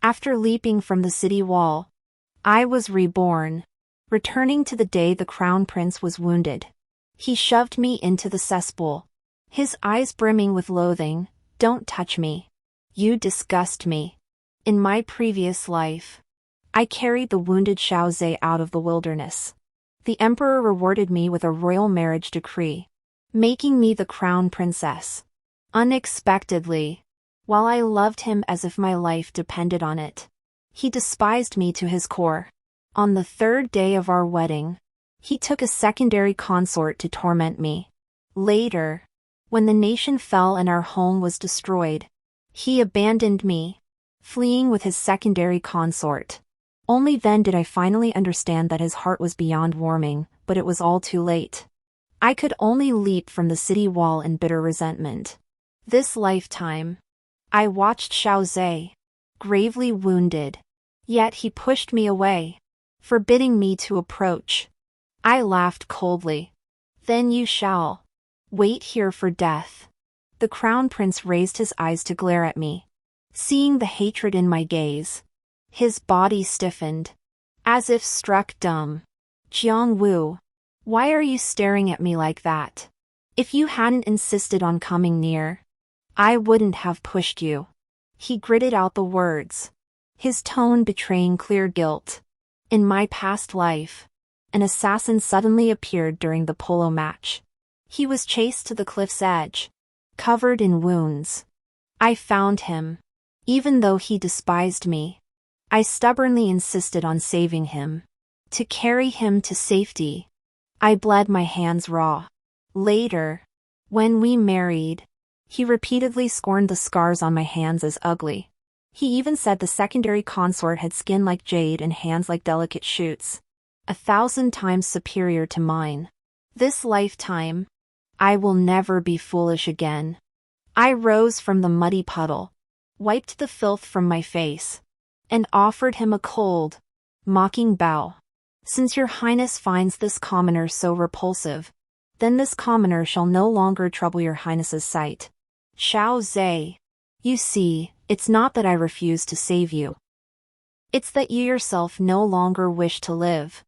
After leaping from the city wall, I was reborn, returning to the day the crown prince was wounded. He shoved me into the cesspool, his eyes brimming with loathing. Don't touch me. You disgust me. In my previous life, I carried the wounded Xiaozhe out of the wilderness. The emperor rewarded me with a royal marriage decree, making me the crown princess. Unexpectedly, while I loved him as if my life depended on it, he despised me to his core. On the third day of our wedding, he took a secondary consort to torment me. Later, when the nation fell and our home was destroyed, he abandoned me, fleeing with his secondary consort. Only then did I finally understand that his heart was beyond warming, but it was all too late. I could only leap from the city wall in bitter resentment. This lifetime, I watched Xiaozhe, gravely wounded, yet he pushed me away, forbidding me to approach. I laughed coldly. Then you shall wait here for death. The crown prince raised his eyes to glare at me. Seeing the hatred in my gaze, his body stiffened, as if struck dumb. Jiang, why are you staring at me like that? If you hadn't insisted on coming near, I wouldn't have pushed you. He gritted out the words, his tone betraying clear guilt. In my past life, an assassin suddenly appeared during the polo match. He was chased to the cliff's edge, covered in wounds. I found him. Even though he despised me, I stubbornly insisted on saving him. To carry him to safety, I bled my hands raw. Later, when we married, he repeatedly scorned the scars on my hands as ugly. He even said the secondary consort had skin like jade and hands like delicate shoots, 1,000 times superior to mine. This lifetime, I will never be foolish again. I rose from the muddy puddle, wiped the filth from my face, and offered him a cold, mocking bow. Since your highness finds this commoner so repulsive, then this commoner shall no longer trouble your highness's sight. Xiaozhe, you see, it's not that I refuse to save you. It's that you yourself no longer wish to live.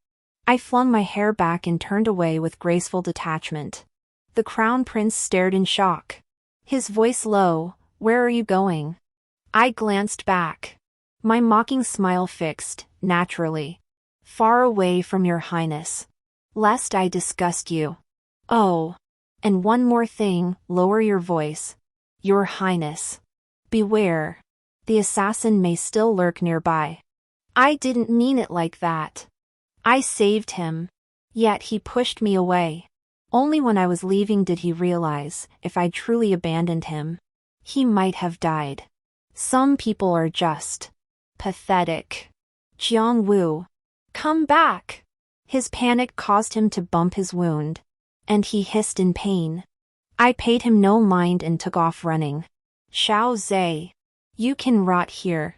I flung my hair back and turned away with graceful detachment. The crown prince stared in shock, his voice low. Where are you going? I glanced back, my mocking smile fixed, naturally. Far away from your highness, lest I disgust you. Oh, and one more thing, lower your voice. Your highness. Beware. The assassin may still lurk nearby. I didn't mean it like that. I saved him. Yet he pushed me away. Only when I was leaving did he realize, if I'd truly abandoned him, he might have died. Some people are just pathetic. Jiang, come back. His panic caused him to bump his wound, and he hissed in pain. I paid him no mind and took off running. Xiaozhe, you can rot here.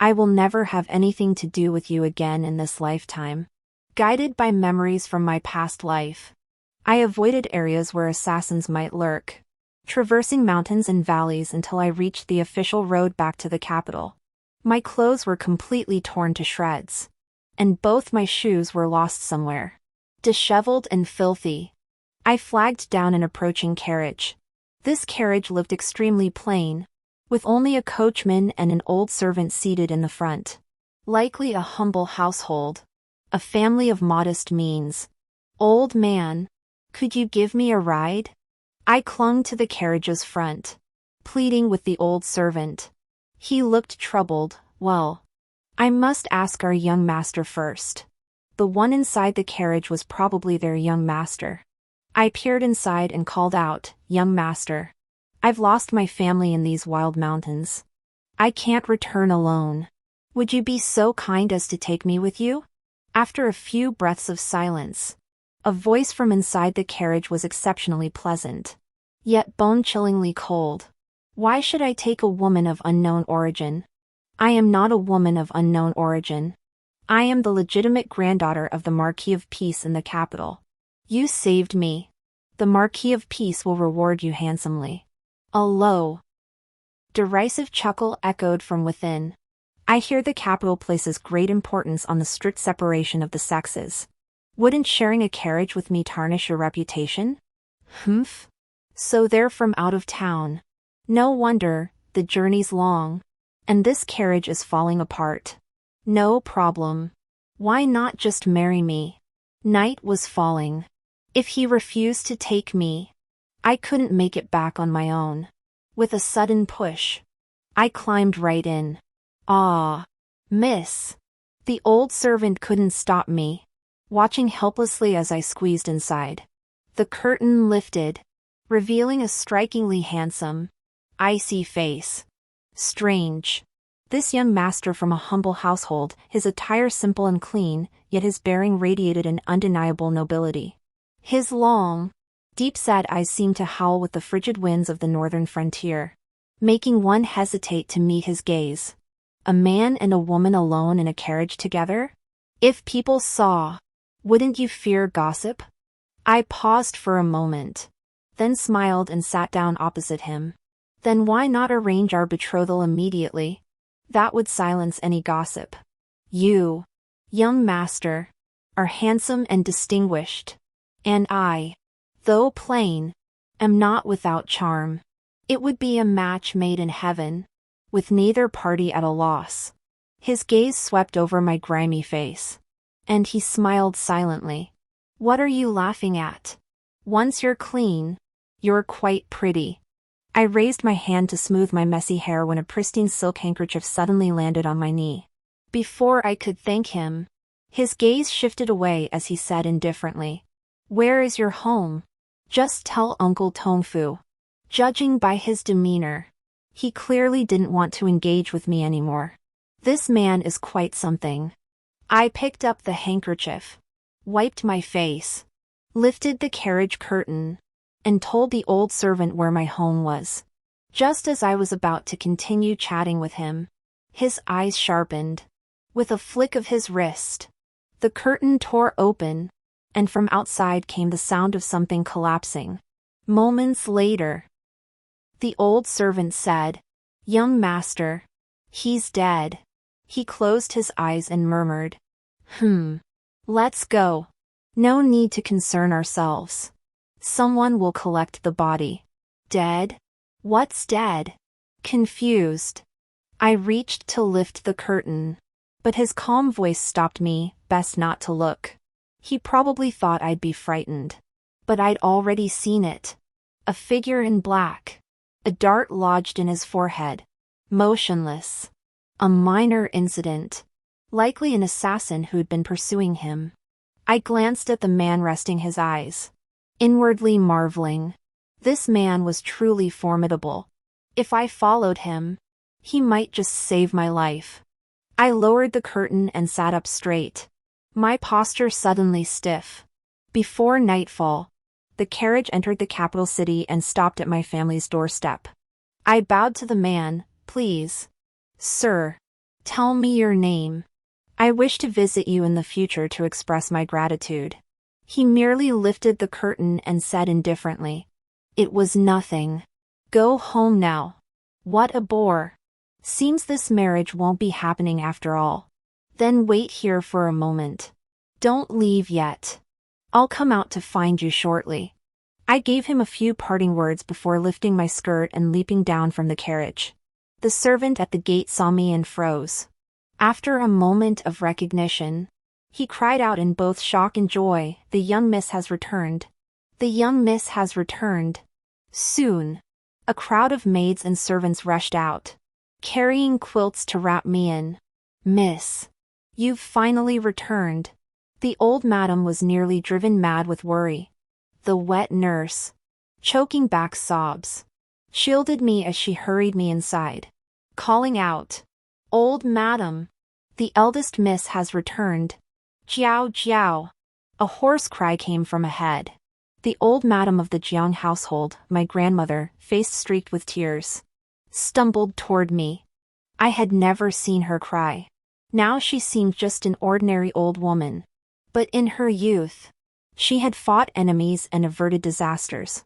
I will never have anything to do with you again in this lifetime. Guided by memories from my past life, I avoided areas where assassins might lurk, traversing mountains and valleys until I reached the official road back to the capital. My clothes were completely torn to shreds, and both my shoes were lost somewhere. Disheveled and filthy, I flagged down an approaching carriage. This carriage looked extremely plain, with only a coachman and an old servant seated in the front. Likely a humble household, a family of modest means. Old man, could you give me a ride? I clung to the carriage's front, pleading with the old servant. He looked troubled. Well, I must ask our young master first. The one inside the carriage was probably their young master. I peered inside and called out, Young master, I've lost my family in these wild mountains. I can't return alone. Would you be so kind as to take me with you? After a few breaths of silence, a voice from inside the carriage was exceptionally pleasant, yet bone-chillingly cold. Why should I take a woman of unknown origin? I am not a woman of unknown origin. I am the legitimate granddaughter of the Marquis of Peace in the capital. You saved me. The Marquis of Peace will reward you handsomely. A low, derisive chuckle echoed from within. I hear the capital places great importance on the strict separation of the sexes. Wouldn't sharing a carriage with me tarnish your reputation? Humph. So they're from out of town. No wonder, the journey's long. And this carriage is falling apart. No problem. Why not just marry me? Night was falling. If he refused to take me, I couldn't make it back on my own. With a sudden push, I climbed right in. Ah, miss. The old servant couldn't stop me, watching helplessly as I squeezed inside. The curtain lifted, revealing a strikingly handsome, icy face. Strange. This young master from a humble household, his attire simple and clean, yet his bearing radiated an undeniable nobility. His long, deep-set eyes seemed to howl with the frigid winds of the northern frontier, making one hesitate to meet his gaze. A man and a woman alone in a carriage together? If people saw, wouldn't you fear gossip? I paused for a moment, then smiled and sat down opposite him. Then why not arrange our betrothal immediately? That would silence any gossip. You, young master, are handsome and distinguished. And I, though plain, am not without charm. It would be a match made in heaven, with neither party at a loss. His gaze swept over my grimy face, and he smiled silently. What are you laughing at? Once you're clean, you're quite pretty. I raised my hand to smooth my messy hair when a pristine silk handkerchief suddenly landed on my knee. Before I could thank him, his gaze shifted away as he said indifferently, "Where is your home? Just tell Uncle Tongfu." Judging by his demeanor, he clearly didn't want to engage with me anymore. This man is quite something. I picked up the handkerchief, wiped my face, lifted the carriage curtain, and told the old servant where my home was. Just as I was about to continue chatting with him, his eyes sharpened. With a flick of his wrist, the curtain tore open, and from outside came the sound of something collapsing. Moments later, the old servant said, "Young master, he's dead." He closed his eyes and murmured, Let's go. No need to concern ourselves. Someone will collect the body." Dead? What's dead? Confused, I reached to lift the curtain, but his calm voice stopped me. Best not to look. He probably thought I'd be frightened. But I'd already seen it. A figure in black. A dart lodged in his forehead. Motionless. A minor incident. Likely an assassin who'd been pursuing him. I glanced at the man, resting his eyes, inwardly marveling. This man was truly formidable. If I followed him, he might just save my life. I lowered the curtain and sat up straight, my posture suddenly stiff. Before nightfall, the carriage entered the capital city and stopped at my family's doorstep. I bowed to the man. "Please, sir, tell me your name. I wish to visit you in the future to express my gratitude." He merely lifted the curtain and said indifferently, "It was nothing. Go home now." What a bore. Seems this marriage won't be happening after all. Then wait here for a moment. Don't leave yet. I'll come out to find you shortly. I gave him a few parting words before lifting my skirt and leaping down from the carriage. The servant at the gate saw me and froze. After a moment of recognition, he cried out in both shock and joy, "The young miss has returned. The young miss has returned." Soon, a crowd of maids and servants rushed out, carrying quilts to wrap me in. "Miss, you've finally returned." The old madam was nearly driven mad with worry. The wet nurse, choking back sobs, shielded me as she hurried me inside, calling out, "Old madam, the eldest miss has returned." "Jiao Jiao." A hoarse cry came from ahead. The old madam of the Jiang household, my grandmother, face streaked with tears, stumbled toward me. I had never seen her cry. Now she seemed just an ordinary old woman. But in her youth, she had fought enemies and averted disasters.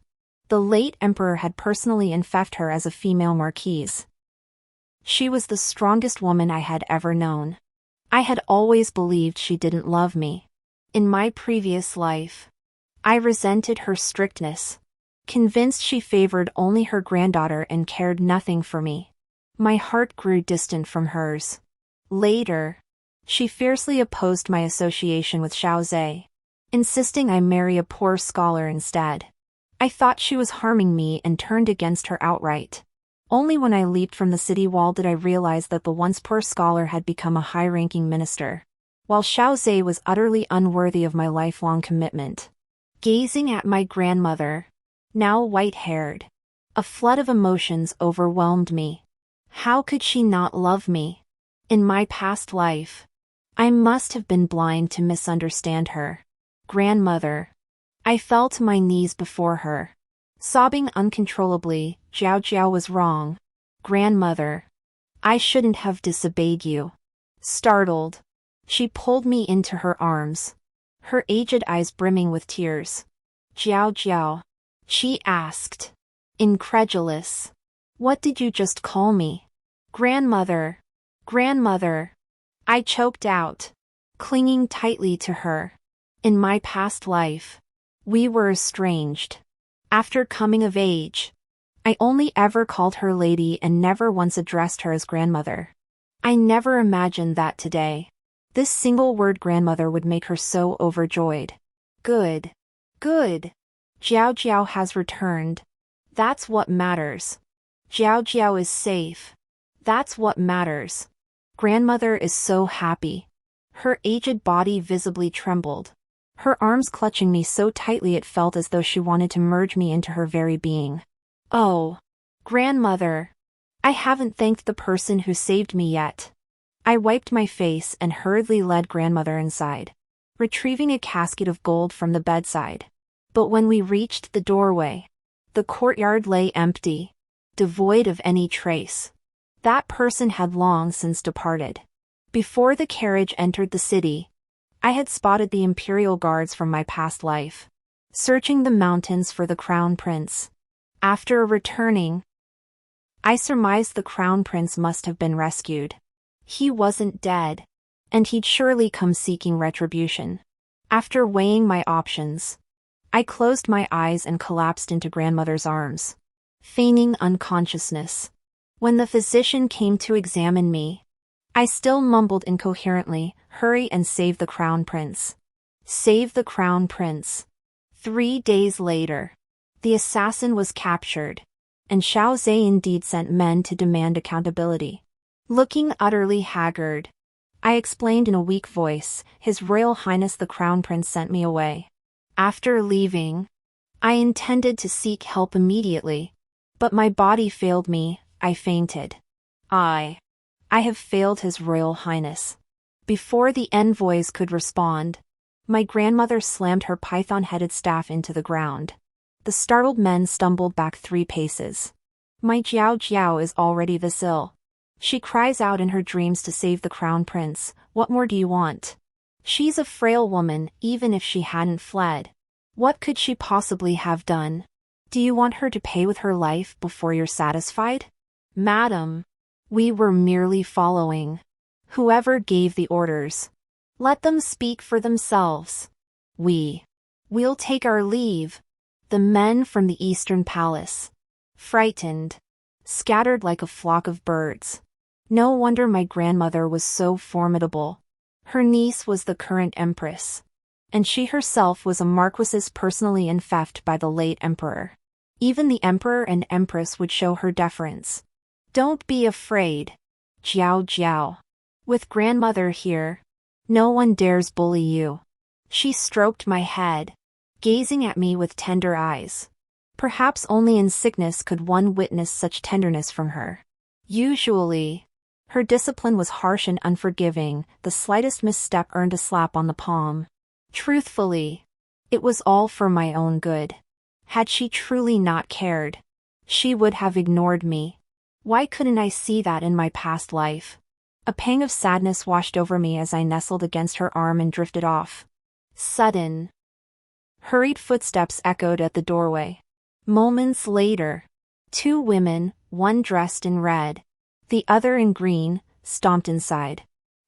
The late emperor had personally infected her as a female marquise. She was the strongest woman I had ever known. I had always believed she didn't love me. In my previous life, I resented her strictness, convinced she favored only her granddaughter and cared nothing for me. My heart grew distant from hers. Later, she fiercely opposed my association with Xiaozhe, insisting I marry a poor scholar instead. I thought she was harming me and turned against her outright. Only when I leaped from the city wall did I realize that the once poor scholar had become a high-ranking minister, while Xiaozhe was utterly unworthy of my lifelong commitment. Gazing at my grandmother, now white-haired, a flood of emotions overwhelmed me. How could she not love me? In my past life, I must have been blind to misunderstand her. Grandmother. I fell to my knees before her, sobbing uncontrollably. Jiao Jiao was wrong. Grandmother. I shouldn't have disobeyed you. Startled, she pulled me into her arms, her aged eyes brimming with tears. Jiao Jiao, she asked, incredulous. What did you just call me? Grandmother. Grandmother. I choked out, clinging tightly to her. In my past life, we were estranged. After coming of age, I only ever called her lady and never once addressed her as grandmother. I never imagined that today, this single word grandmother would make her so overjoyed. Good. Good. Jiao Jiao has returned. That's what matters. Jiao Jiao is safe. That's what matters. Grandmother is so happy. Her aged body visibly trembled, her arms clutching me so tightly it felt as though she wanted to merge me into her very being. Oh, grandmother. I haven't thanked the person who saved me yet. I wiped my face and hurriedly led grandmother inside, retrieving a casket of gold from the bedside. But when we reached the doorway, the courtyard lay empty, devoid of any trace. That person had long since departed. Before the carriage entered the city, I had spotted the imperial guards from my past life, searching the mountains for the crown prince. After returning, I surmised the crown prince must have been rescued. He wasn't dead, and he'd surely come seeking retribution. After weighing my options, I closed my eyes and collapsed into grandmother's arms, feigning unconsciousness. When the physician came to examine me, I still mumbled incoherently, "Hurry and save the crown prince. Save the crown prince." 3 days later, the assassin was captured, and Xiaozhe indeed sent men to demand accountability. Looking utterly haggard, I explained in a weak voice, "His Royal Highness the Crown Prince sent me away." After leaving, I intended to seek help immediately, but my body failed me. I fainted. I have failed His Royal Highness. Before the envoys could respond, my grandmother slammed her python-headed staff into the ground. The startled men stumbled back 3 paces. My Jiao Jiao is already this ill. She cries out in her dreams to save the crown prince. What more do you want? She's a frail woman, even if she hadn't fled. What could she possibly have done? Do you want her to pay with her life before you're satisfied? Madam, we were merely following whoever gave the orders. Let them speak for themselves. We'll take our leave. The men from the Eastern Palace, frightened, scattered like a flock of birds. No wonder my grandmother was so formidable. Her niece was the current empress, and she herself was a marquisess personally infected by the late emperor. Even the emperor and empress would show her deference. Don't be afraid, Jiao Jiao. With grandmother here, no one dares bully you. She stroked my head, gazing at me with tender eyes. Perhaps only in sickness could one witness such tenderness from her. Usually, her discipline was harsh and unforgiving. The slightest misstep earned a slap on the palm. Truthfully, it was all for my own good. Had she truly not cared, she would have ignored me. Why couldn't I see that in my past life? A pang of sadness washed over me as I nestled against her arm and drifted off. Sudden, hurried footsteps echoed at the doorway. Moments later, 2 women, one dressed in red, The other in green, stomped inside.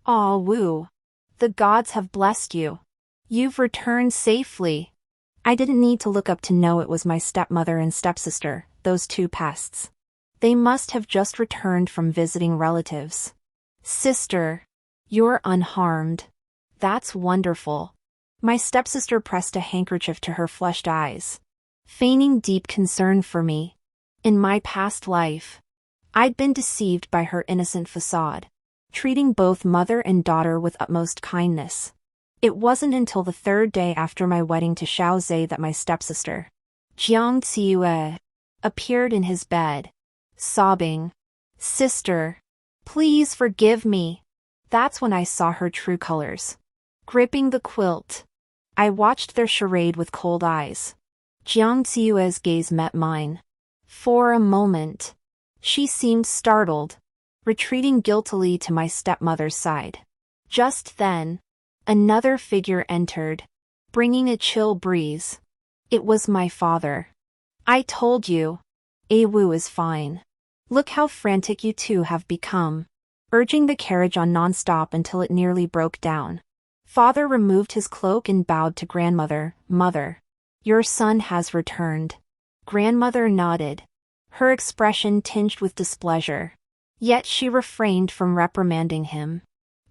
"Aw woo. The gods have blessed you. You've returned safely." I didn't need to look up to know it was my stepmother and stepsister, those two pests. They must have just returned from visiting relatives. "Sister, you're unharmed. That's wonderful." My stepsister pressed a handkerchief to her flushed eyes, feigning deep concern for me. In my past life, I'd been deceived by her innocent facade, treating both mother and daughter with utmost kindness. It wasn't until the third day after my wedding to Xiaozhe that my stepsister, Jiang appeared in his bed, sobbing, "Sister, please forgive me." That's when I saw her true colors. Gripping the quilt, I watched their charade with cold eyes. Jiang Xiue's gaze met mine. For a moment, she seemed startled, retreating guiltily to my stepmother's side. Just then, another figure entered, bringing a chill breeze. It was my father. "I told you. Awu is fine. Look how frantic you two have become," urging the carriage on non-stop until it nearly broke down. Father removed his cloak and bowed to grandmother. "Mother, your son has returned." Grandmother nodded, her expression tinged with displeasure. Yet she refrained from reprimanding him.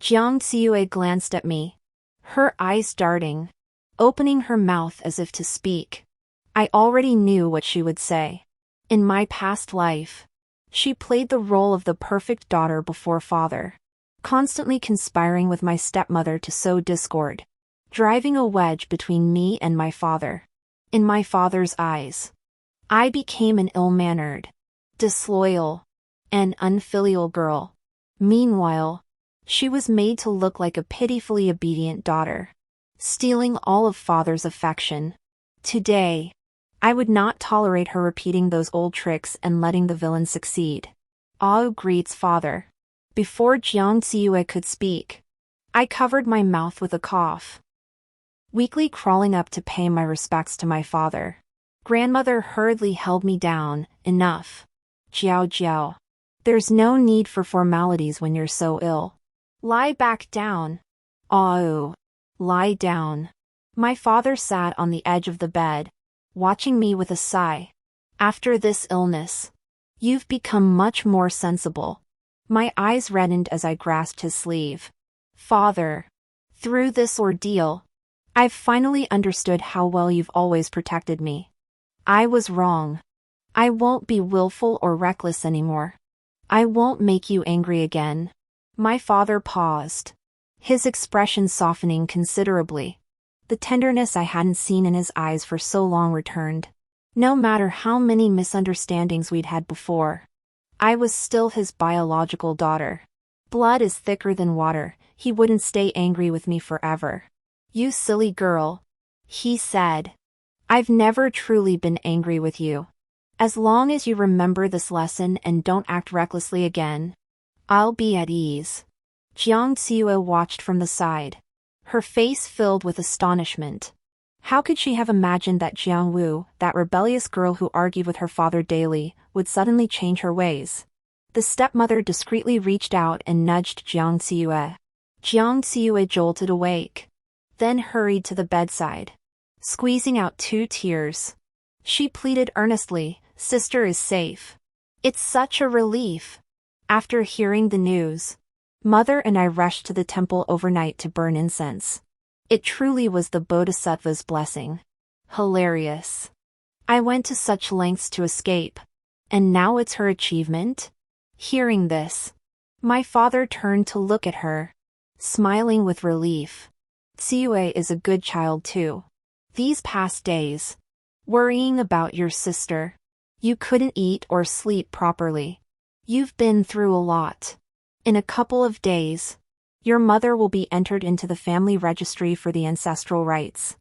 Jiang Xiue glanced at me, her eyes darting, opening her mouth as if to speak. I already knew what she would say. In my past life, she played the role of the perfect daughter before father, constantly conspiring with my stepmother to sow discord, driving a wedge between me and my father. In my father's eyes, I became an ill-mannered, disloyal, and unfilial girl. Meanwhile, she was made to look like a pitifully obedient daughter, stealing all of father's affection. Today, I would not tolerate her repeating those old tricks and letting the villain succeed. "Ao greets father." Before Jiang Xiue could speak, I covered my mouth with a cough, weakly crawling up to pay my respects to my father. Grandmother hurriedly held me down. "Enough. Jiao Jiao. There's no need for formalities when you're so ill. Lie back down." "Oh, lie down." My father sat on the edge of the bed, watching me with a sigh. "After this illness, you've become much more sensible." My eyes reddened as I grasped his sleeve. "Father, through this ordeal, I've finally understood how well you've always protected me. I was wrong. I won't be willful or reckless anymore. I won't make you angry again." My father paused, his expression softening considerably. The tenderness I hadn't seen in his eyes for so long returned. No matter how many misunderstandings we'd had before, I was still his biological daughter. Blood is thicker than water, he wouldn't stay angry with me forever. "You silly girl," he said. "I've never truly been angry with you. As long as you remember this lesson and don't act recklessly again, I'll be at ease." Jiang Xiue watched from the side, her face filled with astonishment. How could she have imagined that Jiang Wu, that rebellious girl who argued with her father daily, would suddenly change her ways? The stepmother discreetly reached out and nudged Jiang Xiue. Jiang Xiue jolted awake, then hurried to the bedside, squeezing out 2 tears. She pleaded earnestly, "Sister is safe." It's such a relief. After hearing the news, Mother and I rushed to the temple overnight to burn incense. It truly was the Bodhisattva's blessing. Hilarious. I went to such lengths to escape, and now it's her achievement? Hearing this, my father turned to look at her, smiling with relief. "Xiue is a good child too. These past days, worrying about your sister. You couldn't eat or sleep properly. You've been through a lot. In a couple of days, your mother will be entered into the family registry for the ancestral rites.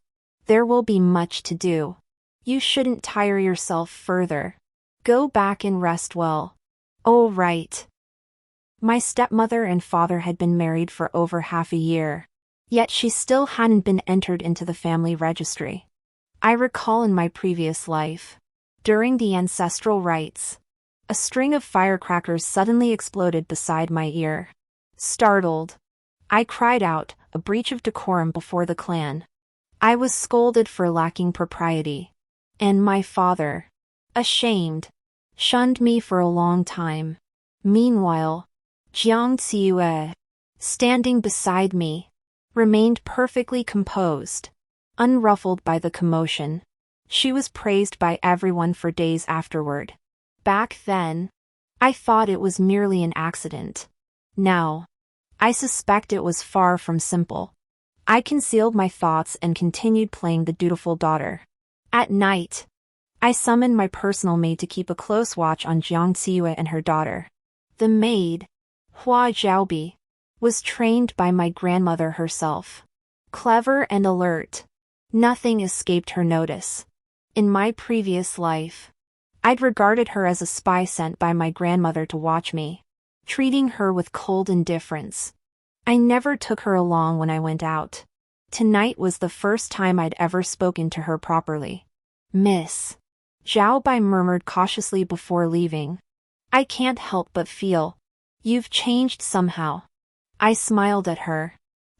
There will be much to do. You shouldn't tire yourself further. Go back and rest well." "Oh right." My stepmother and father had been married for over half a year, yet she still hadn't been entered into the family registry. I recall in my previous life, during the ancestral rites, A string of firecrackers suddenly exploded beside my ear. Startled, I cried out, a breach of decorum before the clan. I was scolded for lacking propriety. And my father, ashamed, shunned me for a long time. Meanwhile, Jiangs, standing beside me, remained perfectly composed, unruffled by the commotion. She was praised by everyone for days afterward. Back then, I thought it was merely an accident. Now, I suspect it was far from simple. I concealed my thoughts and continued playing the dutiful daughter. At night, I summoned my personal maid to keep a close watch on Jiang and her daughter. The maid, Hua Zhaobi, was trained by my grandmother herself. Clever and alert, nothing escaped her notice. In my previous life, I'd regarded her as a spy sent by my grandmother to watch me, treating her with cold indifference. I never took her along when I went out. Tonight was the first time I'd ever spoken to her properly. Miss Zhao Bai murmured cautiously before leaving. I can't help but feel you've changed somehow. I smiled at her.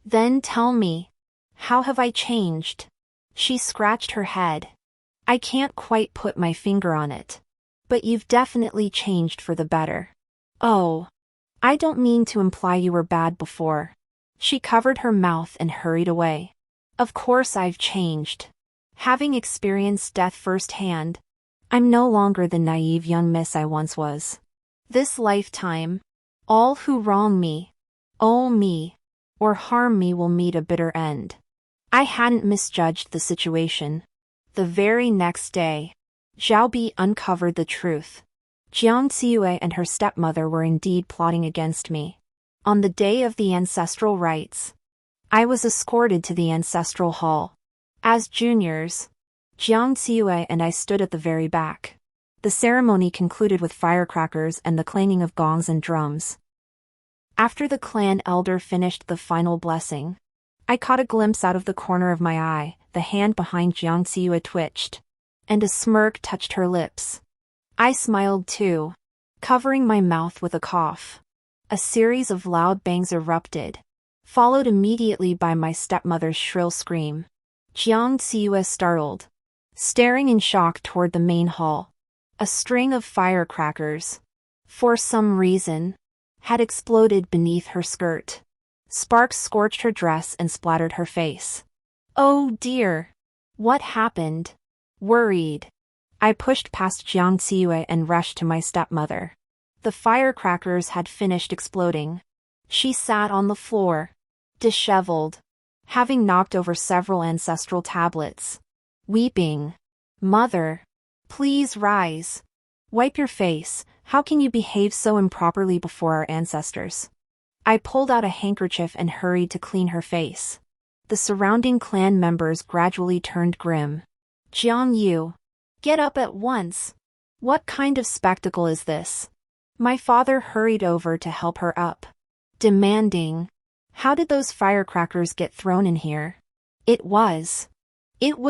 Then tell me, how have I changed? She scratched her head. I can't quite put my finger on it. But you've definitely changed for the better. Oh, I don't mean to imply you were bad before. She covered her mouth and hurried away. Of course I've changed. Having experienced death firsthand, I'm no longer the naive young miss I once was. This lifetime, all who wrong me, owe me, or harm me will meet a bitter end. I hadn't misjudged the situation. The very next day, Zhao Bi uncovered the truth. Jiang Xiue and her stepmother were indeed plotting against me. On the day of the ancestral rites, I was escorted to the ancestral hall. As juniors, Jiang Xiue and I stood at the very back. The ceremony concluded with firecrackers and the clanging of gongs and drums. After the clan elder finished the final blessing, I caught a glimpse out of the corner of my eye. The hand behind Jiang Xiue twitched, and a smirk touched her lips. I smiled too, covering my mouth with a cough. A series of loud bangs erupted, followed immediately by my stepmother's shrill scream. Jiang Xiue startled, staring in shock toward the main hall. A string of firecrackers, for some reason, had exploded beneath her skirt. Sparks scorched her dress and splattered her face. Oh dear! What happened? Worried, I pushed past Jiang Xiue and rushed to my stepmother. The firecrackers had finished exploding. She sat on the floor, disheveled, having knocked over several ancestral tablets. Weeping. Mother, please rise. Wipe your face. How can you behave so improperly before our ancestors? I pulled out a handkerchief and hurried to clean her face. The surrounding clan members gradually turned grim. Jiang Yu, get up at once. What kind of spectacle is this? My father hurried over to help her up, demanding, how did those firecrackers get thrown in here? It was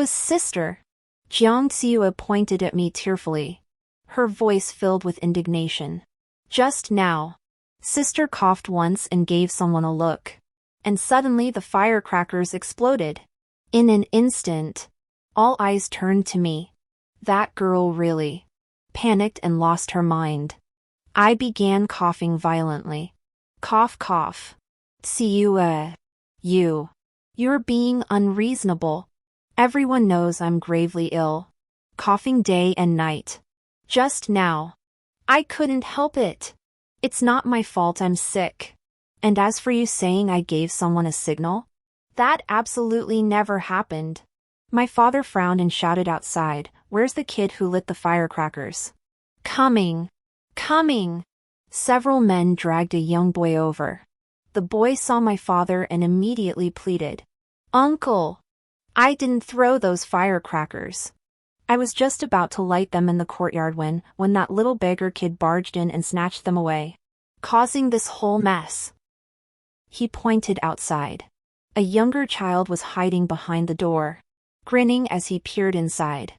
sister. Jiang Xiue pointed at me tearfully, her voice filled with indignation. Just now, sister coughed once and gave someone a look, and suddenly the firecrackers exploded. In an instant, all eyes turned to me. That girl really panicked and lost her mind. I began coughing violently. Cough, cough. Xiue. You're being unreasonable. Everyone knows I'm gravely ill. Coughing day and night. Just now. I couldn't help it. It's not my fault I'm sick. And as for you saying I gave someone a signal, that absolutely never happened. My father frowned and shouted outside, where's the kid who lit the firecrackers? Coming. Several men dragged a young boy over. The boy saw my father and immediately pleaded. Uncle! I didn't throw those firecrackers. I was just about to light them in the courtyard when that little beggar kid barged in and snatched them away, causing this whole mess. He pointed outside. A younger child was hiding behind the door, grinning as he peered inside.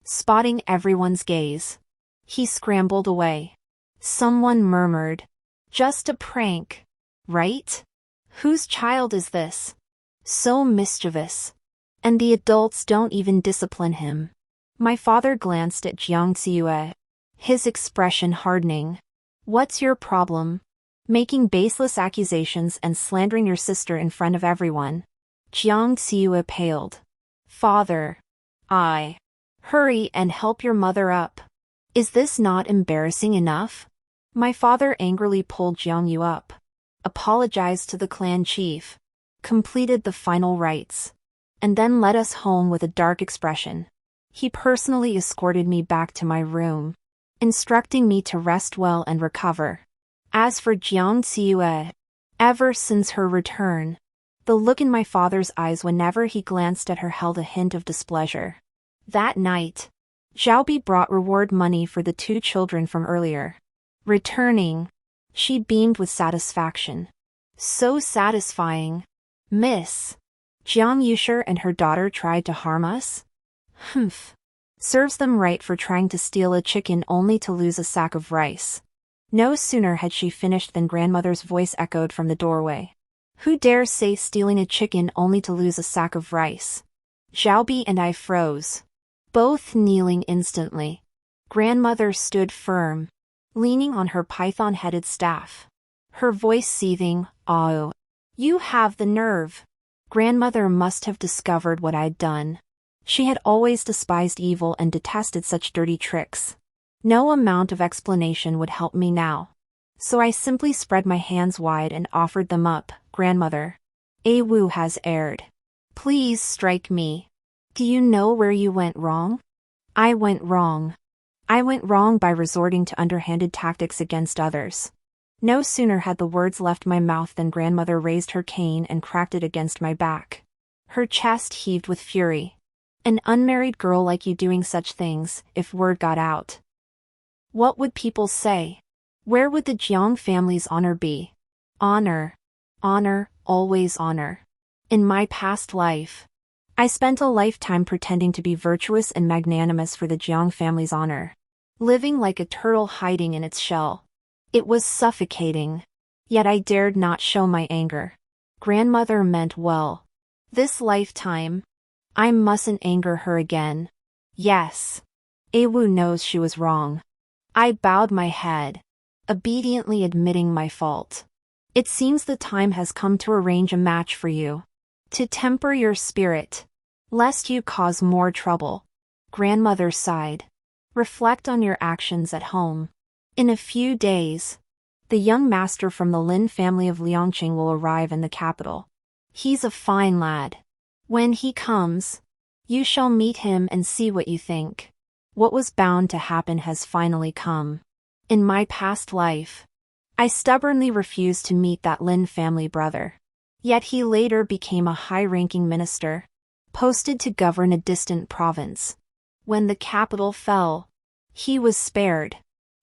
Spotting everyone's gaze, he scrambled away. Someone murmured. Just a prank, right? Whose child is this? So mischievous. And the adults don't even discipline him. My father glanced at Jiang, his expression hardening. What's your problem? Making baseless accusations and slandering your sister in front of everyone. Jiang paled. Father. Hurry and help your mother up. Is this not embarrassing enough? My father angrily pulled Jiang up. Apologized to the clan chief. Completed the final rites. And then led us home with a dark expression. He personally escorted me back to my room, instructing me to rest well and recover. As for Jiang, ever since her return, the look in my father's eyes whenever he glanced at her held a hint of displeasure. That night, Xiaobi brought reward money for the 2 children from earlier. Returning, she beamed with satisfaction. So satisfying. Miss. Jiang Yusher and her daughter tried to harm us? Humph. Serves them right for trying to steal a chicken only to lose a sack of rice. No sooner had she finished than grandmother's voice echoed from the doorway. Who dares say stealing a chicken only to lose a sack of rice? Xiaobi and I froze. Both kneeling instantly. Grandmother stood firm, leaning on her python-headed staff. Her voice seething, "Oh, you have the nerve." Grandmother must have discovered what I'd done. She had always despised evil and detested such dirty tricks. No amount of explanation would help me now. So I simply spread my hands wide and offered them up. Grandmother. A Wu has erred. Please strike me. Do you know where you went wrong? I went wrong. I went wrong by resorting to underhanded tactics against others. No sooner had the words left my mouth than grandmother raised her cane and cracked it against my back. Her chest heaved with fury. An unmarried girl like you doing such things, if word got out. What would people say? Where would the Jiang family's honor be? Honor. Honor, always honor. In my past life, I spent a lifetime pretending to be virtuous and magnanimous for the Jiang family's honor. Living like a turtle hiding in its shell. It was suffocating. Yet I dared not show my anger. Grandmother meant well. This lifetime, I mustn't anger her again. Yes. Awu knows she was wrong. I bowed my head, obediently admitting my fault. It seems the time has come to arrange a match for you. To temper your spirit, lest you cause more trouble. Grandmother sighed. Reflect on your actions at home. In a few days, the young master from the Lin family of Liangqing will arrive in the capital. He's a fine lad. When he comes, you shall meet him and see what you think. What was bound to happen has finally come. In my past life, I stubbornly refused to meet that Lin family brother. Yet he later became a high-ranking minister, posted to govern a distant province. When the capital fell, he was spared.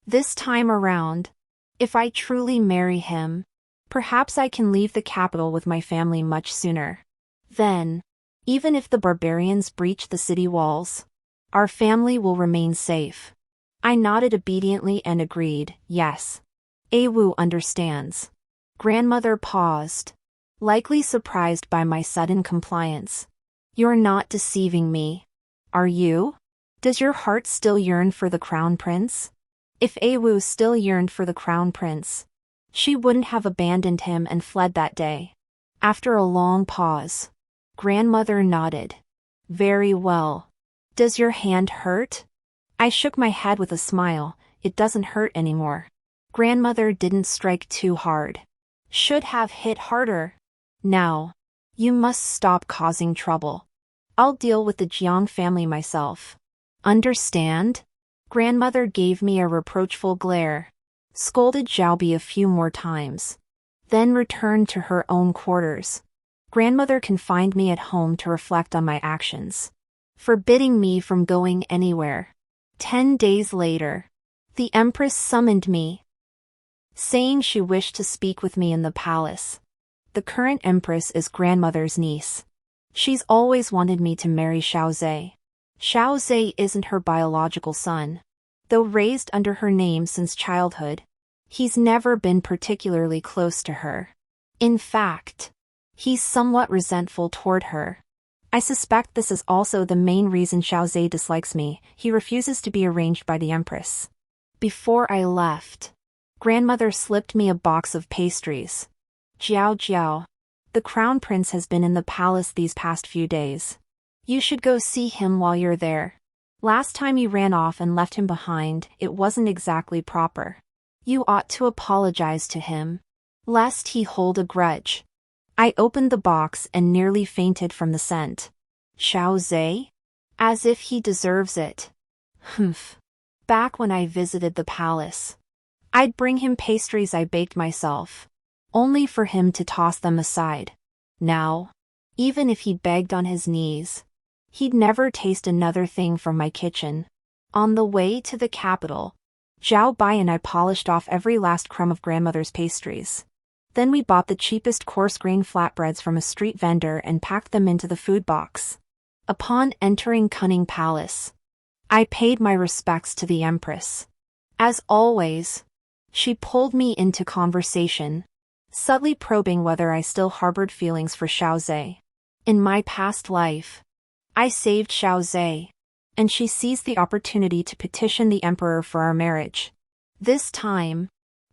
This time around, if I truly marry him, perhaps I can leave the capital with my family much sooner. Then, even if the barbarians breach the city walls, our family will remain safe. I nodded obediently and agreed, yes. Awu understands. Grandmother paused, likely surprised by my sudden compliance. You're not deceiving me. Are you? Does your heart still yearn for the crown prince? If Awu still yearned for the crown prince, she wouldn't have abandoned him and fled that day. After a long pause, grandmother nodded. Very well. Does your hand hurt? I shook my head with a smile. It doesn't hurt anymore. Grandmother didn't strike too hard. Should have hit harder. Now, you must stop causing trouble. I'll deal with the Jiang family myself. Understand? Grandmother gave me a reproachful glare, scolded Xiaobi a few more times, then returned to her own quarters. Grandmother confined me at home to reflect on my actions, forbidding me from going anywhere. 10 days later, the Empress summoned me, saying she wished to speak with me in the palace. The current Empress is grandmother's niece. She's always wanted me to marry Xiaozhe. Xiaozhe isn't her biological son, though raised under her name since childhood. He's never been particularly close to her. In fact, he's somewhat resentful toward her. I suspect this is also the main reason Xiaozhe dislikes me. He refuses to be arranged by the Empress. Before I left, grandmother slipped me a box of pastries. Jiao Jiao. The crown prince has been in the palace these past few days. You should go see him while you're there. Last time you ran off and left him behind, it wasn't exactly proper. You ought to apologize to him, lest he hold a grudge. I opened the box and nearly fainted from the scent. Xiaozhe? As if he deserves it. Humph. Back when I visited the palace, I'd bring him pastries I baked myself, only for him to toss them aside. Now, even if he begged on his knees, he'd never taste another thing from my kitchen. On the way to the capital, Zhao Bai and I polished off every last crumb of grandmother's pastries. Then we bought the cheapest coarse-grain flatbreads from a street vendor and packed them into the food box. Upon entering Cunning Palace, I paid my respects to the Empress. As always, she pulled me into conversation, subtly probing whether I still harbored feelings for Xiaozhe. In my past life, I saved Xiaozhe, and she seized the opportunity to petition the emperor for our marriage. This time,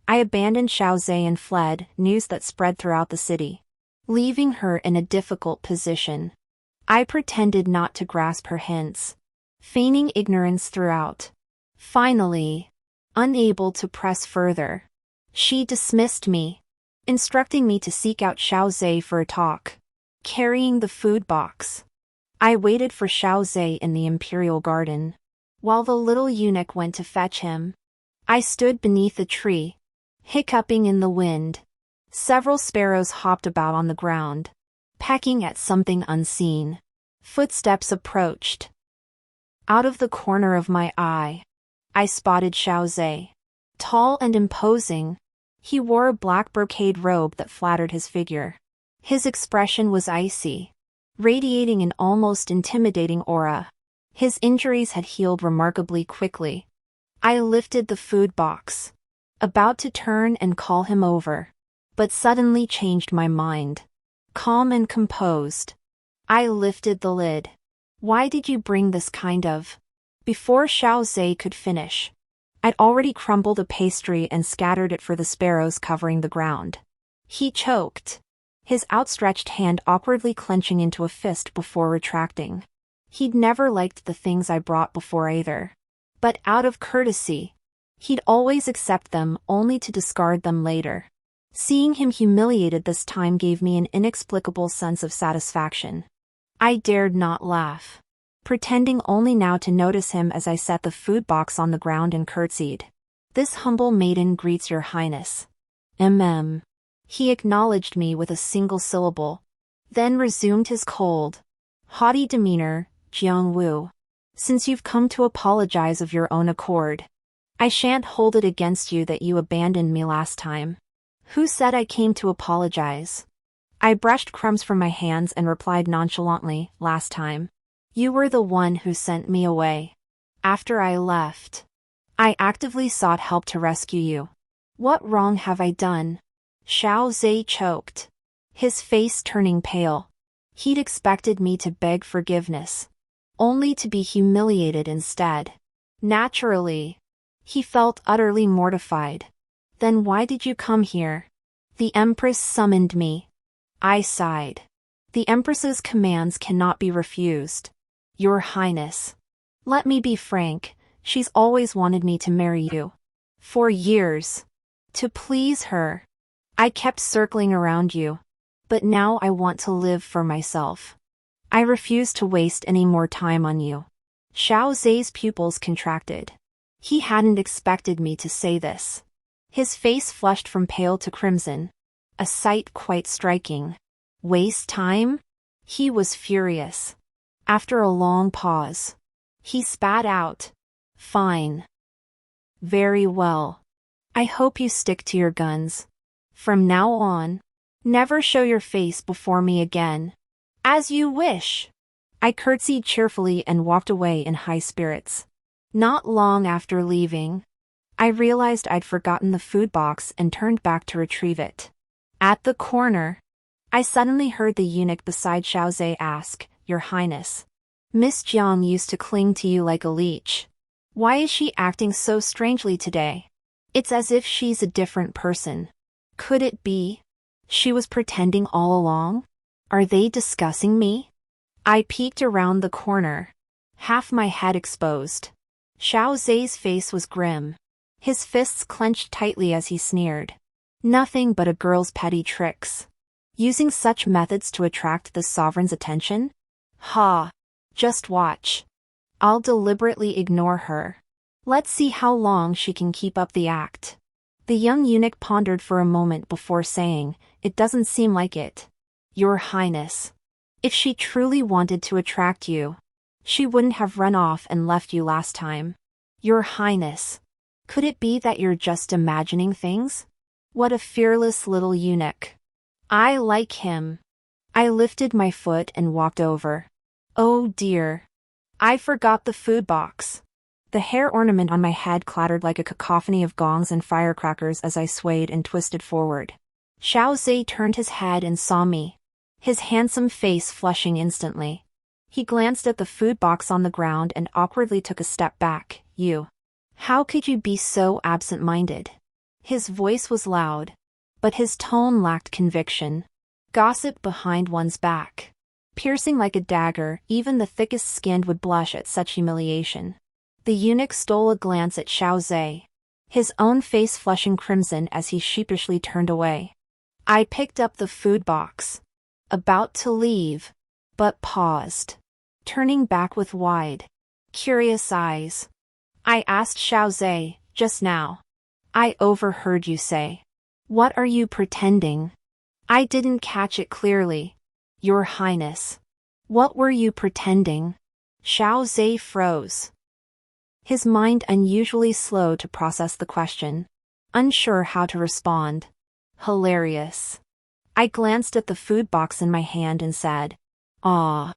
I abandoned Xiaozhe and fled, news that spread throughout the city, leaving her in a difficult position. I pretended not to grasp her hints, feigning ignorance throughout. Finally, unable to press further, she dismissed me, instructing me to seek out Xiaozhe for a talk. Carrying the food box, I waited for Xiaozhe in the imperial garden, while the little eunuch went to fetch him. I stood beneath a tree, hiccuping in the wind. Several sparrows hopped about on the ground, pecking at something unseen. Footsteps approached. Out of the corner of my eye, I spotted Xiaozhe. Tall and imposing, he wore a black brocade robe that flattered his figure. His expression was icy, radiating an almost intimidating aura. His injuries had healed remarkably quickly. I lifted the food box, about to turn and call him over, but suddenly changed my mind. Calm and composed, I lifted the lid. Why did you bring this kind of? Before Xiaozhe could finish, I'd already crumbled a pastry and scattered it for the sparrows covering the ground. He choked, his outstretched hand awkwardly clenching into a fist before retracting. He'd never liked the things I brought before either. But out of courtesy, he'd always accept them only to discard them later. Seeing him humiliated this time gave me an inexplicable sense of satisfaction. I dared not laugh, pretending only now to notice him as I set the food box on the ground and curtsied. This humble maiden greets your highness. He acknowledged me with a single syllable, then resumed his cold, haughty demeanor. Jiang, since you've come to apologize of your own accord, I shan't hold it against you that you abandoned me last time. Who said I came to apologize? I brushed crumbs from my hands and replied nonchalantly, last time. You were the one who sent me away. After I left, I actively sought help to rescue you. What wrong have I done? Xiaozhe choked, his face turning pale. He'd expected me to beg forgiveness, only to be humiliated instead. Naturally, he felt utterly mortified. Then why did you come here? The Empress summoned me. I sighed. The Empress's commands cannot be refused. Your Highness. Let me be frank, she's always wanted me to marry you. For years. To please her, I kept circling around you. But now I want to live for myself. I refuse to waste any more time on you. Xiaozhe's pupils contracted. He hadn't expected me to say this. His face flushed from pale to crimson, a sight quite striking. Waste time? He was furious. After a long pause, he spat out. Fine. Very well. I hope you stick to your guns. From now on, never show your face before me again. As you wish. I curtsied cheerfully and walked away in high spirits. Not long after leaving, I realized I'd forgotten the food box and turned back to retrieve it. At the corner, I suddenly heard the eunuch beside Xiaozhe ask, "Your Highness, Miss Jiang used to cling to you like a leech. Why is she acting so strangely today? It's as if she's a different person. Could it be she was pretending all along? Are they discussing me?" I peeked around the corner, half my head exposed. Xiaozhe's face was grim. His fists clenched tightly as he sneered. Nothing but a girl's petty tricks. Using such methods to attract the sovereign's attention? Ha! Just watch. I'll deliberately ignore her. Let's see how long she can keep up the act. The young eunuch pondered for a moment before saying, "It doesn't seem like it. Your Highness. If she truly wanted to attract you, she wouldn't have run off and left you last time. Your Highness. Could it be that you're just imagining things? What a fearless little eunuch. I like him." I lifted my foot and walked over. Oh dear. I forgot the food box. The hair ornament on my head clattered like a cacophony of gongs and firecrackers as I swayed and twisted forward. Xiaozhe turned his head and saw me, his handsome face flushing instantly. He glanced at the food box on the ground and awkwardly took a step back. "You. How could you be so absent-minded?" His voice was loud, but his tone lacked conviction. Gossip behind one's back. Piercing like a dagger, even the thickest skinned would blush at such humiliation. The eunuch stole a glance at Xiaozhe, his own face flushing crimson as he sheepishly turned away. I picked up the food box, about to leave, but paused, turning back with wide, curious eyes. I asked Xiaozhe, just now. "I overheard you say. What are you pretending?" I didn't catch it clearly. "Your Highness. What were you pretending?" Xiaozhe froze, his mind unusually slow to process the question, unsure how to respond. Hilarious. I glanced at the food box in my hand and said, "Ah,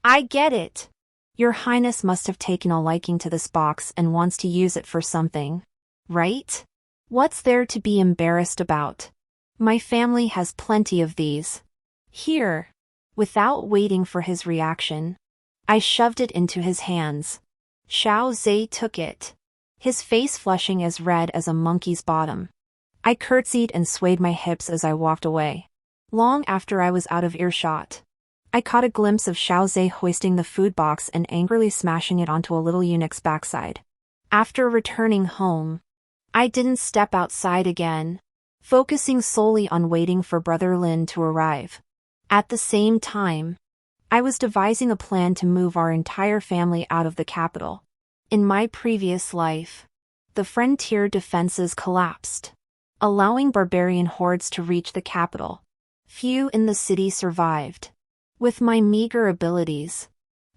I get it. Your Highness must have taken a liking to this box and wants to use it for something. Right? What's there to be embarrassed about? My family has plenty of these. Here." Without waiting for his reaction, I shoved it into his hands. Xiaozhe took it, his face flushing as red as a monkey's bottom. I curtsied and swayed my hips as I walked away. Long after I was out of earshot, I caught a glimpse of Xiaozhe hoisting the food box and angrily smashing it onto a little eunuch's backside. After returning home, I didn't step outside again, focusing solely on waiting for Brother Lin to arrive. At the same time, I was devising a plan to move our entire family out of the capital. In my previous life, the frontier defenses collapsed, allowing barbarian hordes to reach the capital. Few in the city survived. With my meager abilities,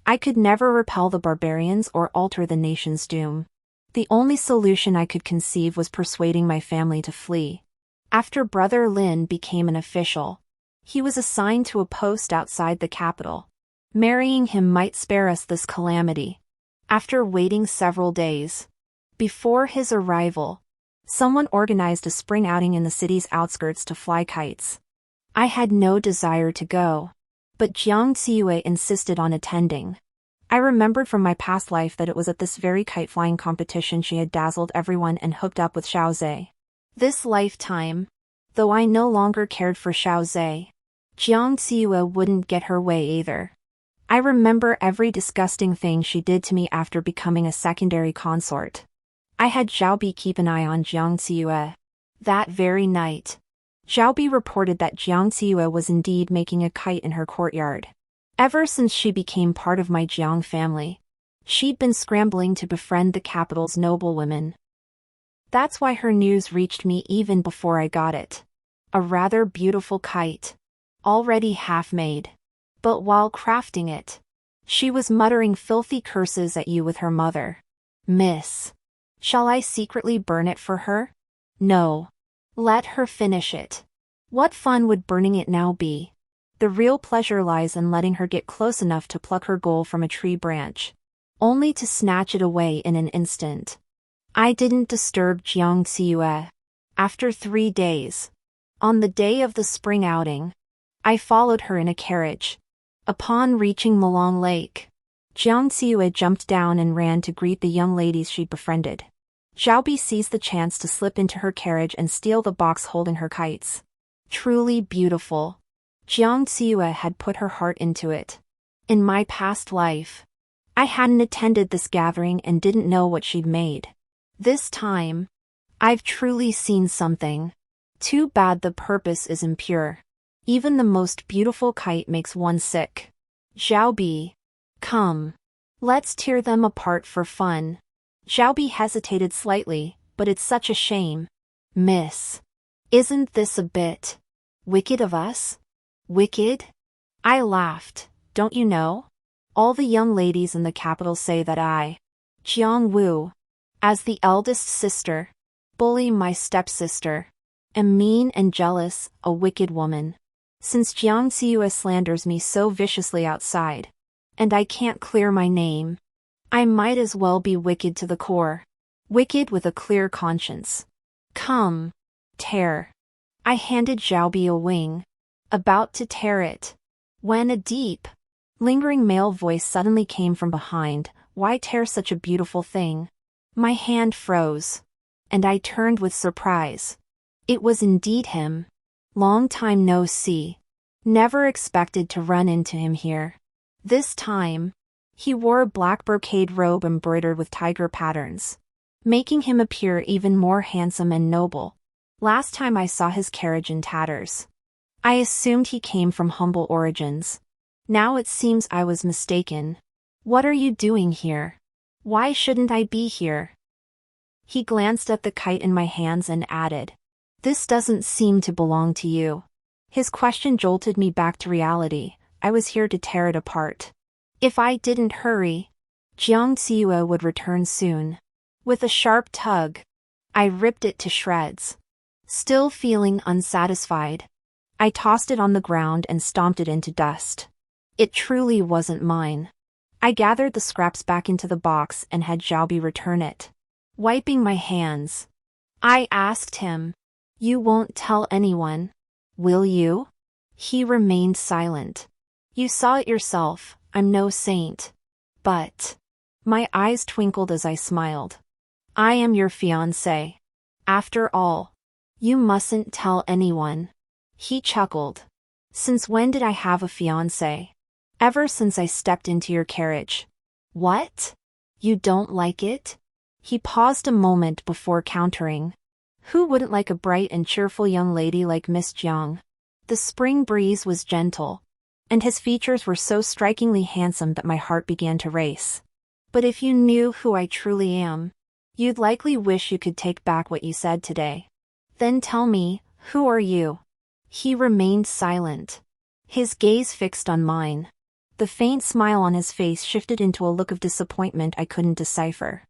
I could never repel the barbarians or alter the nation's doom. The only solution I could conceive was persuading my family to flee. After Brother Lin became an official, he was assigned to a post outside the capital. Marrying him might spare us this calamity. After waiting several days, before his arrival, someone organized a spring outing in the city's outskirts to fly kites. I had no desire to go, but Jiang insisted on attending. I remembered from my past life that it was at this very kite-flying competition she had dazzled everyone and hooked up with Xiaozhe. This lifetime, though I no longer cared for Xiaozhe, Jiang wouldn't get her way either. I remember every disgusting thing she did to me after becoming a secondary consort. I had Xiaobi keep an eye on Jiang. That very night, Xiaobi reported that Jiang was indeed making a kite in her courtyard. Ever since she became part of my Jiang family, she'd been scrambling to befriend the capital's noblewomen. That's why her news reached me even before I got it. A rather beautiful kite, already half-made. But while crafting it, she was muttering filthy curses at you with her mother. "Miss, shall I secretly burn it for her?" "No. Let her finish it. What fun would burning it now be? The real pleasure lies in letting her get close enough to pluck her goal from a tree branch, only to snatch it away in an instant." I didn't disturb Jiang. After 3 days. On the day of the spring outing, I followed her in a carriage. Upon reaching Malong Lake, Jiang jumped down and ran to greet the young ladies she'd befriended. Xiaobi seized the chance to slip into her carriage and steal the box holding her kites. Truly beautiful. Jiang had put her heart into it. In my past life, I hadn't attended this gathering and didn't know what she'd made. This time, I've truly seen something. Too bad the purpose is impure. Even the most beautiful kite makes one sick. Xiaobi. Come. Let's tear them apart for fun. Xiaobi hesitated slightly, but it's such a shame. Miss. Isn't this a bit wicked of us? Wicked? I laughed. Don't you know? All the young ladies in the capital say that I, Jiang Wu, as the eldest sister, bully my stepsister, am mean and jealous, a wicked woman. Since Jiang slanders me so viciously outside, and I can't clear my name, I might as well be wicked to the core. Wicked with a clear conscience. Come. Tear. I handed Xiaobi a wing, about to tear it, when a deep, lingering male voice suddenly came from behind. Why tear such a beautiful thing? My hand froze, and I turned with surprise. It was indeed him. Long time no see. Never expected to run into him here. This time, he wore a black brocade robe embroidered with tiger patterns, making him appear even more handsome and noble. Last time I saw his carriage in tatters, I assumed he came from humble origins. Now it seems I was mistaken. What are you doing here? Why shouldn't I be here? He glanced at the kite in my hands and added, "This doesn't seem to belong to you." His question jolted me back to reality. I was here to tear it apart. If I didn't hurry, Jiang would return soon. With a sharp tug, I ripped it to shreds. Still feeling unsatisfied, I tossed it on the ground and stomped it into dust. It truly wasn't mine. I gathered the scraps back into the box and had Xiaobi return it. Wiping my hands, I asked him, "You won't tell anyone, will you?" He remained silent. "You saw it yourself, I'm no saint." But my eyes twinkled as I smiled. "I am your fiancé. After all, you mustn't tell anyone." He chuckled. "Since when did I have a fiancé?" "Ever since I stepped into your carriage." "What? You don't like it?" He paused a moment before countering. "Who wouldn't like a bright and cheerful young lady like Miss Jiang?" The spring breeze was gentle, and his features were so strikingly handsome that my heart began to race. "But if you knew who I truly am, you'd likely wish you could take back what you said today." "Then tell me, who are you?" He remained silent, his gaze fixed on mine. The faint smile on his face shifted into a look of disappointment I couldn't decipher.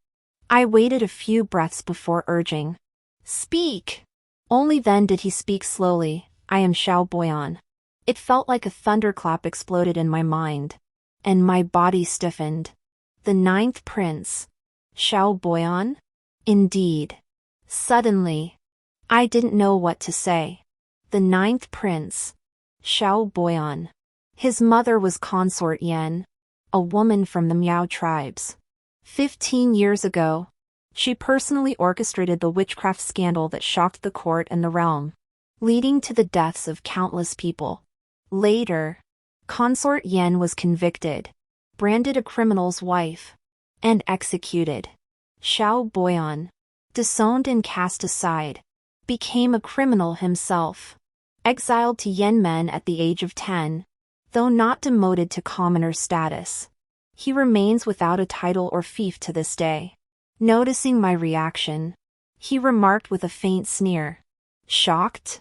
I waited a few breaths before urging, "Speak!" Only then did he speak slowly. "I am Xiao Boyan." It felt like a thunderclap exploded in my mind, and my body stiffened. The 9th prince. Xiao Boyan? Indeed. Suddenly, I didn't know what to say. The 9th prince. Xiao Boyan. His mother was Consort Yen, a woman from the Miao tribes. 15 years ago, she personally orchestrated the witchcraft scandal that shocked the court and the realm, leading to the deaths of countless people. Later, Consort Yen was convicted, branded a criminal's wife, and executed. Xiao Boyan, disowned and cast aside, became a criminal himself. Exiled to Yenmen at the age of 10, though not demoted to commoner status. He remains without a title or fief to this day. Noticing my reaction, he remarked with a faint sneer. "Shocked?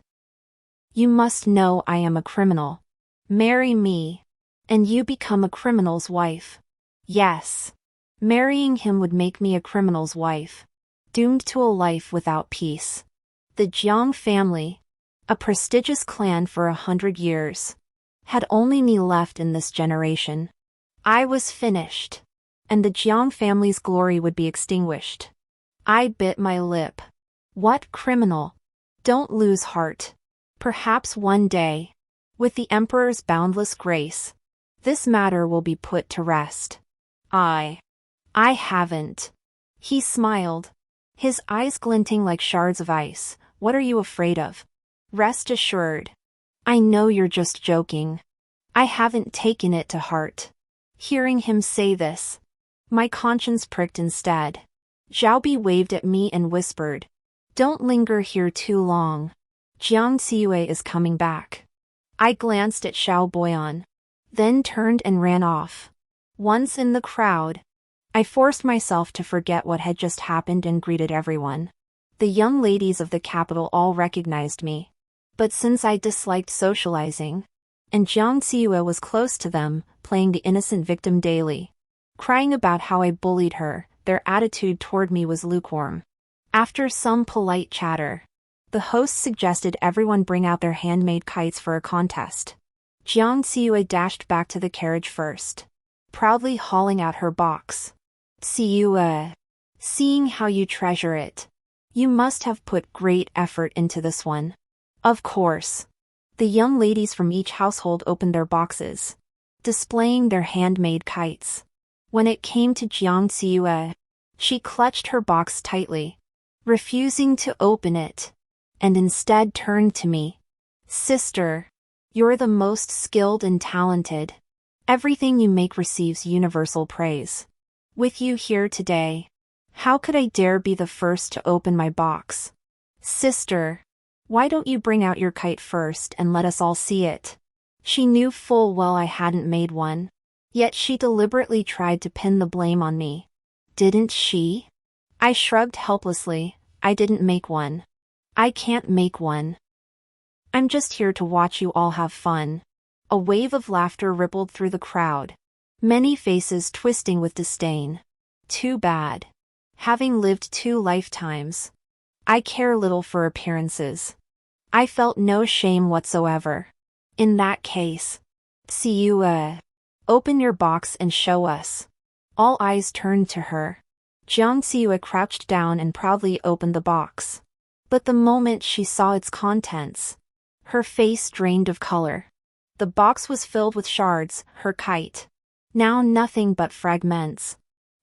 You must know I am a criminal. Marry me, and you become a criminal's wife." Yes. Marrying him would make me a criminal's wife, doomed to a life without peace. The Jiang family, a prestigious clan for 100 years, had only me left in this generation. I was finished, and the Jiang family's glory would be extinguished. I bit my lip. What criminal? Don't lose heart. Perhaps one day, with the Emperor's boundless grace, this matter will be put to rest. I haven't. He smiled, his eyes glinting like shards of ice. What are you afraid of? Rest assured. I know you're just joking. I haven't taken it to heart. Hearing him say this, my conscience pricked instead. Xiaobi waved at me and whispered, "Don't linger here too long. Jiang Xiue is coming back." I glanced at Xiao Boyan, then turned and ran off. Once in the crowd, I forced myself to forget what had just happened and greeted everyone. The young ladies of the capital all recognized me. But since I disliked socializing, and Jiang Xiue was close to them, playing the innocent victim daily, crying about how I bullied her, their attitude toward me was lukewarm. After some polite chatter, the host suggested everyone bring out their handmade kites for a contest. Jiang Xiue dashed back to the carriage first, proudly hauling out her box. "Xiue, seeing how you treasure it, you must have put great effort into this one." Of course. The young ladies from each household opened their boxes, displaying their handmade kites. When it came to Jiang Xiue, she clutched her box tightly, refusing to open it, and instead turned to me. "Sister, you're the most skilled and talented. Everything you make receives universal praise. With you here today, how could I dare be the first to open my box? Sister, why don't you bring out your kite first and let us all see it?" She knew full well I hadn't made one, yet she deliberately tried to pin the blame on me. Didn't she? I shrugged helplessly. I didn't make one. I can't make one. I'm just here to watch you all have fun. A wave of laughter rippled through the crowd, many faces twisting with disdain. Too bad. Having lived 2 lifetimes, I care little for appearances. I felt no shame whatsoever. In that case, Xiue, open your box and show us. All eyes turned to her. Jiang Xiue crouched down and proudly opened the box. But the moment she saw its contents, her face drained of color. The box was filled with shards, her kite. Now nothing but fragments.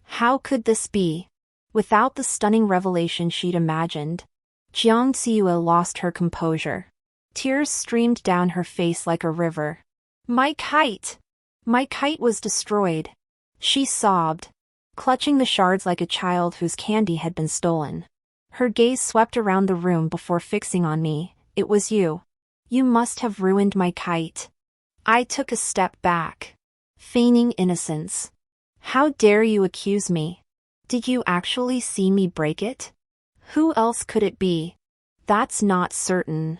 How could this be? Without the stunning revelation she'd imagined, Jiang Xiue lost her composure. Tears streamed down her face like a river. My kite! My kite was destroyed. She sobbed, clutching the shards like a child whose candy had been stolen. Her gaze swept around the room before fixing on me. It was you. You must have ruined my kite. I took a step back, feigning innocence. How dare you accuse me? Did you actually see me break it? Who else could it be? That's not certain.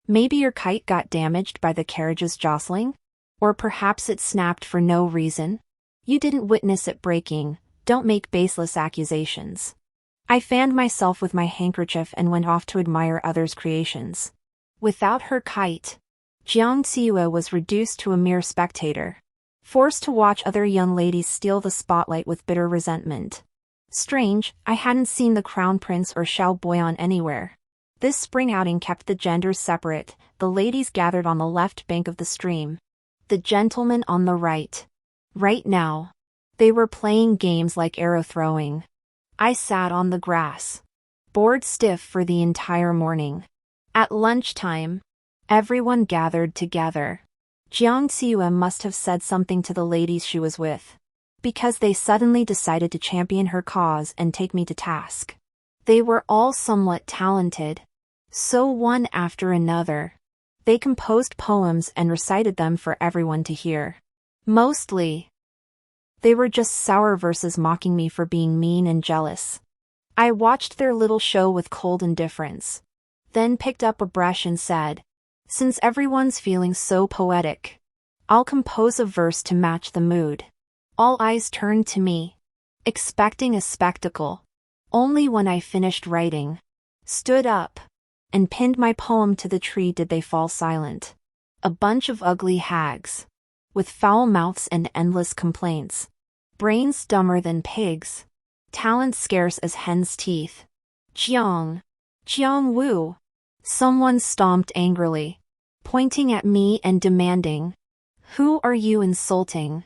Maybe your kite got damaged by the carriage's jostling? Or perhaps it snapped for no reason? You didn't witness it breaking. Don't make baseless accusations. I fanned myself with my handkerchief and went off to admire others' creations. Without her kite, Jiang Xiue was reduced to a mere spectator, forced to watch other young ladies steal the spotlight with bitter resentment. Strange, I hadn't seen the Crown Prince or Xiao Boyan anywhere. This spring outing kept the genders separate. The ladies gathered on the left bank of the stream, the gentlemen on the right. Right now, they were playing games like arrow throwing. I sat on the grass, bored stiff for the entire morning. At lunchtime, everyone gathered together. Jiang Xiue must have said something to the ladies she was with, because they suddenly decided to champion her cause and take me to task. They were all somewhat talented, so one after another, they composed poems and recited them for everyone to hear. Mostly, they were just sour verses mocking me for being mean and jealous. I watched their little show with cold indifference, then picked up a brush and said, "Since everyone's feeling so poetic, I'll compose a verse to match the mood." All eyes turned to me, expecting a spectacle. Only when I finished writing, stood up, and pinned my poem to the tree did they fall silent. A bunch of ugly hags, with foul mouths and endless complaints, brains dumber than pigs, talent scarce as hen's teeth. Jiang. Jiang Wu. Someone stomped angrily, pointing at me and demanding, "Who are you insulting?"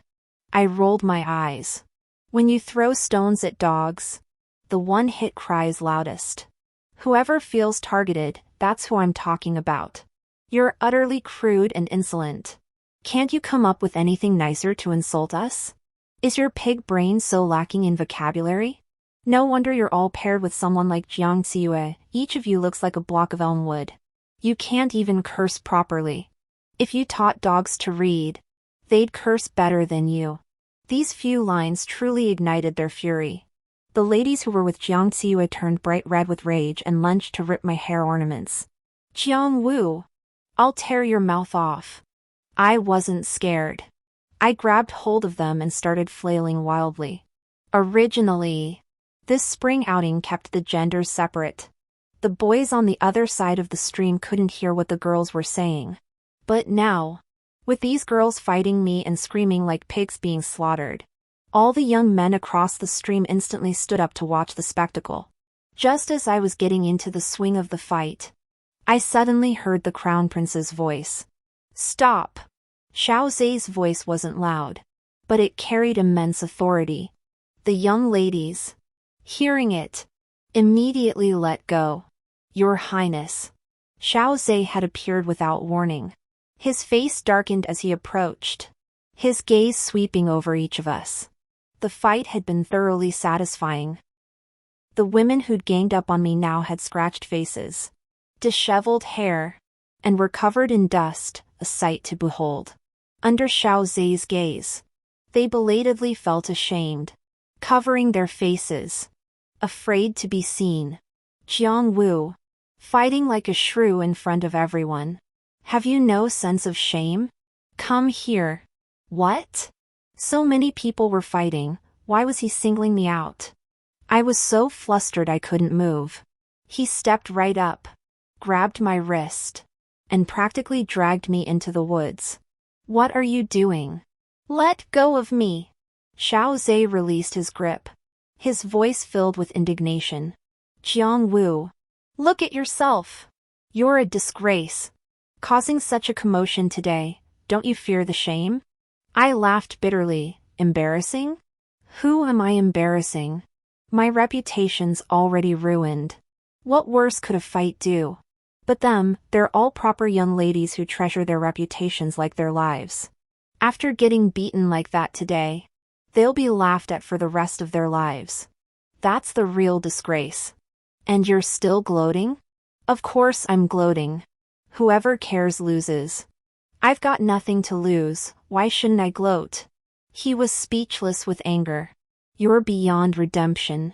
I rolled my eyes. When you throw stones at dogs, the one hit cries loudest. Whoever feels targeted, that's who I'm talking about. You're utterly crude and insolent. Can't you come up with anything nicer to insult us? Is your pig brain so lacking in vocabulary? No wonder you're all paired with someone like Jiang. Each of you looks like a block of elm wood. You can't even curse properly. If you taught dogs to read, they'd curse better than you. These few lines truly ignited their fury. The ladies who were with Jiang turned bright red with rage and lunged to rip my hair ornaments. Jiang Wu, I'll tear your mouth off. I wasn't scared. I grabbed hold of them and started flailing wildly. Originally, this spring outing kept the genders separate. The boys on the other side of the stream couldn't hear what the girls were saying. But now, with these girls fighting me and screaming like pigs being slaughtered, all the young men across the stream instantly stood up to watch the spectacle. Just as I was getting into the swing of the fight, I suddenly heard the crown prince's voice. "Stop!" Xiao Zai's voice wasn't loud, but it carried immense authority. The young ladies, hearing it, immediately let go. "Your Highness." Xiao Zai had appeared without warning. His face darkened as he approached, his gaze sweeping over each of us. The fight had been thoroughly satisfying. The women who'd ganged up on me now had scratched faces, disheveled hair, and were covered in dust, a sight to behold. Under Xiao Zai's gaze, they belatedly felt ashamed, covering their faces, afraid to be seen. Jiang Wu, fighting like a shrew in front of everyone. Have you no sense of shame? Come here. What? So many people were fighting, why was he singling me out? I was so flustered I couldn't move. He stepped right up, grabbed my wrist, and practically dragged me into the woods. "What are you doing? Let go of me!" Xiao Zai released his grip, his voice filled with indignation. "Jiang Wu, look at yourself. You're a disgrace. Causing such a commotion today, don't you fear the shame?" I laughed bitterly. Embarrassing? Who am I embarrassing? My reputation's already ruined. What worse could a fight do? But them, they're all proper young ladies who treasure their reputations like their lives. After getting beaten like that today, they'll be laughed at for the rest of their lives. That's the real disgrace. And you're still gloating? Of course I'm gloating. Whoever cares loses. I've got nothing to lose, why shouldn't I gloat? He was speechless with anger. You're beyond redemption.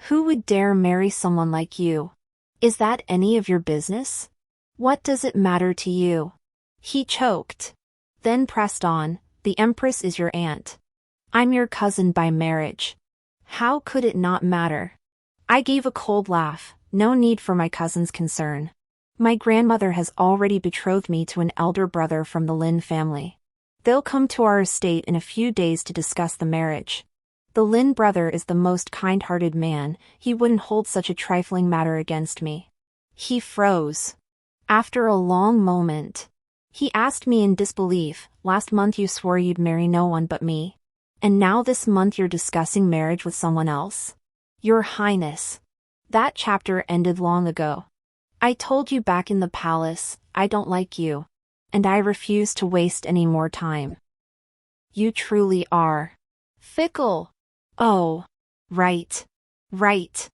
Who would dare marry someone like you? Is that any of your business? What does it matter to you? He choked, then pressed on, "The Empress is your aunt. I'm your cousin by marriage. How could it not matter?" I gave a cold laugh. No need for my cousin's concern. My grandmother has already betrothed me to an elder brother from the Lin family. They'll come to our estate in a few days to discuss the marriage. The Lin brother is the most kind-hearted man, he wouldn't hold such a trifling matter against me. He froze. After a long moment, he asked me in disbelief, "Last month you swore you'd marry no one but me. And now this month you're discussing marriage with someone else? Your Highness. That chapter ended long ago. I told you back in the palace, I don't like you. And I refuse to waste any more time." You truly are fickle. Oh, right. Right.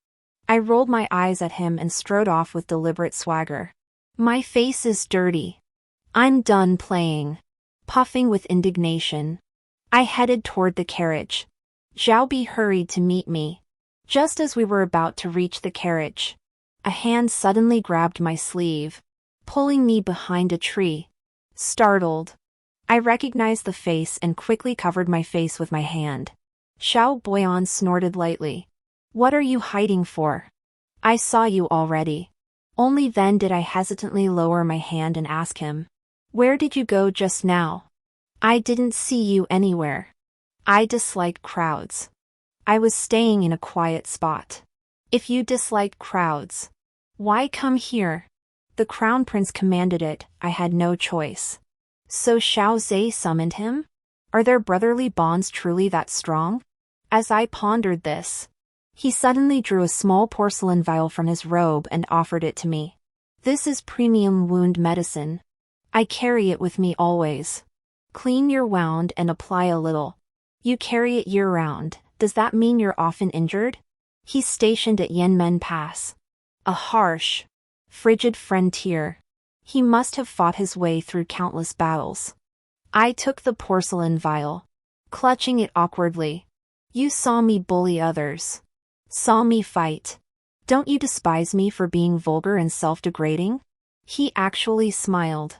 I rolled my eyes at him and strode off with deliberate swagger. My face is dirty. I'm done playing. Puffing with indignation, I headed toward the carriage. Xiaobi hurried to meet me. Just as we were about to reach the carriage, a hand suddenly grabbed my sleeve, pulling me behind a tree. Startled, I recognized the face and quickly covered my face with my hand. Xiao Boyan snorted lightly. "What are you hiding for? I saw you already." Only then did I hesitantly lower my hand and ask him, "Where did you go just now?" "I didn't see you anywhere. I dislike crowds. I was staying in a quiet spot." If you dislike crowds, why come here? The crown prince commanded it, I had no choice. So Xiao Zhe summoned him? Are their brotherly bonds truly that strong? As I pondered this, he suddenly drew a small porcelain vial from his robe and offered it to me. This is premium wound medicine. I carry it with me always. Clean your wound and apply a little. You carry it year-round, does that mean you're often injured? He's stationed at Yanmen Pass. A harsh, frigid frontier. He must have fought his way through countless battles. I took the porcelain vial, clutching it awkwardly. You saw me bully others. Saw me fight. Don't you despise me for being vulgar and self-degrading? He actually smiled.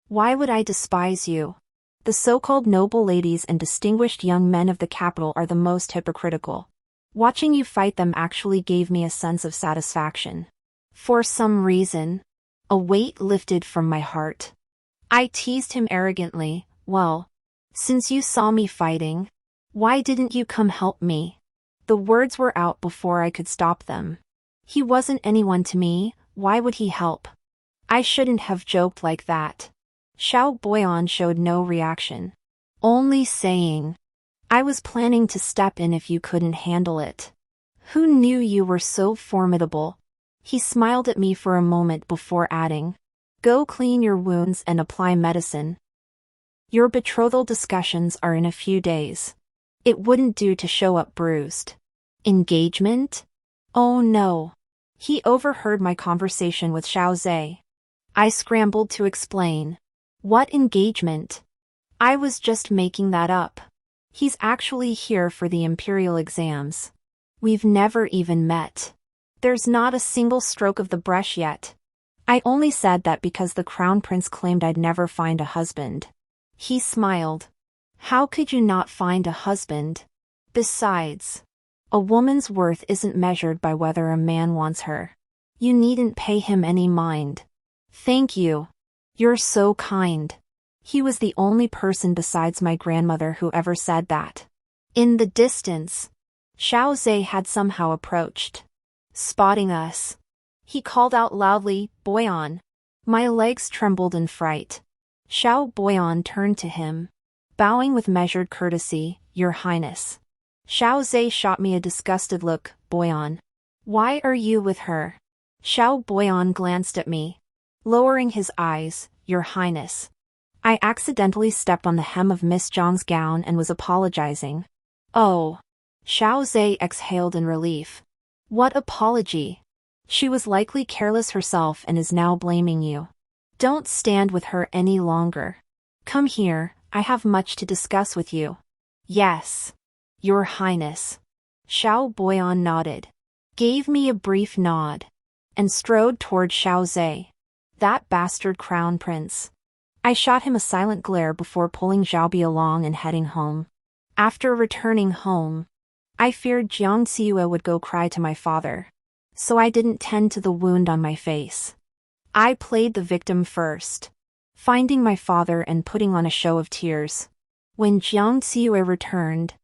Why would I despise you? The so-called noble ladies and distinguished young men of the capital are the most hypocritical. Watching you fight them actually gave me a sense of satisfaction. For some reason, a weight lifted from my heart. I teased him arrogantly, well, since you saw me fighting, why didn't you come help me? The words were out before I could stop them. He wasn't anyone to me, why would he help? I shouldn't have joked like that. Xiao Boyan showed no reaction. Only saying, I was planning to step in if you couldn't handle it. Who knew you were so formidable? He smiled at me for a moment before adding, go clean your wounds and apply medicine. Your betrothal discussions are in a few days. It wouldn't do to show up bruised. Engagement? Oh no. He overheard my conversation with Xiao Zhe. I scrambled to explain. What engagement? I was just making that up. He's actually here for the imperial exams. We've never even met. There's not a single stroke of the brush yet. I only said that because the crown prince claimed I'd never find a husband. He smiled. How could you not find a husband? Besides, a woman's worth isn't measured by whether a man wants her. You needn't pay him any mind. Thank you. You're so kind. He was the only person besides my grandmother who ever said that. In the distance, Xiao Zhe had somehow approached. Spotting us, he called out loudly, Boyan. My legs trembled in fright. Xiao Boyan turned to him, bowing with measured courtesy, Your Highness. Xiao Zhe shot me a disgusted look, Boyan. Why are you with her? Xiao Boyan glanced at me, lowering his eyes, Your Highness. I accidentally stepped on the hem of Miss Jiang's gown and was apologizing. Oh. Xiao Zhe exhaled in relief. What apology? She was likely careless herself and is now blaming you. Don't stand with her any longer. Come here, I have much to discuss with you. Yes. Your Highness. Xiao Boyan nodded, gave me a brief nod, and strode toward Xiao Zhe. That bastard crown prince. I shot him a silent glare before pulling Xiaobi along and heading home. After returning home, I feared Jiang Xiue would go cry to my father, so I didn't tend to the wound on my face. I played the victim first, finding my father and putting on a show of tears. When Jiang Xiue returned,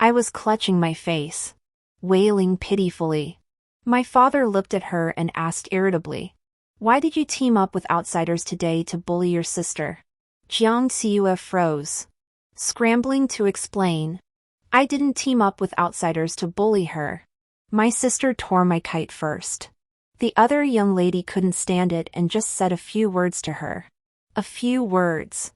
I was clutching my face, wailing pitifully. My father looked at her and asked irritably, Why did you team up with outsiders today to bully your sister? Jiang Xiue froze, scrambling to explain. I didn't team up with outsiders to bully her. My sister tore my kite first. The other young lady couldn't stand it and just said a few words to her. A few words.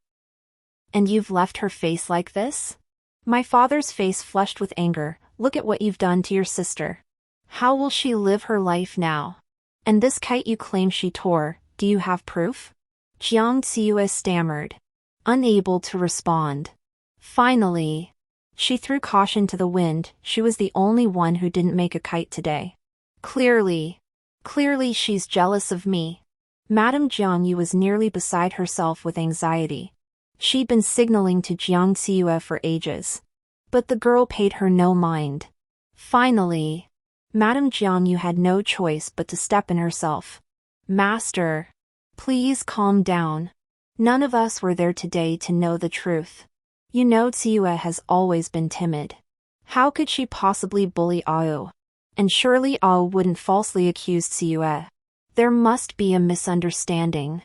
And you've left her face like this? My father's face flushed with anger. Look at what you've done to your sister. How will she live her life now? And this kite you claim she tore, do you have proof? Jiang Xiue stammered, unable to respond. Finally, she threw caution to the wind. She was the only one who didn't make a kite today. Clearly she's jealous of me. Madame Jiang Yu was nearly beside herself with anxiety. She'd been signaling to Jiang Xiue for ages. But the girl paid her no mind. Finally, Madame Jiang Yu had no choice but to step in herself. Master, please calm down. None of us were there today to know the truth. You know Xiue has always been timid. How could she possibly bully Ao? And surely I wouldn't falsely accuse Ciue. There must be a misunderstanding.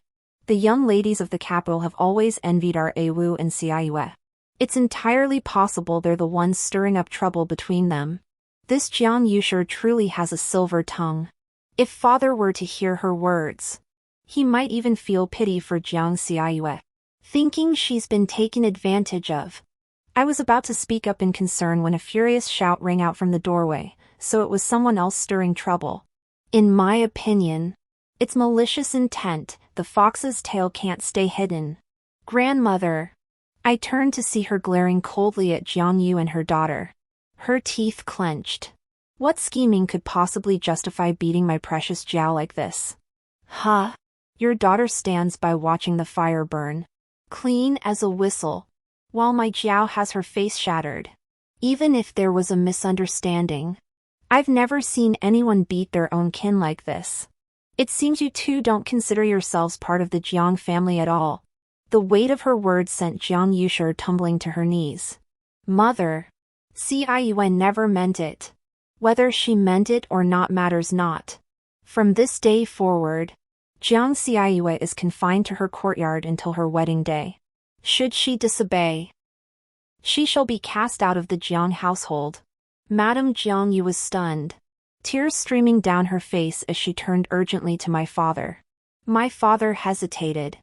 The young ladies of the capital have always envied our Awu and Ciue. It's entirely possible they're the ones stirring up trouble between them. This Jiang Yushi truly has a silver tongue. If father were to hear her words, he might even feel pity for Jiang Ciue, thinking she's been taken advantage of. I was about to speak up in concern when a furious shout rang out from the doorway, so it was someone else stirring trouble. In my opinion, it's malicious intent. The fox's tail can't stay hidden. Grandmother. I turned to see her glaring coldly at Jiang Yu and her daughter. Her teeth clenched. What scheming could possibly justify beating my precious Jiao like this? Huh? Your daughter stands by watching the fire burn, clean as a whistle, while my Jiao has her face shattered. Even if there was a misunderstanding, I've never seen anyone beat their own kin like this. It seems you two don't consider yourselves part of the Jiang family at all. The weight of her words sent Jiang Yushi tumbling to her knees. Mother. Ciue never meant it. Whether she meant it or not matters not. From this day forward, Jiang Ciue is confined to her courtyard until her wedding day. Should she disobey, she shall be cast out of the Jiang household. Madame Jiang Yu was stunned, tears streaming down her face as she turned urgently to my father. My father hesitated,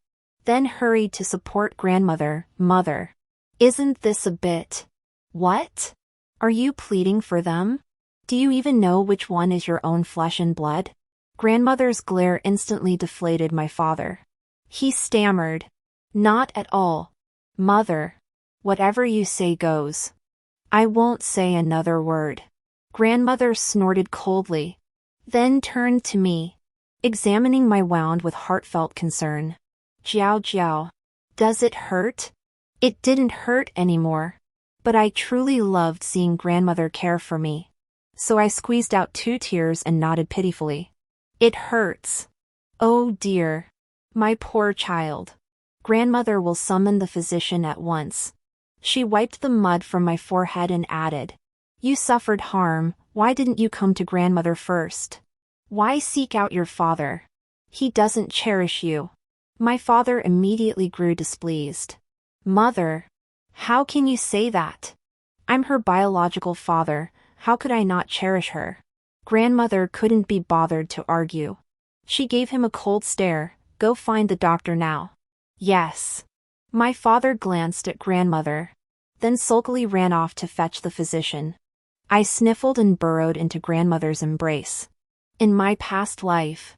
then hurried to support grandmother. Mother, isn't this a bit? What? Are you pleading for them? Do you even know which one is your own flesh and blood? Grandmother's glare instantly deflated my father. He stammered, not at all. Mother, whatever you say goes. I won't say another word. Grandmother snorted coldly, then turned to me, examining my wound with heartfelt concern. Jiao, does it hurt? It didn't hurt anymore, but I truly loved seeing grandmother care for me. So I squeezed out 2 tears and nodded pitifully. It hurts. Oh dear. My poor child. Grandmother will summon the physician at once. She wiped the mud from my forehead and added, you suffered harm, why didn't you come to grandmother first? Why seek out your father? He doesn't cherish you. My father immediately grew displeased. Mother, how can you say that? I'm her biological father, how could I not cherish her? Grandmother couldn't be bothered to argue. She gave him a cold stare. Go find the doctor now. Yes. My father glanced at grandmother, then sulkily ran off to fetch the physician. I sniffled and burrowed into grandmother's embrace. In my past life,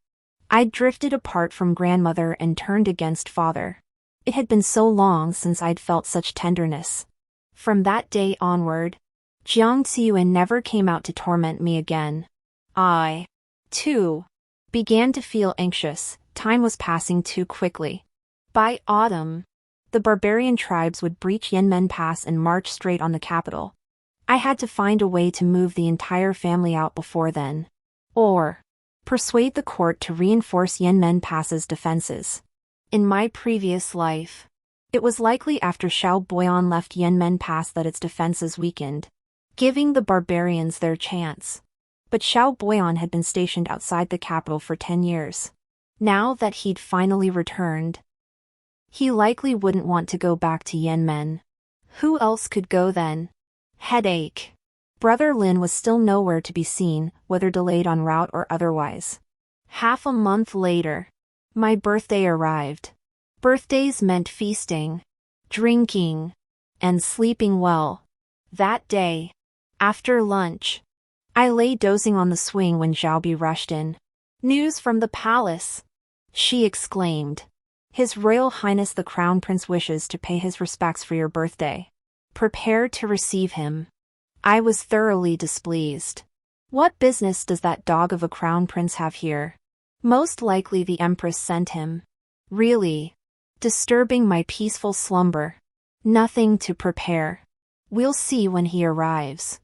I'd drifted apart from grandmother and turned against father. It had been so long since I'd felt such tenderness. From that day onward, Jiang Ciue never came out to torment me again. I, too, began to feel anxious. Time was passing too quickly. By autumn, the barbarian tribes would breach Yanmen Pass and march straight on the capital. I had to find a way to move the entire family out before then. Or persuade the court to reinforce Yanmen Pass's defenses. In my previous life, it was likely after Xiao Boyan left Yanmen Pass that its defenses weakened, giving the barbarians their chance. But Xiao Boyan had been stationed outside the capital for 10 years. Now that he'd finally returned, he likely wouldn't want to go back to Yanmen. Who else could go then? Headache. Brother Lin was still nowhere to be seen, whether delayed en route or otherwise. Half a month later, my birthday arrived. Birthdays meant feasting, drinking, and sleeping well. That day, after lunch, I lay dozing on the swing when Xiaobi rushed in. News from the palace, she exclaimed. His Royal Highness the Crown Prince wishes to pay his respects for your birthday. Prepare to receive him. I was thoroughly displeased. What business does that dog of a crown prince have here? Most likely the Empress sent him. Really? Disturbing my peaceful slumber. Nothing to prepare. We'll see when he arrives.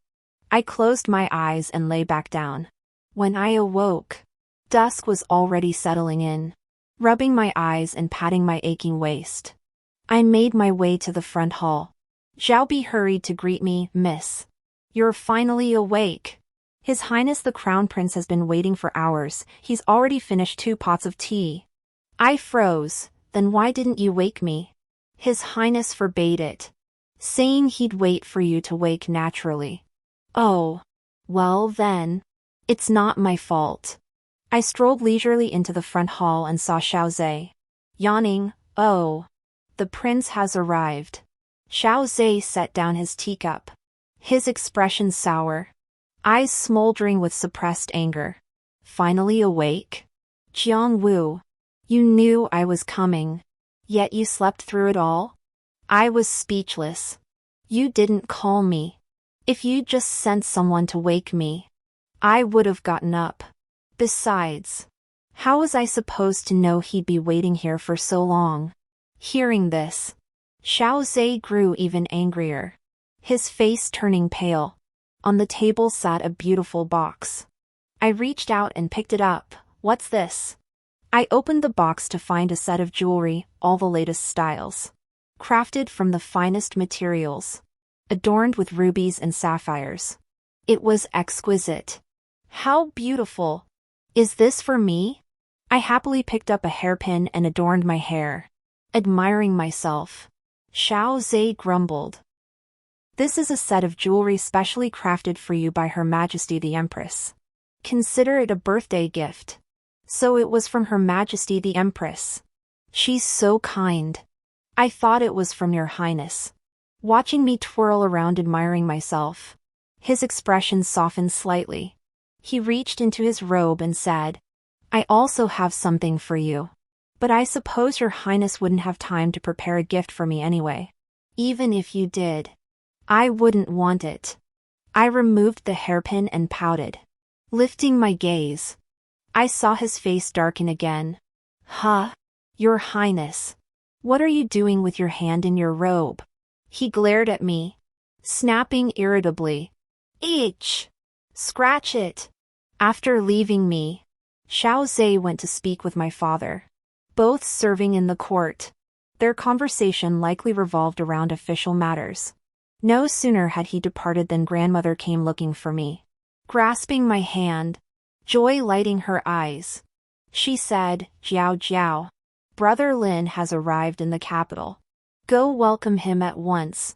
I closed my eyes and lay back down. When I awoke, dusk was already settling in, rubbing my eyes and patting my aching waist. I made my way to the front hall. Xiaobi hurried to greet me. Miss, you're finally awake. His Highness the Crown Prince has been waiting for hours. He's already finished 2 pots of tea. I froze. Then why didn't you wake me? His Highness forbade it, saying he'd wait for you to wake naturally. Oh. Well then. It's not my fault. I strolled leisurely into the front hall and saw Xiaozhe. Yawning, oh. The prince has arrived. Xiaozhe set down his teacup. His expression sour. Eyes smoldering with suppressed anger. Finally awake? Jiang Wu. You knew I was coming. Yet you slept through it all? I was speechless. You didn't call me. If you'd just sent someone to wake me, I would have gotten up. Besides, how was I supposed to know he'd be waiting here for so long? Hearing this, Xiaozhe grew even angrier, his face turning pale. On the table sat a beautiful box. I reached out and picked it up. What's this? I opened the box to find a set of jewelry, all the latest styles. Crafted from the finest materials. Adorned with rubies and sapphires. It was exquisite. How beautiful. Is this for me? I happily picked up a hairpin and adorned my hair. Admiring myself. Xiaozhe grumbled. This is a set of jewelry specially crafted for you by Her Majesty the Empress. Consider it a birthday gift. So it was from Her Majesty the Empress. She's so kind. I thought it was from Your Highness. Watching me twirl around admiring myself, his expression softened slightly. He reached into his robe and said, I also have something for you. But I suppose Your Highness wouldn't have time to prepare a gift for me anyway. Even if you did, I wouldn't want it. I removed the hairpin and pouted. Lifting my gaze, I saw his face darken again. Huh? Your Highness. What are you doing with your hand in your robe? He glared at me, snapping irritably. Each! Scratch it! After leaving me, Xiaozhe went to speak with my father, both serving in the court. Their conversation likely revolved around official matters. No sooner had he departed than grandmother came looking for me. Grasping my hand, joy lighting her eyes, she said, Jiao Jiao, Brother Lin has arrived in the capital. Go welcome him at once.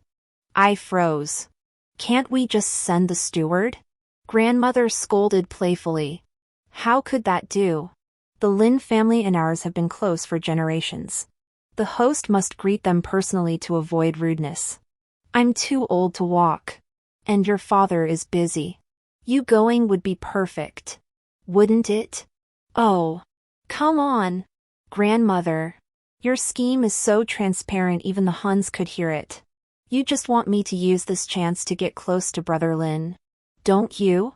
I froze. Can't we just send the steward? Grandmother scolded playfully. How could that do? The Lin family and ours have been close for generations. The host must greet them personally to avoid rudeness. I'm too old to walk. And your father is busy. You going would be perfect. Wouldn't it? Oh. Come on. Grandmother. Your scheme is so transparent even the Huns could hear it. You just want me to use this chance to get close to Brother Lin. Don't you?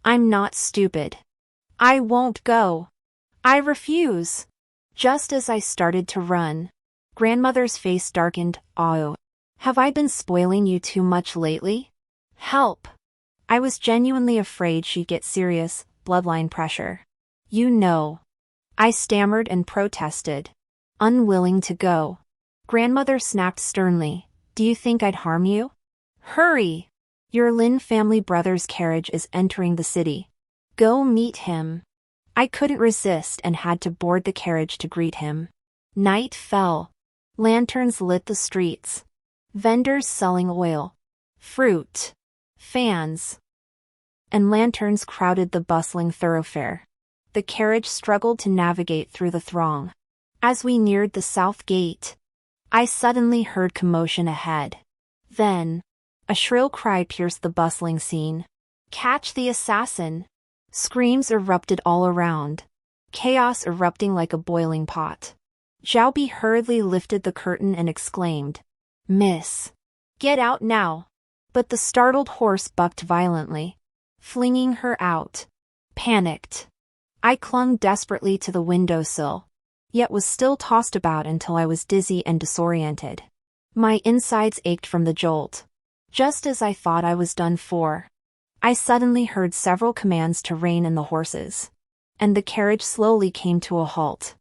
I'm not stupid. I won't go. I refuse. Just as I started to run, grandmother's face darkened. Oh. Have I been spoiling you too much lately? Help. I was genuinely afraid she'd get serious, bloodline pressure. You know. I stammered and protested. Unwilling to go. Grandmother snapped sternly. Do you think I'd harm you? Hurry! Your Lin family brother's carriage is entering the city. Go meet him. I couldn't resist and had to board the carriage to greet him. Night fell. Lanterns lit the streets. Vendors selling oil, fruit, fans, and lanterns crowded the bustling thoroughfare. The carriage struggled to navigate through the throng. As we neared the south gate, I suddenly heard commotion ahead. Then, a shrill cry pierced the bustling scene. Catch the assassin! Screams erupted all around, chaos erupting like a boiling pot. Xiaobi hurriedly lifted the curtain and exclaimed, Miss! Get out now! But the startled horse bucked violently, flinging her out. Panicked, I clung desperately to the windowsill, yet was still tossed about until I was dizzy and disoriented. My insides ached from the jolt. Just as I thought I was done for, I suddenly heard several commands to rein in the horses, and the carriage slowly came to a halt.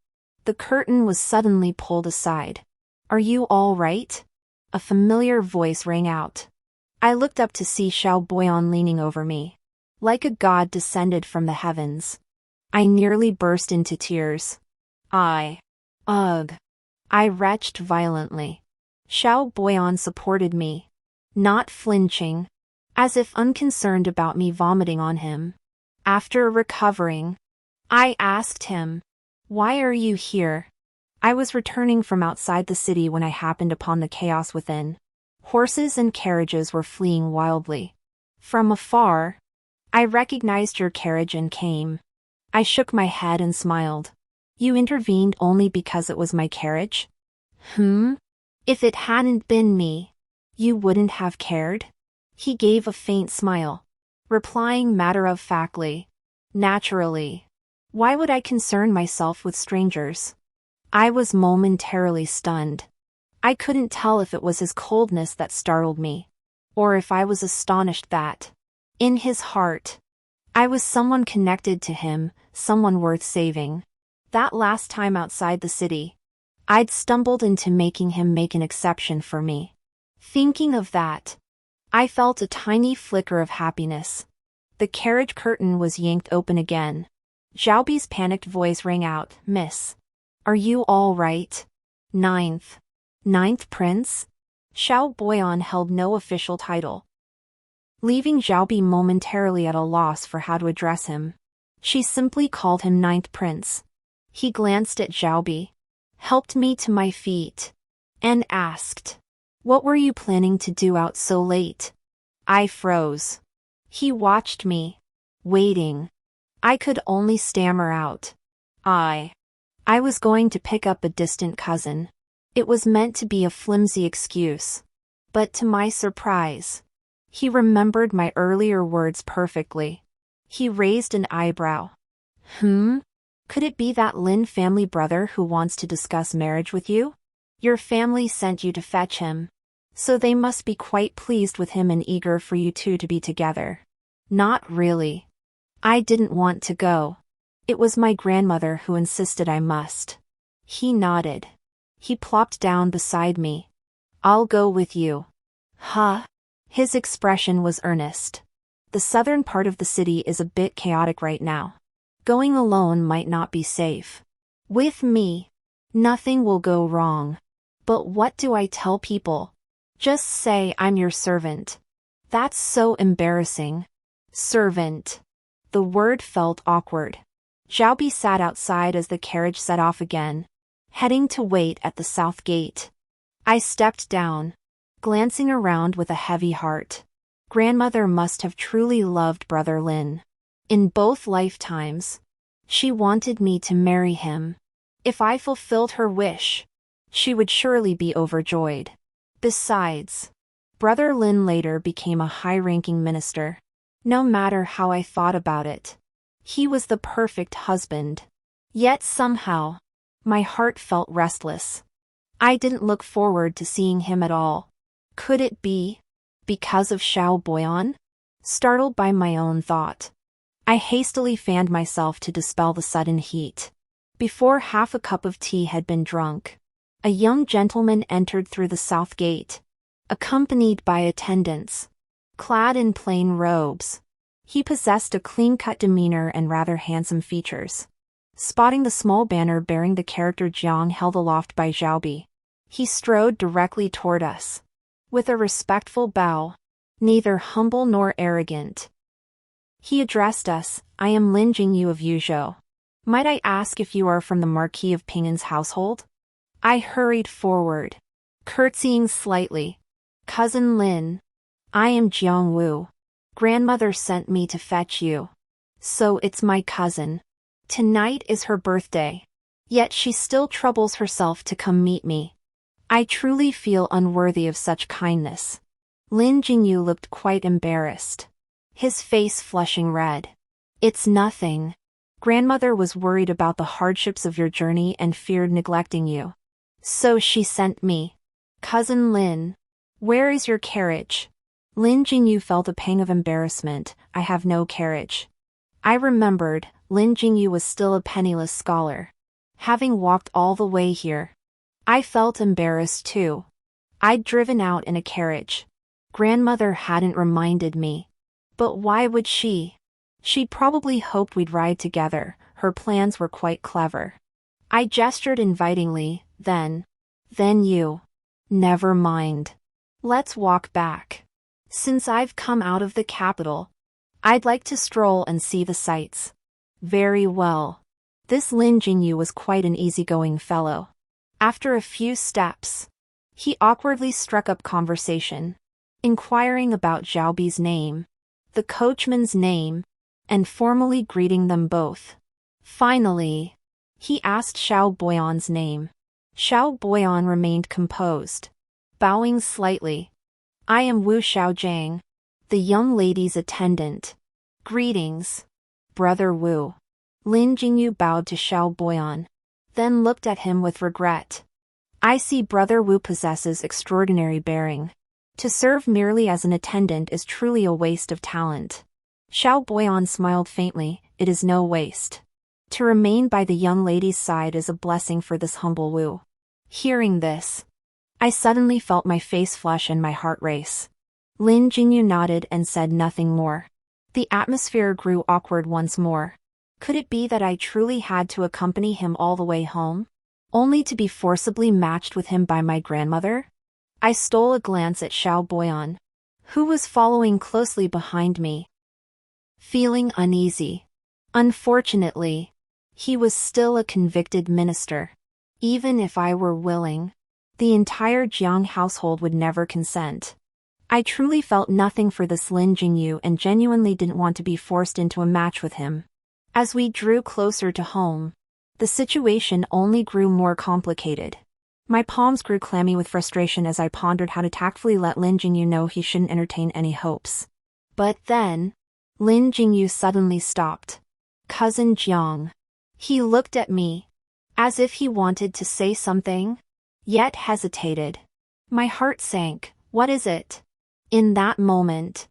The curtain was suddenly pulled aside. Are you all right? A familiar voice rang out. I looked up to see Xiao Boyan leaning over me. like a god descended from the heavens. I nearly burst into tears. Ugh. I retched violently. Xiao supported me, not flinching, as if unconcerned about me vomiting on him. After recovering, I asked him, "Why are you here?" I was returning from outside the city when I happened upon the chaos within. Horses and carriages were fleeing wildly. From afar, I recognized your carriage and came. I shook my head and smiled. You intervened only because it was my carriage? If it hadn't been me, you wouldn't have cared? He gave a faint smile, replying matter-of-factly, "Naturally. Why would I concern myself with strangers?" I was momentarily stunned. I couldn't tell if it was his coldness that startled me, or if I was astonished that, in his heart, I was someone connected to him, someone worth saving. That last time outside the city, I'd stumbled into making him make an exception for me. Thinking of that, I felt a tiny flicker of happiness. The carriage curtain was yanked open again. Xiaobi's panicked voice rang out, "Miss, are you all right?" Ninth Prince? Xiao Boyan held no official title, leaving Xiaobi momentarily at a loss for how to address him. She simply called him Ninth Prince. He glanced at Xiaobi, helped me to my feet, and asked, "What were you planning to do out so late?" I froze. He watched me, waiting. I could only stammer out, I was going to pick up a distant cousin. It was meant to be a flimsy excuse. But to my surprise, he remembered my earlier words perfectly. He raised an eyebrow. Could it be that Lin family brother who wants to discuss marriage with you? Your family sent you to fetch him, so they must be quite pleased with him and eager for you two to be together. Not really. I didn't want to go. It was my grandmother who insisted I must. He nodded. He plopped down beside me. I'll go with you. Huh? His expression was earnest. The southern part of the city is a bit chaotic right now. Going alone might not be safe. With me, nothing will go wrong. But what do I tell people? Just say I'm your servant. That's so embarrassing. Servant. The word felt awkward. Xiaobi sat outside as the carriage set off again, heading to wait at the south gate. I stepped down, glancing around with a heavy heart. Grandmother must have truly loved Brother Lin. In both lifetimes, she wanted me to marry him. If I fulfilled her wish, she would surely be overjoyed. Besides, Brother Lin later became a high-ranking minister. No matter how I thought about it, he was the perfect husband. Yet somehow, my heart felt restless. I didn't look forward to seeing him at all. Could it be because of Xiao Boyan? Startled by my own thought, I hastily fanned myself to dispel the sudden heat. Before half a cup of tea had been drunk, a young gentleman entered through the south gate, accompanied by attendants, clad in plain robes. He possessed a clean-cut demeanor and rather handsome features. Spotting the small banner bearing the character Jiang held aloft by Xiaobi, he strode directly toward us. With a respectful bow, neither humble nor arrogant, he addressed us, "I am Lin Jingyu of Yuzhou. Might I ask if you are from the Marquis of Ping'an's household?" I hurried forward, curtsying slightly. "Cousin Lin, I am Jiang Wu. Grandmother sent me to fetch you. So it's my cousin. Tonight is her birthday. Yet she still troubles herself to come meet me. I truly feel unworthy of such kindness." Lin Jingyu looked quite embarrassed, his face flushing red. "It's nothing. Grandmother was worried about the hardships of your journey and feared neglecting you. So she sent me. Cousin Lin, where is your carriage?" Lin Jingyu felt a pang of embarrassment. "I have no carriage." I remembered, Lin Jingyu was still a penniless scholar, having walked all the way here. I felt embarrassed too. I'd driven out in a carriage. Grandmother hadn't reminded me. But why would she? She probably hoped we'd ride together, her plans were quite clever. I gestured invitingly, then you. Never mind. Let's walk back. Since I've come out of the capital, I'd like to stroll and see the sights. Very well. This Lin Jingyu was quite an easygoing fellow. After a few steps, he awkwardly struck up conversation, inquiring about Xiaobi's name, the coachman's name, and formally greeting them both. Finally, he asked Xiao Boyan's name. Xiao Boyan remained composed, bowing slightly. I am Wu Xiaojiang, the young lady's attendant. Greetings, Brother Wu. Lin Jingyu bowed to Xiao Boyan, then looked at him with regret. I see Brother Wu possesses extraordinary bearing. To serve merely as an attendant is truly a waste of talent. Xiao Boyan smiled faintly. It is no waste. To remain by the young lady's side is a blessing for this humble Wu. Hearing this, I suddenly felt my face flush and my heart race. Lin Jingyu nodded and said nothing more. The atmosphere grew awkward once more. Could it be that I truly had to accompany him all the way home, only to be forcibly matched with him by my grandmother? I stole a glance at Xiao Boyan, who was following closely behind me, feeling uneasy. Unfortunately, he was still a convicted minister. Even if I were willing, the entire Jiang household would never consent. I truly felt nothing for this Lin Jingyu and genuinely didn't want to be forced into a match with him. As we drew closer to home, the situation only grew more complicated. My palms grew clammy with frustration as I pondered how to tactfully let Lin Jingyu know he shouldn't entertain any hopes. But then, Lin Jingyu suddenly stopped. Cousin Jiang. He looked at me, as if he wanted to say something, yet hesitated. My heart sank. What is it? In that moment,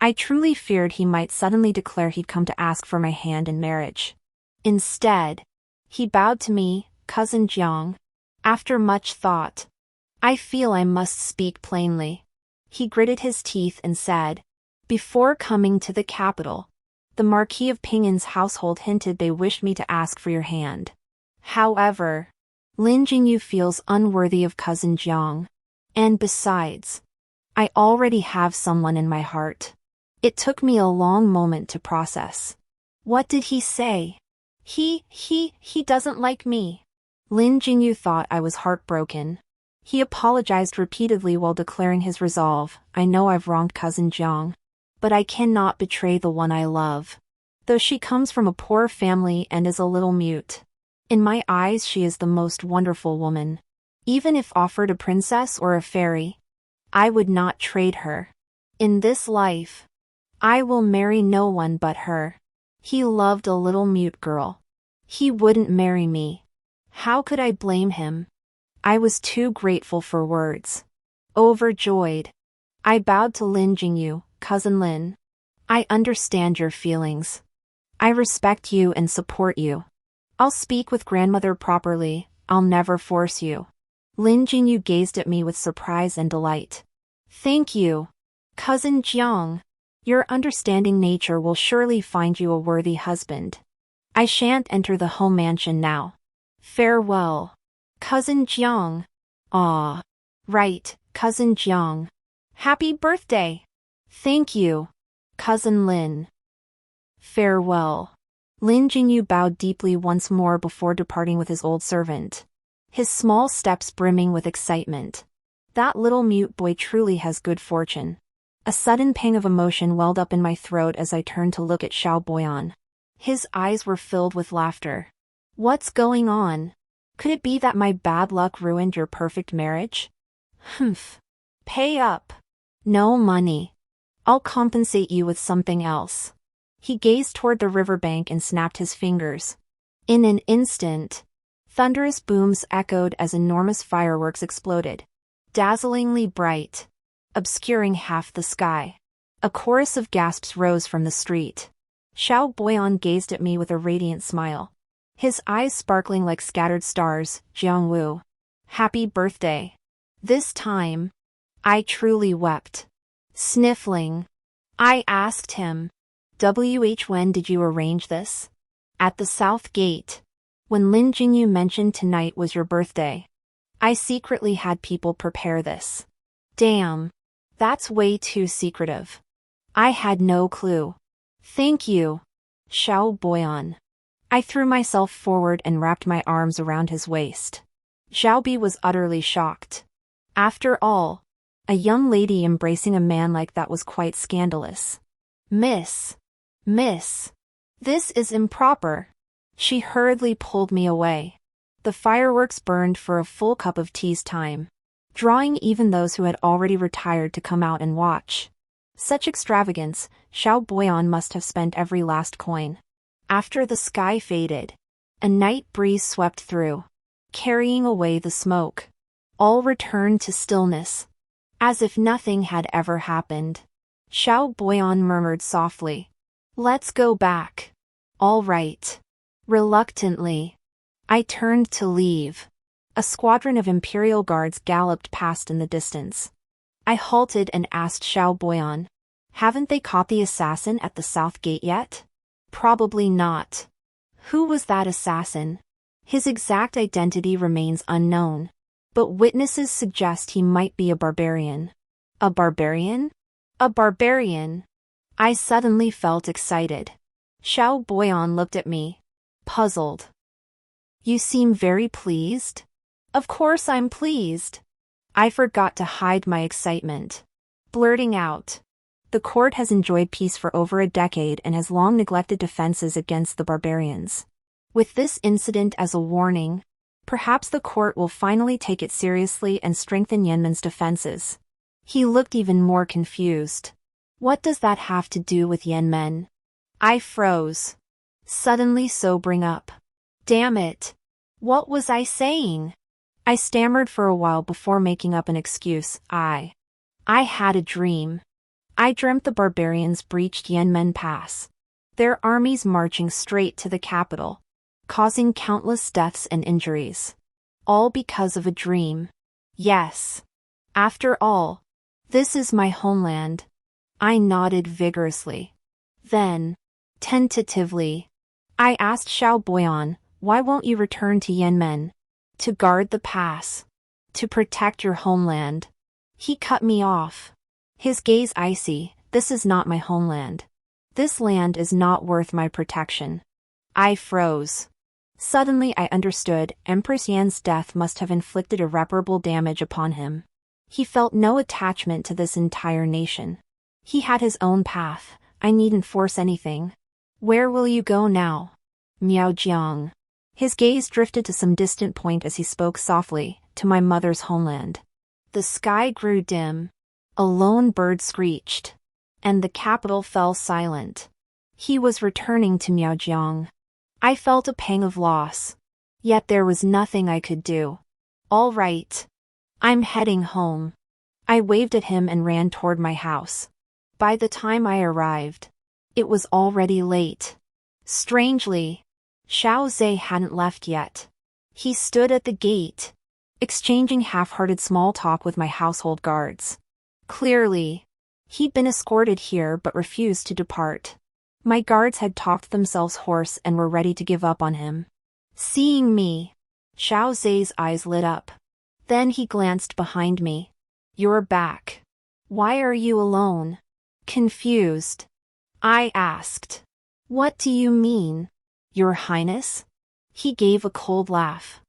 I truly feared he might suddenly declare he'd come to ask for my hand in marriage. Instead, he bowed to me, Cousin Jiang. After much thought, I feel I must speak plainly. He gritted his teeth and said, before coming to the capital, the Marquis of Pingin's household hinted they wished me to ask for your hand. However, Lin Jingyu feels unworthy of Cousin Jiang. And besides, I already have someone in my heart. It took me a long moment to process. What did he say? He doesn't like me. Lin Jingyu thought I was heartbroken. He apologized repeatedly while declaring his resolve. I know I've wronged Cousin Jiang, but I cannot betray the one I love. Though she comes from a poor family and is a little mute, in my eyes she is the most wonderful woman. Even if offered a princess or a fairy, I would not trade her. In this life, I will marry no one but her. He loved a little mute girl. He wouldn't marry me. How could I blame him? I was too grateful for words. Overjoyed, I bowed to Lin Jingyu. Cousin Lin, I understand your feelings. I respect you and support you. I'll speak with grandmother properly. I'll never force you. Lin Jingyu gazed at me with surprise and delight. Thank you, Cousin Jiang. Your understanding nature will surely find you a worthy husband. I shan't enter the home mansion now. Farewell, Cousin Jiang. Ah, right, Cousin Jiang. Happy birthday. Thank you, Cousin Lin. Farewell. Lin Jingyu bowed deeply once more before departing with his old servant, his small steps brimming with excitement. That little mute boy truly has good fortune. A sudden pang of emotion welled up in my throat as I turned to look at Xiao Boyan. His eyes were filled with laughter. What's going on? Could it be that my bad luck ruined your perfect marriage? Humph. Pay up. No money. I'll compensate you with something else. He gazed toward the riverbank and snapped his fingers. In an instant, thunderous booms echoed as enormous fireworks exploded, dazzlingly bright, obscuring half the sky. A chorus of gasps rose from the street. Xiao Boyan gazed at me with a radiant smile, his eyes sparkling like scattered stars. Jiang Wu, happy birthday. This time, I truly wept. Sniffling, I asked him, When did you arrange this? At the South Gate. When Lin Jingyu mentioned tonight was your birthday. I secretly had people prepare this. Damn. That's way too secretive. I had no clue. Thank you, Xiao Boyan. I threw myself forward and wrapped my arms around his waist. Xiaobi was utterly shocked. After all, a young lady embracing a man like that was quite scandalous. Miss, this is improper. She hurriedly pulled me away. The fireworks burned for a full cup of tea's time, drawing even those who had already retired to come out and watch. Such extravagance, Xiao Boyan must have spent every last coin. After the sky faded, a night breeze swept through, carrying away the smoke. All returned to stillness, as if nothing had ever happened. Xiao Boyan murmured softly, "Let's go back." "All right." Reluctantly, I turned to leave. A squadron of Imperial Guards galloped past in the distance. I halted and asked Xiao Boyan, "Haven't they caught the assassin at the South Gate yet?" "Probably not." "Who was that assassin?" "His exact identity remains unknown, but witnesses suggest he might be a barbarian." "A barbarian?" "A barbarian." I suddenly felt excited. Xiao Boyan looked at me, puzzled. "You seem very pleased?" "Of course I'm pleased." I forgot to hide my excitement, blurting out, "The court has enjoyed peace for over a decade and has long neglected defenses against the barbarians. With this incident as a warning, perhaps the court will finally take it seriously and strengthen Yanmen's defenses." He looked even more confused. "What does that have to do with Yanmen?" I froze, suddenly sobering up. Damn it. What was I saying? I stammered for a while before making up an excuse. I had a dream. I dreamt the barbarians breached Yanmen Pass, their armies marching straight to the capital, causing countless deaths and injuries. All because of a dream. Yes. After all, this is my homeland. I nodded vigorously. Then, tentatively, I asked Xiao Boyan, "Why won't you return to Yanmen?" "To guard the pass. To protect your homeland." He cut me off, his gaze icy. "This is not my homeland. This land is not worth my protection." I froze. Suddenly I understood. Empress Yan's death must have inflicted irreparable damage upon him. He felt no attachment to this entire nation. He had his own path. I needn't force anything. "Where will you go now?" "Miao Jiang." His gaze drifted to some distant point as he spoke softly, "To my mother's homeland." The sky grew dim. A lone bird screeched, and the capital fell silent. He was returning to Miaojiang. I felt a pang of loss. Yet there was nothing I could do. "All right. I'm heading home." I waved at him and ran toward my house. By the time I arrived, it was already late. Strangely, Xiao Zhe hadn't left yet. He stood at the gate, exchanging half-hearted small talk with my household guards. Clearly, he'd been escorted here but refused to depart. My guards had talked themselves hoarse and were ready to give up on him. Seeing me, Xiao Zhe's eyes lit up. Then he glanced behind me. "You're back. Why are you alone?" Confused, I asked. "What do you mean, Your Highness?" He gave a cold laugh.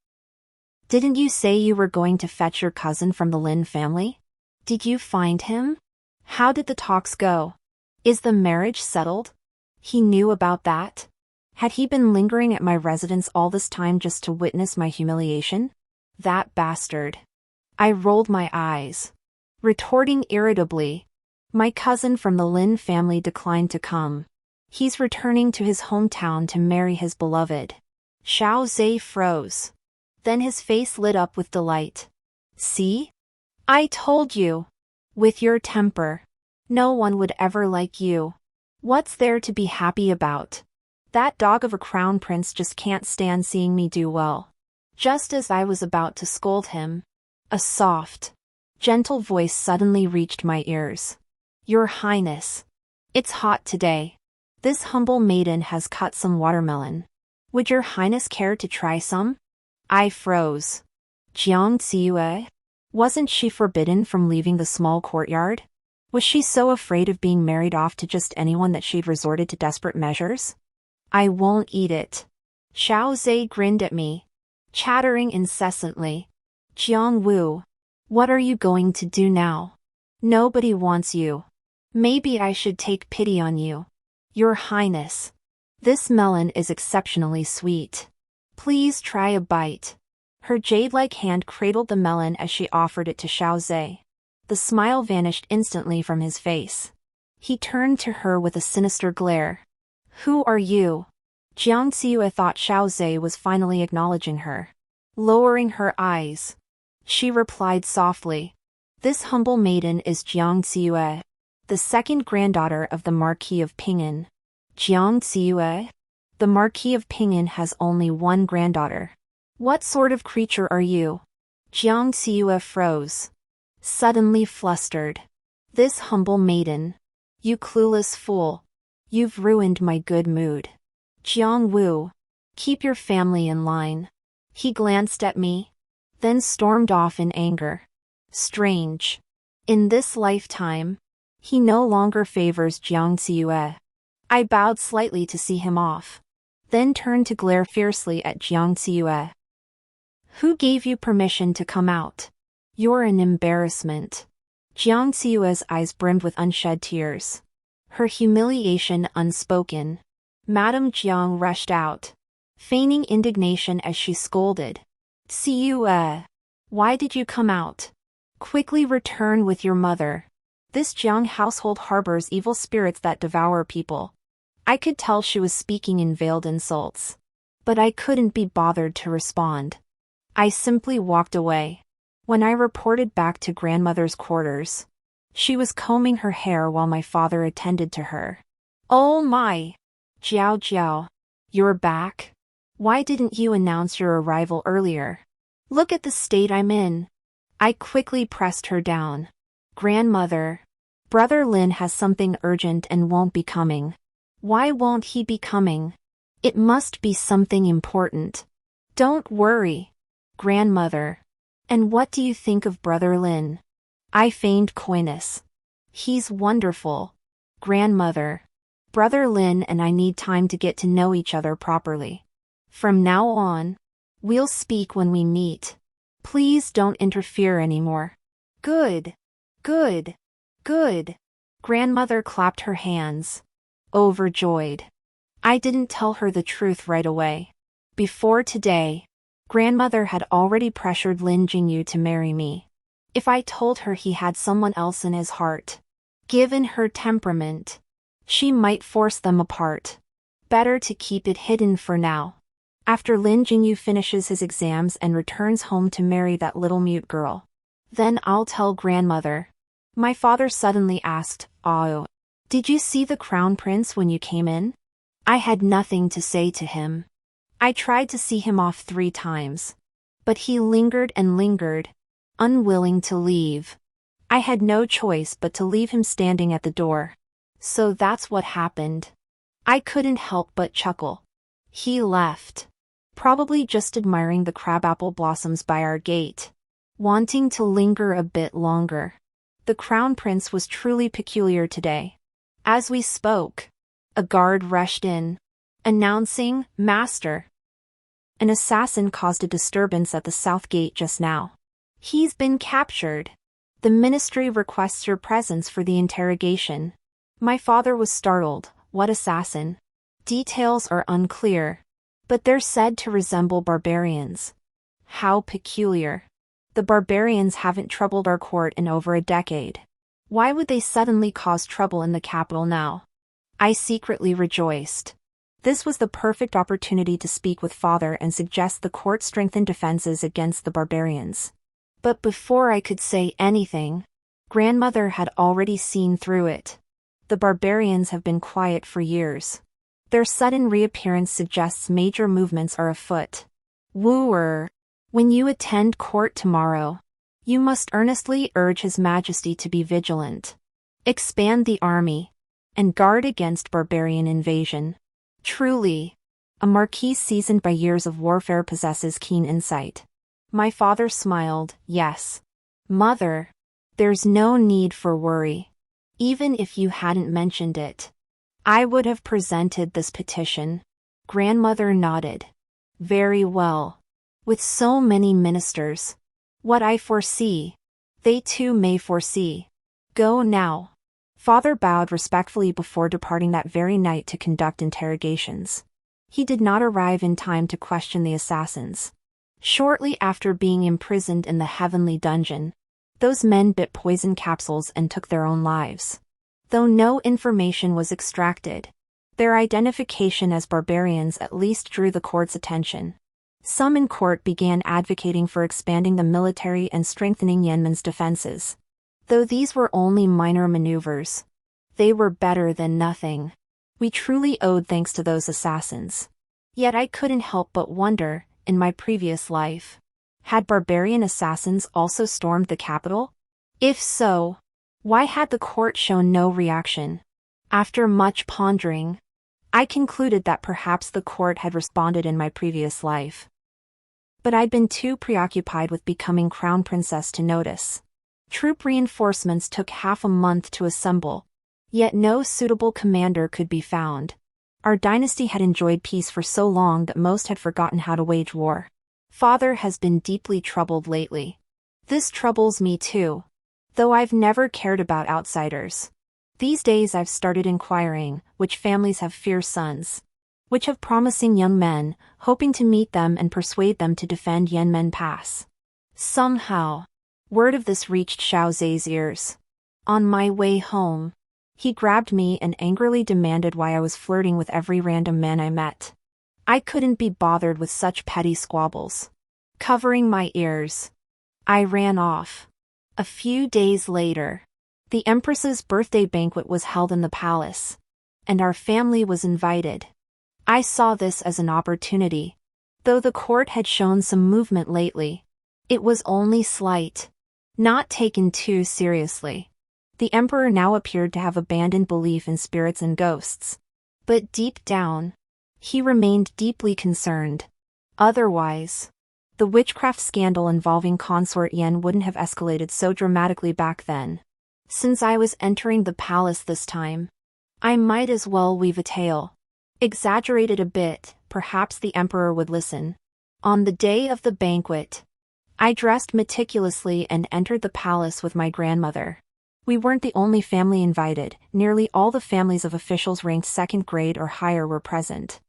"Didn't you say you were going to fetch your cousin from the Lin family? Did you find him? How did the talks go? Is the marriage settled?" He knew about that? Had he been lingering at my residence all this time just to witness my humiliation? That bastard. I rolled my eyes, retorting irritably, "My cousin from the Lin family declined to come. He's returning to his hometown to marry his beloved." Xiao Zhe froze. Then his face lit up with delight. "See? I told you. With your temper, no one would ever like you. What's there to be happy about? That dog of a crown prince just can't stand seeing me do well." Just as I was about to scold him, a soft, gentle voice suddenly reached my ears. "Your Highness, it's hot today. This humble maiden has cut some watermelon. Would your highness care to try some? I froze. Jiang? Wasn't she forbidden from leaving the small courtyard? Was she so afraid of being married off to just anyone that she'd resorted to desperate measures? I won't eat it. Xiao grinned at me, chattering incessantly. Jiang Wu, what are you going to do now? Nobody wants you. Maybe I should take pity on you. Your Highness. This melon is exceptionally sweet. Please try a bite. Her jade-like hand cradled the melon as she offered it to Xiao. The smile vanished instantly from his face. He turned to her with a sinister glare. Who are you? Jiang thought Xiao was finally acknowledging her. Lowering her eyes, she replied softly. This humble maiden is Jiang, the second granddaughter of the Marquis of Ping'an. Jiang? The Marquis of Ping'an has only one granddaughter. What sort of creature are you? Jiang froze. Suddenly flustered. This humble maiden. You clueless fool. You've ruined my good mood. Jiang Wu. Keep your family in line. He glanced at me, then stormed off in anger. Strange. In this lifetime, he no longer favors Jiang. I bowed slightly to see him off, then turned to glare fiercely at Jiang. Who gave you permission to come out? You're an embarrassment. Jiang eyes brimmed with unshed tears. Her humiliation unspoken. Madame Jiang rushed out, feigning indignation as she scolded. Why did you come out? Quickly return with your mother. This Jiang household harbors evil spirits that devour people. I could tell she was speaking in veiled insults, but I couldn't be bothered to respond. I simply walked away. When I reported back to grandmother's quarters, she was combing her hair while my father attended to her. Oh my! Jiao, you're back? Why didn't you announce your arrival earlier? Look at the state I'm in. I quickly pressed her down. Grandmother, Brother Lin has something urgent and won't be coming. Why won't he be coming? It must be something important. Don't worry, Grandmother. And what do you think of Brother Lin? I feigned coyness. He's wonderful, Grandmother. Brother Lin and I need time to get to know each other properly. From now on, we'll speak when we meet. Please don't interfere anymore. Good. Grandmother clapped her hands, overjoyed. I didn't tell her the truth right away. Before today, Grandmother had already pressured Lin Jingyu to marry me. If I told her he had someone else in his heart, given her temperament, she might force them apart. Better to keep it hidden for now. After Lin Jingyu finishes his exams and returns home to marry that little mute girl, then I'll tell Grandmother. My father suddenly asked, Oh, did you see the crown prince when you came in? I had nothing to say to him. I tried to see him off 3 times, but he lingered and lingered, unwilling to leave. I had no choice but to leave him standing at the door. So that's what happened. I couldn't help but chuckle. He left, probably just admiring the crabapple blossoms by our gate, wanting to linger a bit longer. The crown prince was truly peculiar today. As we spoke, a guard rushed in, announcing, Master. An assassin caused a disturbance at the south gate just now. He's been captured. The ministry requests your presence for the interrogation. My father was startled. What assassin? Details are unclear, but they're said to resemble barbarians. How peculiar. The barbarians haven't troubled our court in over a decade. Why would they suddenly cause trouble in the capital now? I secretly rejoiced. This was the perfect opportunity to speak with father and suggest the court strengthen defenses against the barbarians. But before I could say anything, Grandmother had already seen through it. The barbarians have been quiet for years. Their sudden reappearance suggests major movements are afoot. Wooer, when you attend court tomorrow, you must earnestly urge His Majesty to be vigilant. Expand the army. and guard against barbarian invasion. Truly, a marquis seasoned by years of warfare possesses keen insight. My father smiled. Yes, mother. There's no need for worry. Even if you hadn't mentioned it, I would have presented this petition. Grandmother nodded. Very well. With so many ministers, what I foresee, they too may foresee. Go now. Father bowed respectfully before departing that very night to conduct interrogations. He did not arrive in time to question the assassins. Shortly after being imprisoned in the heavenly dungeon, those men bit poison capsules and took their own lives. Though no information was extracted, their identification as barbarians at least drew the court's attention. Some in court began advocating for expanding the military and strengthening Yanmen's defenses. Though these were only minor maneuvers, they were better than nothing. We truly owed thanks to those assassins. Yet I couldn't help but wonder, in my previous life, had barbarian assassins also stormed the capital? If so, why had the court shown no reaction? After much pondering, I concluded that perhaps the court had responded in my previous life. But I'd been too preoccupied with becoming crown princess to notice. Troop reinforcements took half a month to assemble, yet no suitable commander could be found. Our dynasty had enjoyed peace for so long that most had forgotten how to wage war. Father has been deeply troubled lately. This troubles me too, though I've never cared about outsiders. These days I've started inquiring which families have fierce sons, which have promising young men, hoping to meet them and persuade them to defend Yanmen Pass. Somehow, word of this reached Xiao Zhe's ears. On my way home, he grabbed me and angrily demanded why I was flirting with every random man I met. I couldn't be bothered with such petty squabbles. Covering my ears, I ran off. A few days later, the Empress's birthday banquet was held in the palace, and our family was invited. I saw this as an opportunity. Though the court had shown some movement lately, it was only slight, not taken too seriously. The emperor now appeared to have abandoned belief in spirits and ghosts. But deep down, he remained deeply concerned. Otherwise, the witchcraft scandal involving consort Yan wouldn't have escalated so dramatically back then. Since I was entering the palace this time, I might as well weave a tale. Exaggerated a bit, perhaps the emperor would listen. On the day of the banquet, I dressed meticulously and entered the palace with my grandmother. We weren't the only family invited, nearly all the families of officials ranked second grade or higher were present.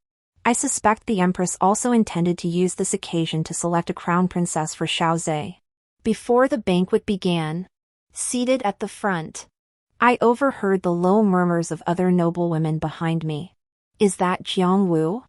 I suspect the empress also intended to use this occasion to select a crown princess for Xiao Zhe. Before the banquet began, seated at the front, I overheard the low murmurs of other noblewomen behind me. Is that Jiang Wu?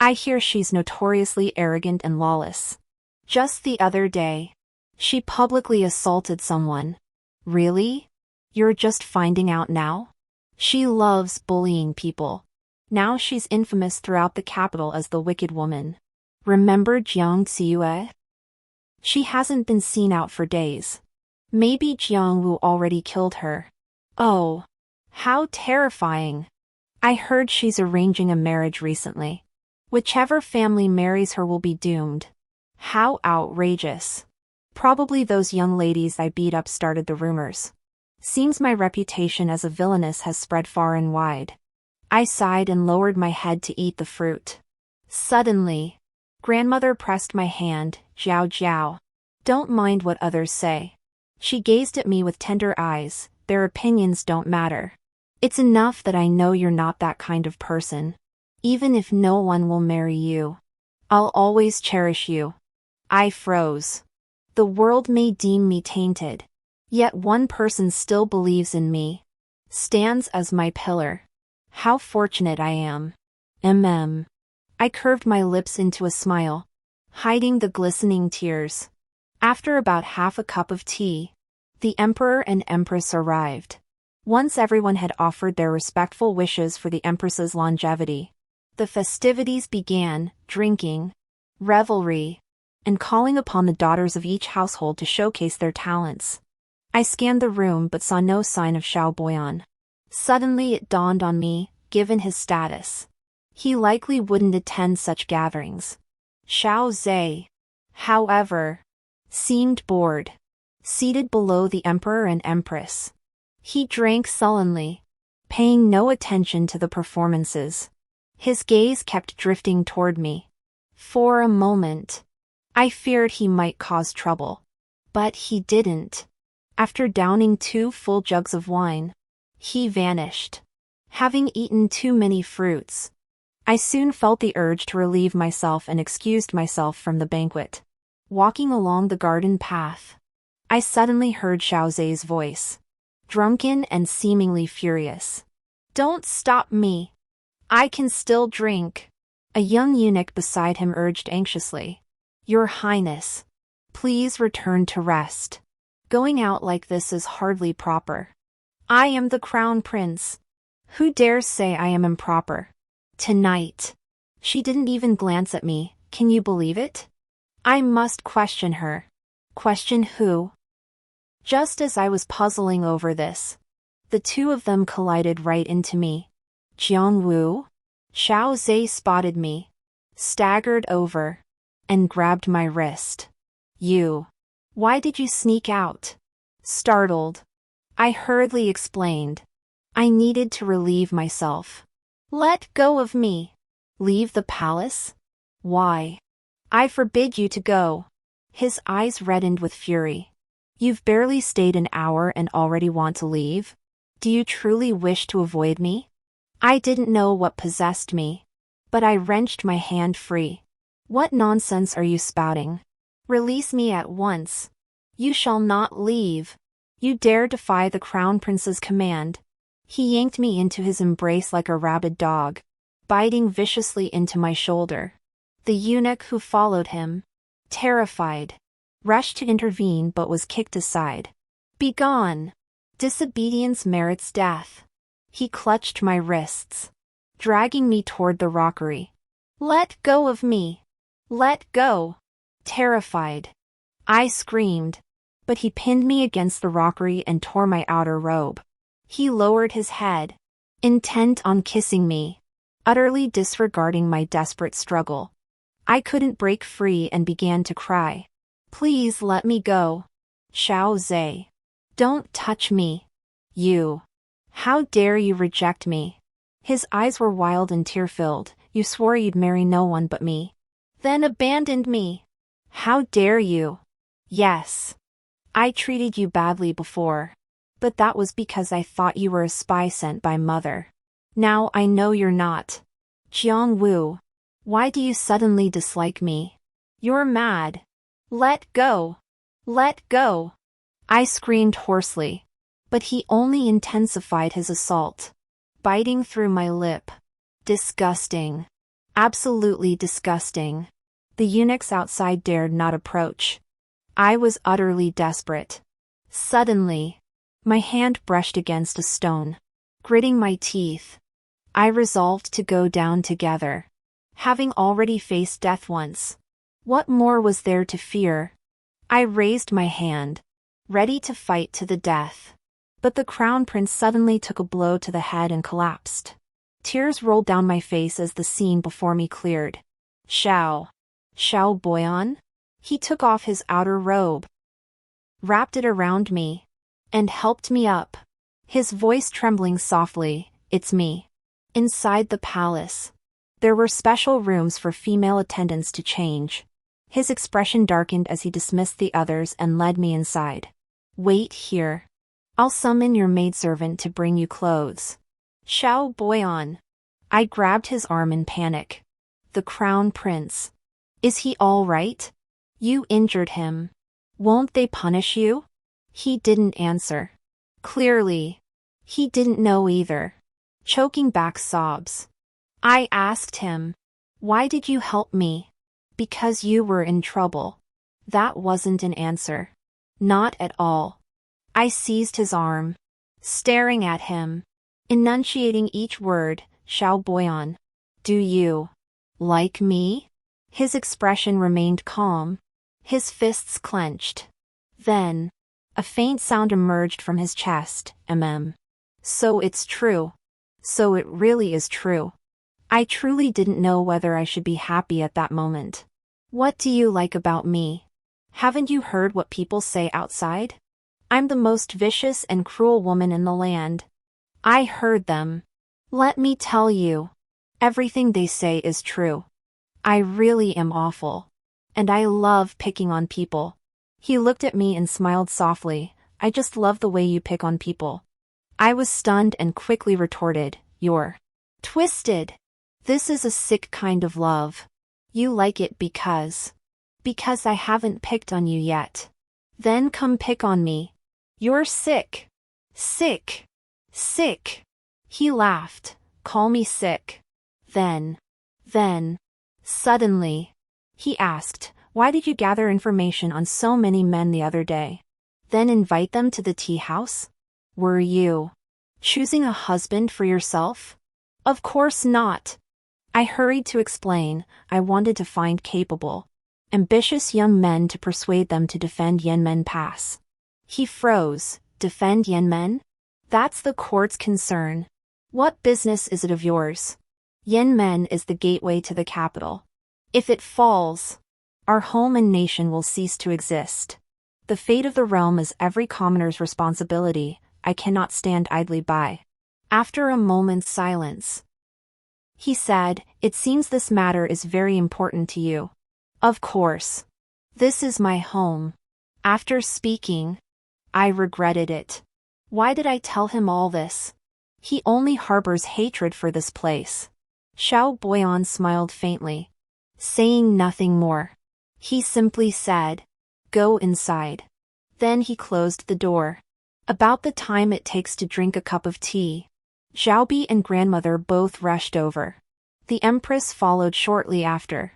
I hear she's notoriously arrogant and lawless. Just the other day, she publicly assaulted someone. Really? You're just finding out now? She loves bullying people. Now she's infamous throughout the capital as the wicked woman. Remember Jiang Xiue? She hasn't been seen out for days. Maybe Jiang Wu already killed her. Oh, how terrifying. I heard she's arranging a marriage recently. Whichever family marries her will be doomed. How outrageous. Probably those young ladies I beat up started the rumors. Seems my reputation as a villainess has spread far and wide. I sighed and lowered my head to eat the fruit. Suddenly, grandmother pressed my hand. Jiao Jiao. Don't mind what others say. She gazed at me with tender eyes. Their opinions don't matter. It's enough that I know you're not that kind of person. Even if no one will marry you, I'll always cherish you. I froze. The world may deem me tainted, yet one person still believes in me, stands as my pillar. How fortunate I am. I curved my lips into a smile, hiding the glistening tears. After about half a cup of tea, the emperor and empress arrived. Once everyone had offered their respectful wishes for the empress's longevity, the festivities began, drinking, revelry, and calling upon the daughters of each household to showcase their talents. I scanned the room but saw no sign of Xiao Boyan. Suddenly it dawned on me, given his status, he likely wouldn't attend such gatherings. Xiao Zhe, however, seemed bored, seated below the emperor and empress. He drank sullenly, paying no attention to the performances. His gaze kept drifting toward me. For a moment, I feared he might cause trouble. But he didn't. After downing 2 full jugs of wine, he vanished, having eaten too many fruits. I soon felt the urge to relieve myself and excused myself from the banquet. Walking along the garden path, I suddenly heard Xiao Zhe's voice, drunken and seemingly furious. "Don't stop me. I can still drink." A young eunuch beside him urged anxiously. "Your Highness, please return to rest. Going out like this is hardly proper." "I am the crown prince. Who dares say I am improper?" "Tonight." She didn't even glance at me, can you believe it? I must question her. Question who? Just as I was puzzling over this, the two of them collided right into me. "Jiang Wu?" Xiao Zhe spotted me, staggered over, and grabbed my wrist. "You. Why did you sneak out?" Startled, I hurriedly explained. I needed to relieve myself. "Let go of me." "Leave the palace? Why?" "I forbid you to go." His eyes reddened with fury. "You've barely stayed an hour and already want to leave? Do you truly wish to avoid me?" I didn't know what possessed me, but I wrenched my hand free. "What nonsense are you spouting? Release me at once. You shall not leave. You dare defy the crown prince's command." He yanked me into his embrace like a rabid dog, biting viciously into my shoulder. The eunuch who followed him, terrified, rushed to intervene but was kicked aside. "Begone! Disobedience merits death." He clutched my wrists, dragging me toward the rockery. "Let go of me! Let go!" Terrified, I screamed, but he pinned me against the rockery and tore my outer robe. He lowered his head, intent on kissing me, utterly disregarding my desperate struggle. I couldn't break free and began to cry. "Please let me go. Xiao Zhe. Don't touch me. You. How dare you reject me?" His eyes were wild and tear-filled. "You swore you'd marry no one but me. Then abandoned me. How dare you?" "Yes. I treated you badly before. But that was because I thought you were a spy sent by Mother. Now I know you're not. Jiang Wu. Why do you suddenly dislike me? You're mad. Let go. Let go." I screamed hoarsely, but he only intensified his assault, biting through my lip. Disgusting. Absolutely disgusting. The eunuchs outside dared not approach. I was utterly desperate. Suddenly, my hand brushed against a stone. Gritting my teeth, I resolved to go down together. Having already faced death once, what more was there to fear? I raised my hand, ready to fight to the death. But the crown prince suddenly took a blow to the head and collapsed. Tears rolled down my face as the scene before me cleared. Xiao Boyan? He took off his outer robe, wrapped it around me, and helped me up. His voice trembling softly, "It's me." Inside the palace, there were special rooms for female attendants to change. His expression darkened as he dismissed the others and led me inside. "Wait here. I'll summon your maidservant to bring you clothes." "Xiao Boyan." I grabbed his arm in panic. "The crown prince. Is he all right? You injured him. Won't they punish you?" He didn't answer. Clearly, he didn't know either. Choking back sobs, I asked him, "Why did you help me?" "Because you were in trouble." That wasn't an answer. Not at all. I seized his arm, staring at him, enunciating each word. "Xiao Boyan. Do you like me?" His expression remained calm, his fists clenched. Then, a faint sound emerged from his chest. So it's true. So it really is true. I truly didn't know whether I should be happy at that moment. What do you like about me? Haven't you heard what people say outside? I'm the most vicious and cruel woman in the land. I heard them. Let me tell you. Everything they say is true. I really am awful. And I love picking on people. He looked at me and smiled softly. I just love the way you pick on people. I was stunned and quickly retorted, you're twisted. This is a sick kind of love. You like it because I haven't picked on you yet. Then come pick on me. You're sick. Sick. Sick. He laughed. Call me sick. Then, suddenly, he asked, why did you gather information on so many men the other day? Then invite them to the tea house? Were you choosing a husband for yourself? Of course not. I hurried to explain. I wanted to find capable, ambitious young men to persuade them to defend Yanmen Pass. He froze. Defend Yanmen? That's the court's concern. What business is it of yours? Yanmen is the gateway to the capital. If it falls, our home and nation will cease to exist. The fate of the realm is every commoner's responsibility. I cannot stand idly by. After a moment's silence, he said, it seems this matter is very important to you. Of course. This is my home. After speaking, I regretted it. Why did I tell him all this? He only harbors hatred for this place. Xiao Boyan smiled faintly, saying nothing more. He simply said, go inside. Then he closed the door. About the time it takes to drink a cup of tea, Xiaobi and grandmother both rushed over. The empress followed shortly after.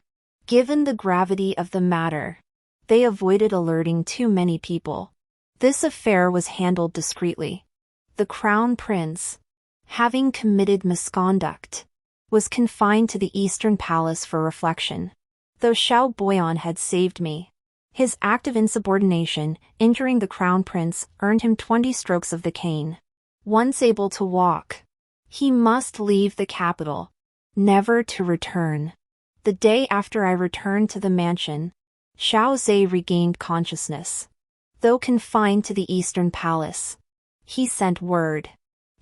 Given the gravity of the matter, they avoided alerting too many people. This affair was handled discreetly. The crown prince, having committed misconduct, was confined to the Eastern Palace for reflection. Though Xiao Boyan had saved me, his act of insubordination, injuring the crown prince, earned him 20 strokes of the cane. Once able to walk, he must leave the capital, never to return. The day after I returned to the mansion, Xiao Zhe regained consciousness. Though confined to the Eastern Palace, he sent word.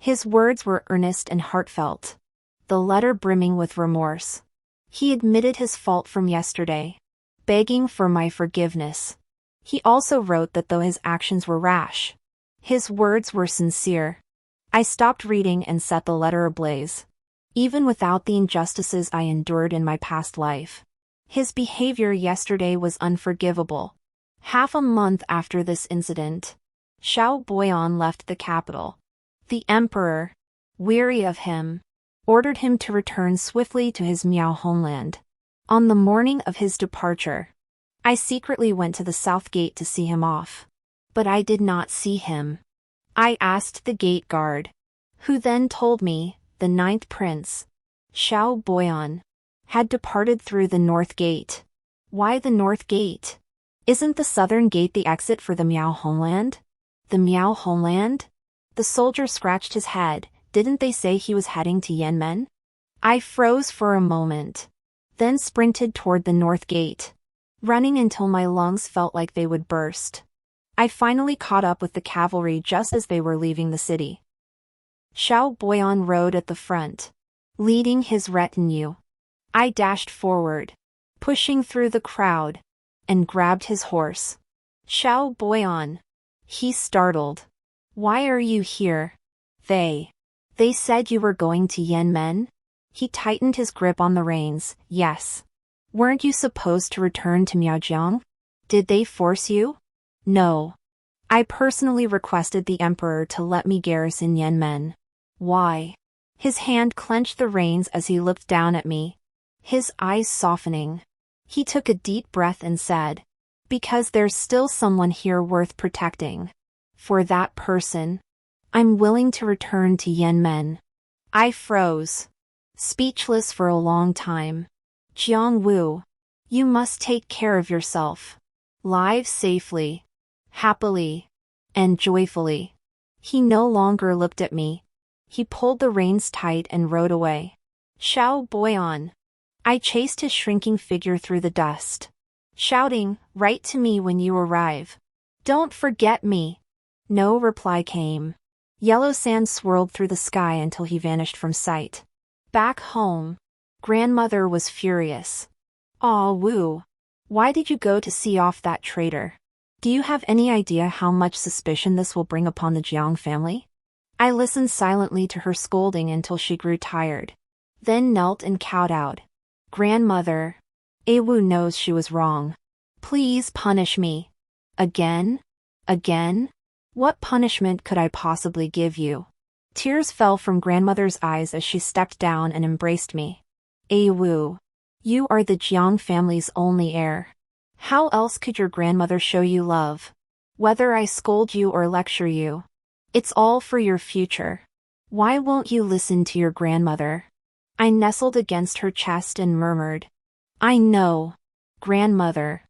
His words were earnest and heartfelt, the letter brimming with remorse. He admitted his fault from yesterday, begging for my forgiveness. He also wrote that though his actions were rash, his words were sincere. I stopped reading and set the letter ablaze. Even without the injustices I endured in my past life, his behavior yesterday was unforgivable. Half a month after this incident, Xiao Boyan left the capital. The emperor, weary of him, ordered him to return swiftly to his Miao homeland. On the morning of his departure, I secretly went to the south gate to see him off. But I did not see him. I asked the gate guard, who then told me the 9th prince, Xiao Boyan, had departed through the north gate. Why the north gate? Isn't the southern gate the exit for the Miao homeland? The Miao homeland? The soldier scratched his head. Didn't they say he was heading to Yanmen? I froze for a moment, then sprinted toward the north gate, running until my lungs felt like they would burst. I finally caught up with the cavalry just as they were leaving the city. Xiao Boyan rode at the front, leading his retinue. I dashed forward, pushing through the crowd, and grabbed his horse. Xiao Boyan. He startled. Why are you here? They said you were going to Yanmen? He tightened his grip on the reins. Yes. Weren't you supposed to return to Miaojiang? Did they force you? No. I personally requested the emperor to let me garrison Yanmen. Why? His hand clenched the reins as he looked down at me, his eyes softening. He took a deep breath and said, because there's still someone here worth protecting. For that person, I'm willing to return to Yanmen. I froze, speechless for a long time. Jiang Wu, you must take care of yourself. Live safely, happily, and joyfully. He no longer looked at me. He pulled the reins tight and rode away. Xiao Boyan. I chased his shrinking figure through the dust, shouting, "Write to me when you arrive. Don't forget me." No reply came. Yellow sand swirled through the sky until he vanished from sight. Back home, grandmother was furious. "Aw Wu. Why did you go to see off that traitor? Do you have any idea how much suspicion this will bring upon the Jiang family?" I listened silently to her scolding until she grew tired, then knelt and kowtowed. "Grandmother, Wu knows she was wrong. Please punish me." "Again? Again? What punishment could I possibly give you?" Tears fell from grandmother's eyes as she stepped down and embraced me. "Wu, you are the Jiang family's only heir. How else could your grandmother show you love? Whether I scold you or lecture you, it's all for your future. Why won't you listen to your grandmother?" I nestled against her chest and murmured, "I know, grandmother.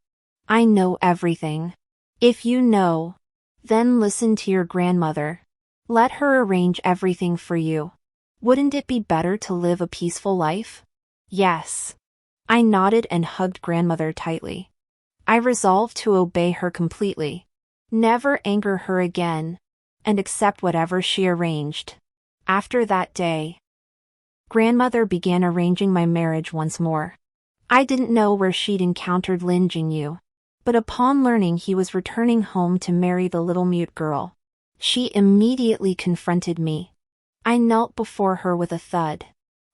I know everything. If you know, then listen to your grandmother. Let her arrange everything for you. Wouldn't it be better to live a peaceful life?" "Yes." I nodded and hugged grandmother tightly. I resolved to obey her completely, never anger her again, and accept whatever she arranged. After that day, grandmother began arranging my marriage once more. I didn't know where she'd encountered Lin Jingyu, but upon learning he was returning home to marry the little mute girl, she immediately confronted me. I knelt before her with a thud.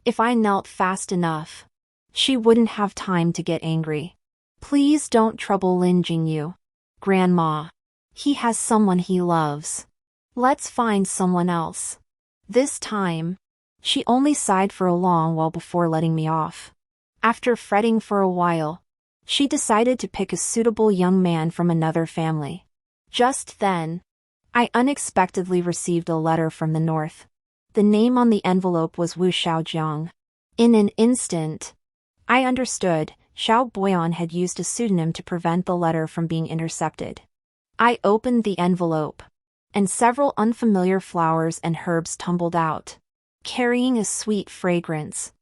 If I knelt fast enough, she wouldn't have time to get angry. "Please don't trouble Lin Jingyu, Grandma. He has someone he loves. Let's find someone else." This time, she only sighed for a long while before letting me off. After fretting for a while, she decided to pick a suitable young man from another family. Just then, I unexpectedly received a letter from the north. The name on the envelope was Wu Xiaojiang. In an instant, I understood Xiao Boyan had used a pseudonym to prevent the letter from being intercepted. I opened the envelope, and several unfamiliar flowers and herbs tumbled out, carrying a sweet fragrance.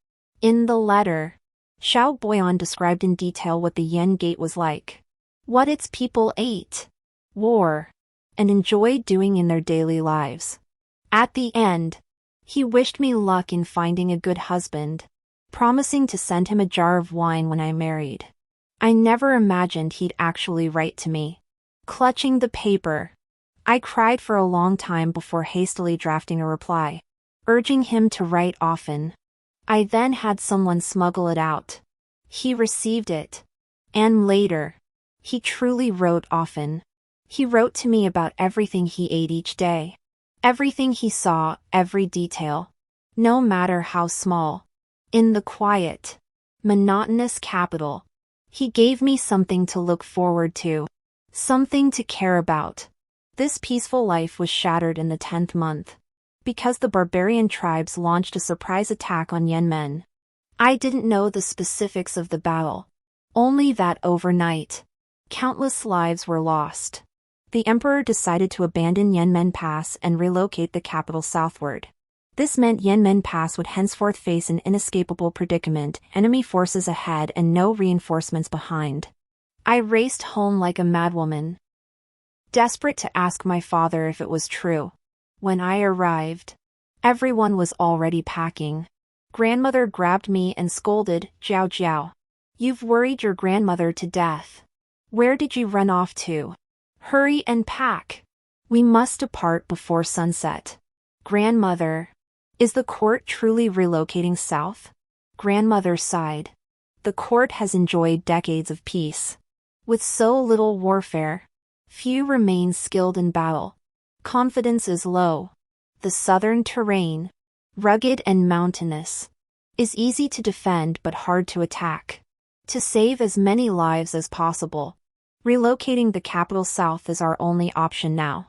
In the letter, Xiao Boyan described in detail what the Yen Gate was like, what its people ate, wore, and enjoyed doing in their daily lives. At the end, he wished me luck in finding a good husband, promising to send him a jar of wine when I married. I never imagined he'd actually write to me. Clutching the paper, I cried for a long time before hastily drafting a reply, urging him to write often. I then had someone smuggle it out. He received it. And later, he truly wrote often. He wrote to me about everything he ate each day. Everything he saw, every detail. No matter how small. In the quiet, monotonous capital, he gave me something to look forward to. Something to care about. This peaceful life was shattered in the 10th month, because the barbarian tribes launched a surprise attack on Yenmen. I didn't know the specifics of the battle, only that overnight, countless lives were lost. The emperor decided to abandon Yenmen Pass and relocate the capital southward. This meant Yenmen Pass would henceforth face an inescapable predicament, enemy forces ahead and no reinforcements behind. I raced home like a madwoman, desperate to ask my father if it was true. When I arrived, everyone was already packing. Grandmother grabbed me and scolded, "Jiao Jiao. You've worried your grandmother to death. Where did you run off to? Hurry and pack. We must depart before sunset." "Grandmother, is the court truly relocating south?" Grandmother sighed. "The court has enjoyed decades of peace. With so little warfare, few remain skilled in battle. Confidence is low. The southern terrain, rugged and mountainous, is easy to defend but hard to attack. To save as many lives as possible, relocating the capital south is our only option now."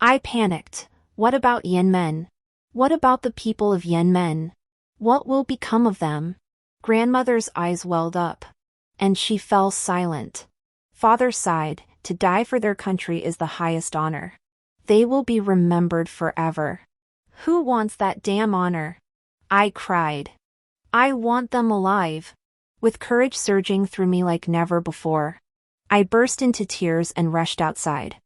I panicked. What about Yenmen? What about the people of Yenmen? What will become of them? Grandmother's eyes welled up, and she fell silent. Father sighed. To die for their country is the highest honor. They will be remembered forever. Who wants that damn honor? I cried. I want them alive. With courage surging through me like never before, I burst into tears and rushed outside.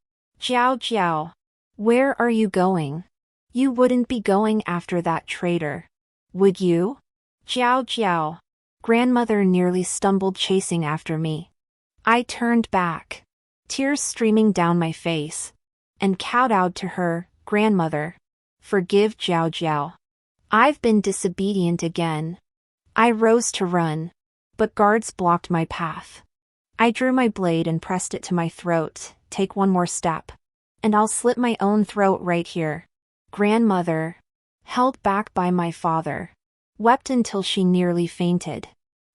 Jiao Jiao. Where are you going? You wouldn't be going after that traitor, would you? Jiao Jiao. Grandmother nearly stumbled chasing after me. I turned back, tears streaming down my face, and kowtowed to her. Grandmother, forgive Jiao Jiao. I've been disobedient again. I rose to run, but guards blocked my path. I drew my blade and pressed it to my throat. Take one more step, and I'll slit my own throat right here. Grandmother, held back by my father, wept until she nearly fainted.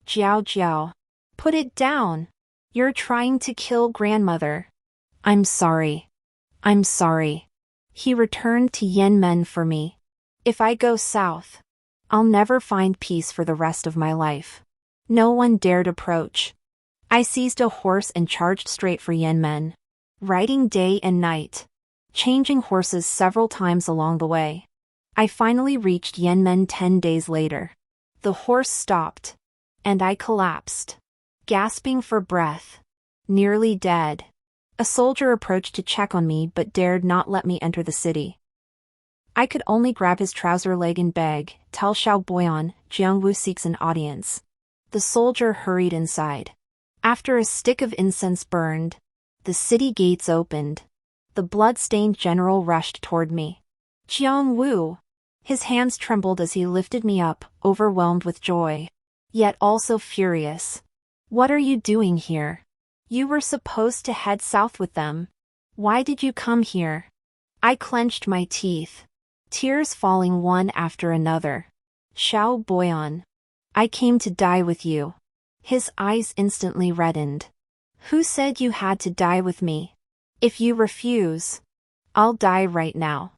Jiao Jiao. Put it down. You're trying to kill grandmother. I'm sorry. I'm sorry. He returned to Yenmen for me. If I go south, I'll never find peace for the rest of my life. No one dared approach. I seized a horse and charged straight for Yenmen, riding day and night, changing horses several times along the way. I finally reached Yenmen 10 days later. The horse stopped, and I collapsed, gasping for breath, nearly dead. A soldier approached to check on me but dared not let me enter the city. I could only grab his trouser leg and beg, "Tell Xiao Boyan, Jiang Wu seeks an audience." The soldier hurried inside. After a stick of incense burned, the city gates opened. The blood-stained general rushed toward me. Jiang Wu. His hands trembled as he lifted me up, overwhelmed with joy, yet also furious. What are you doing here? You were supposed to head south with them. Why did you come here? I clenched my teeth, tears falling one after another. Xiao Boyan. I came to die with you. His eyes instantly reddened. Who said you had to die with me? If you refuse, I'll die right now.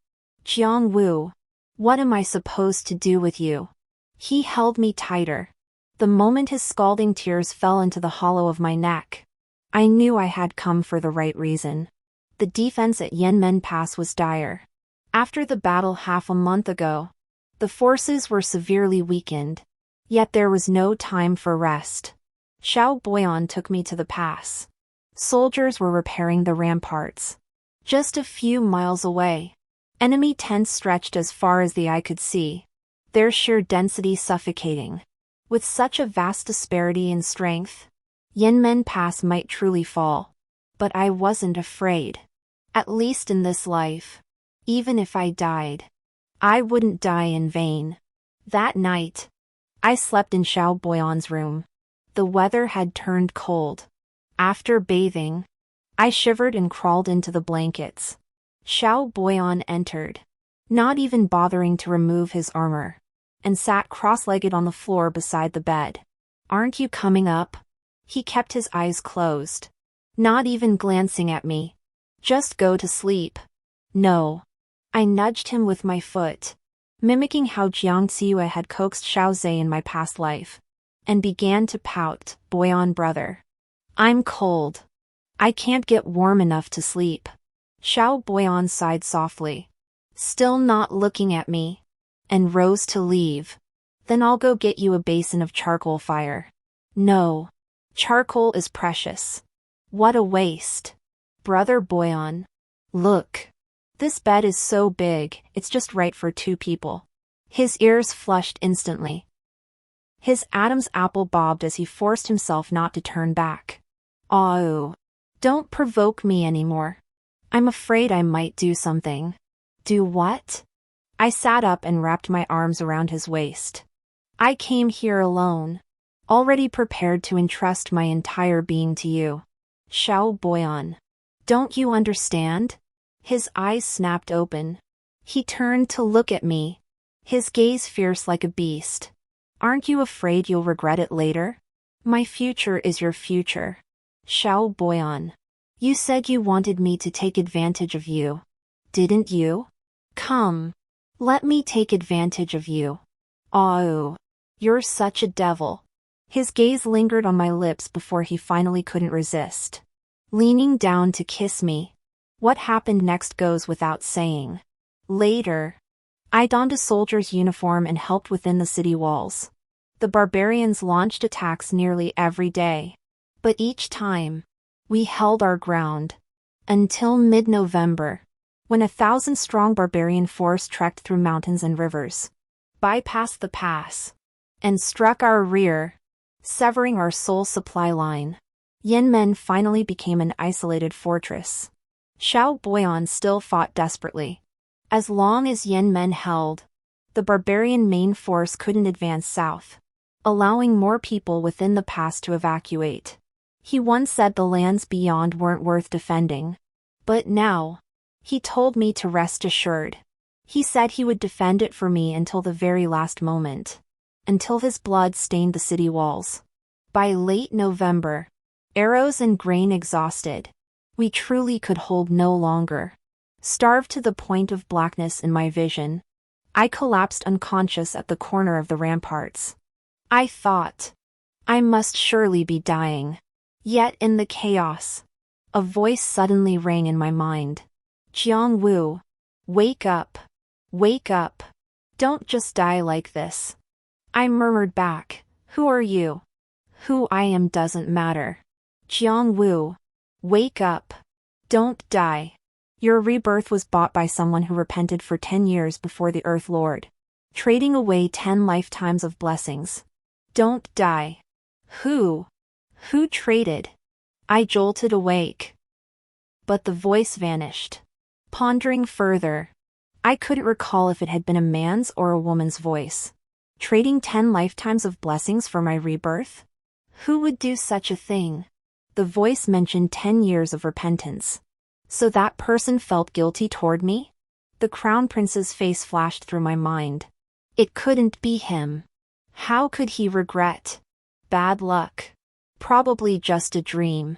Jiang Wu. What am I supposed to do with you? He held me tighter. The moment his scalding tears fell into the hollow of my neck, I knew I had come for the right reason. The defense at Yenmen Pass was dire. After the battle half a month ago, the forces were severely weakened. Yet there was no time for rest. Xiao Boyan took me to the pass. Soldiers were repairing the ramparts. Just a few miles away, enemy tents stretched as far as the eye could see, their sheer density suffocating. With such a vast disparity in strength, Yenmen Pass might truly fall. But I wasn't afraid. At least in this life. Even if I died, I wouldn't die in vain. That night, I slept in Xiao Boyan's room. The weather had turned cold. After bathing, I shivered and crawled into the blankets. Xiao Boyan entered, not even bothering to remove his armor, and sat cross-legged on the floor beside the bed. Aren't you coming up? He kept his eyes closed, not even glancing at me. Just go to sleep. No. I nudged him with my foot, mimicking how Jiang Xiue had coaxed Xiao Zhe in my past life, and began to pout. Boyan brother. I'm cold. I can't get warm enough to sleep. Xiao Boyan sighed softly, still not looking at me, and rose to leave. Then I'll go get you a basin of charcoal fire. No. Charcoal is precious. What a waste. Brother Boyan. Look. This bed is so big, it's just right for 2 people. His ears flushed instantly. His Adam's apple bobbed as he forced himself not to turn back. Oh. Don't provoke me anymore. I'm afraid I might do something. Do what? I sat up and wrapped my arms around his waist. I came here alone, already prepared to entrust my entire being to you. Xiao Boyan. Don't you understand? His eyes snapped open. He turned to look at me, his gaze fierce like a beast. Aren't you afraid you'll regret it later? My future is your future. Xiao Boyan. You said you wanted me to take advantage of you. Didn't you? Come. Let me take advantage of you. Oh. You're such a devil. His gaze lingered on my lips before he finally couldn't resist, leaning down to kiss me. What happened next goes without saying. Later, I donned a soldier's uniform and helped within the city walls. The barbarians launched attacks nearly every day. But each time, we held our ground. Until mid-November, when a 1,000-strong barbarian force trekked through mountains and rivers, bypassed the pass, and struck our rear, severing our sole supply line. Yanmen finally became an isolated fortress. Xiaoboyan still fought desperately. As long as Yanmen held, the barbarian main force couldn't advance south, allowing more people within the pass to evacuate. He once said the lands beyond weren't worth defending. But now, he told me to rest assured. He said he would defend it for me until the very last moment. Until his blood stained the city walls. By late November, arrows and grain exhausted, we truly could hold no longer. Starved to the point of blackness in my vision, I collapsed unconscious at the corner of the ramparts. I thought, I must surely be dying. Yet in the chaos, a voice suddenly rang in my mind. Jiang Wu, wake up. Wake up. Don't just die like this. I murmured back, who are you? Who I am doesn't matter. Jiang Wu, wake up. Don't die. Your rebirth was bought by someone who repented for 10 years before the Earth Lord, trading away 10 lifetimes of blessings. Don't die. Who? Who traded? I jolted awake. But the voice vanished. Pondering further, I couldn't recall if it had been a man's or a woman's voice. Trading 10 lifetimes of blessings for my rebirth? Who would do such a thing? The voice mentioned 10 years of repentance. So that person felt guilty toward me? The crown prince's face flashed through my mind. It couldn't be him. How could he regret? Bad luck. Probably just a dream.